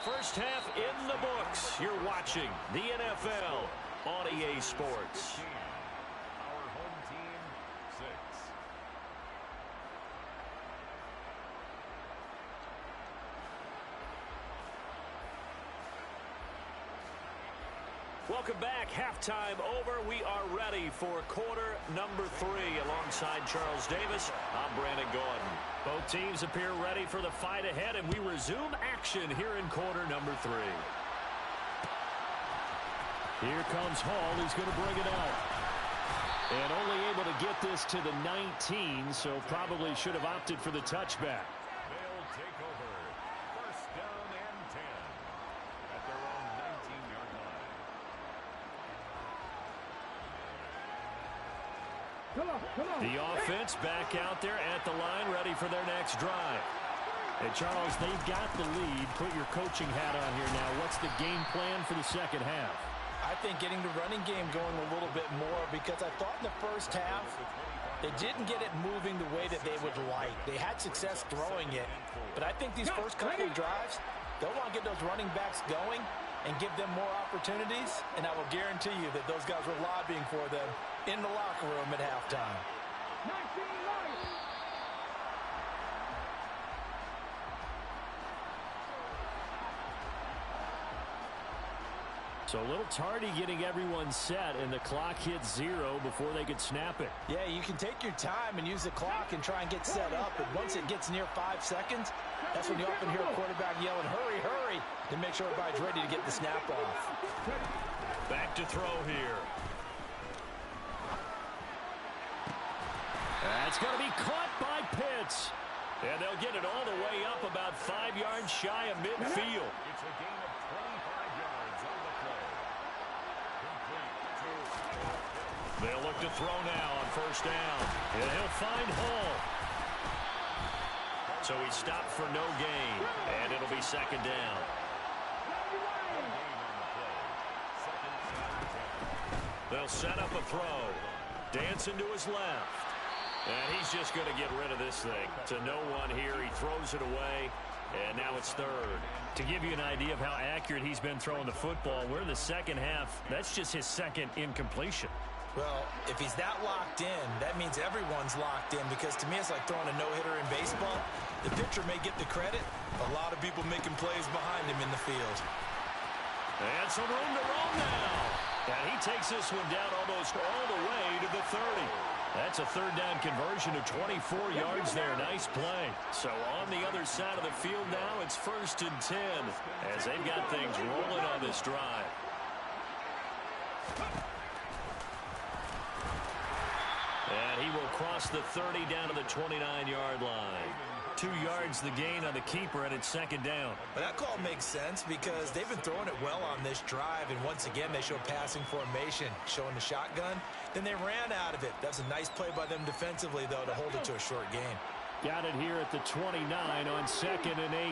First half in the books. You're watching the NFL on EA Sports. Our home team, 6. Welcome back. Halftime over. We are ready for quarter number 3. Alongside Charles Davis, I'm Brandon Gordon. Both teams appear ready for the fight ahead, and we resume action here in quarter number 3. Here comes Hall. He's going to bring it out. And only able to get this to the 19, so probably should have opted for the touchback. They'll take over. First down and 10 at their own 19-yard line. The offense back out there at the line, ready for their next drive. And Charles, they've got the lead. Put your coaching hat on here now. What's the game plan for the second half? I think getting the running game going a little bit more, because I thought in the first half they didn't get it moving the way that they would like. They had success throwing it, but I think these first couple of drives, they'll want to get those running backs going and give them more opportunities, and I will guarantee you that those guys were lobbying for them in the locker room at halftime. 19 right. So a little tardy getting everyone set, and the clock hits 0 before they could snap it. Yeah, you can take your time and use the clock and try and get set up, but once it gets near 5 seconds, that's when you often hear a quarterback yelling, hurry, hurry, to make sure everybody's ready to get the snap off. Back to throw here. That's going to be caught by Pitts. And they'll get it all the way up about 5 yards shy of midfield. It's a gain of 25 yards on the play. Complete to They'll look to throw now on first down. And he'll find Hall. So he stopped for no gain. And it'll be second down. They'll set up a throw. Dancing to his left. And he's just going to get rid of this thing. To no one here. He throws it away. And now it's third. To give you an idea of how accurate he's been throwing the football, we're in the second half. That's just his second incompletion. Well, if he's that locked in, that means everyone's locked in, because to me it's like throwing a no-hitter in baseball. The pitcher may get the credit, a lot of people making plays behind him in the field. And some room to roll now. And he takes this one down almost all the way to the 30. That's a third down conversion of 24 yards there. Nice play. So on the other side of the field now, it's first and 10 as they've got things rolling on this drive. And he will cross the 30 down to the 29-yard line. 2 yards the gain on the keeper, and it's second down. But that call makes sense because they've been throwing it well on this drive, and once again they showed passing formation, showing the shotgun. Then they ran out of it. That's a nice play by them defensively, though, to hold it to a short gain. Got it here at the 29 on 2nd and 8.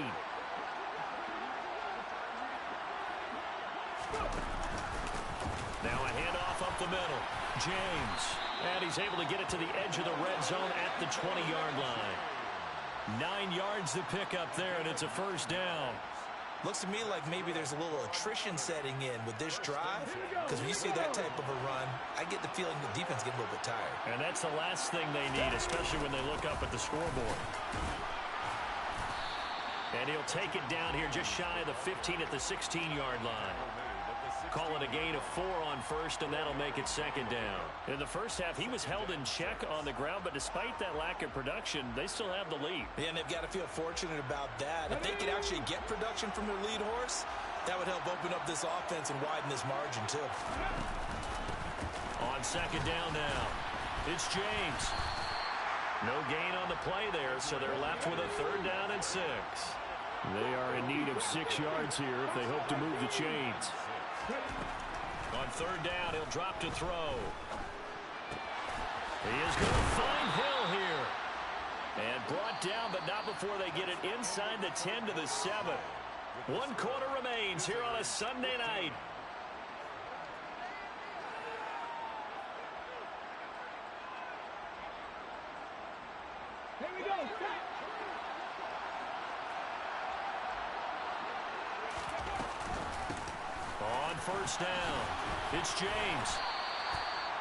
Now a handoff up the middle. James. And he's able to get it to the edge of the red zone at the 20-yard line. 9 yards to pick up there, and it's a first down. Looks to me like maybe there's a little attrition setting in with this drive, because when you see that type of a run, I get the feeling the defense getting a little bit tired. And that's the last thing they need, especially when they look up at the scoreboard. And he'll take it down here just shy of the 15 at the 16-yard line. Call it a gain of 4 on first, and that'll make it second down. In the first half, he was held in check on the ground, but despite that lack of production, they still have the lead. Yeah, and they've got to feel fortunate about that. If they could actually get production from their lead horse, that would help open up this offense and widen this margin, too. On second down now, it's James. No gain on the play there, so they're left with a 3rd down and 6. They are in need of 6 yards here if they hope to move the chains. On 3rd down, he'll drop to throw. He is going to find Hill here. And brought down, but not before they get it inside the 10 to the 7. 1 quarter remains here on a Sunday night. Here we go. On 1st down, it's James.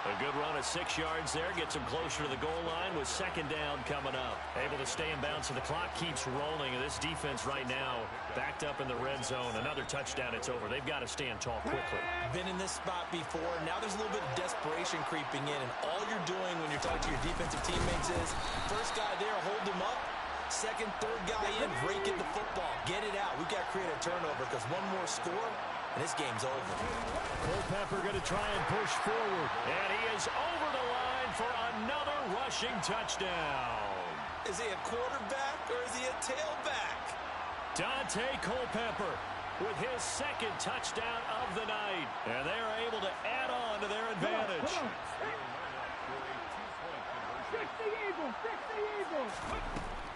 A good run of 6 yards there. Gets him closer to the goal line with 2nd down coming up. Able to stay in bounds, so the clock keeps rolling. And this defense right now backed up in the red zone. Another touchdown, it's over. They've got to stand tall quickly. Been in this spot before. Now there's a little bit of desperation creeping in. And all you're doing when you're talking to your defensive teammates is, first guy there, hold him up. Second, third guy in, break it the football. Get it out. We've got to create a turnover because one more score, and this game's over. Culpepper going to try and push forward. And he is over the line for another rushing touchdown. Is he a quarterback or is he a tailback? Dante Culpepper with his 2nd touchdown of the night. And they are able to add on to their advantage. 60 Eagles, 60 Eagles.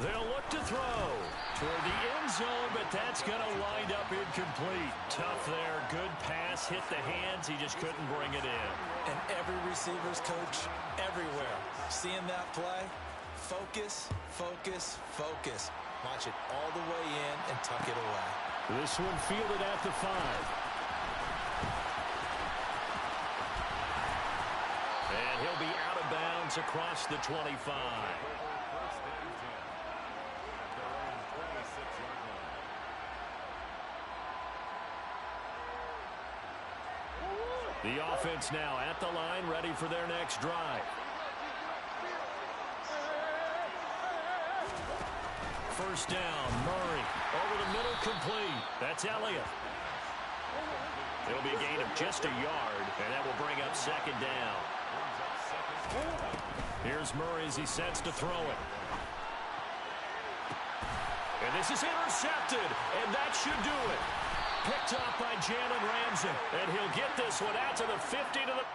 They'll look to throw toward the end zone, but that's going to wind up incomplete. Tough there. Good pass. Hit the hands. He just couldn't bring it in. And every receiver's coach everywhere. Seeing that play, focus, focus, focus. Watch it all the way in and tuck it away. This one fielded at the 5. And he'll be out of bounds across the 25. The offense now at the line, ready for their next drive. First down, Murray. Over the middle, complete. That's Elliott. It'll be a gain of just a yard, and that will bring up 2nd down. Here's Murray as he sets to throw it. And this is intercepted, and that should do it. Picked off by Jalen Ramsey, and he'll get this one out to the 50 to the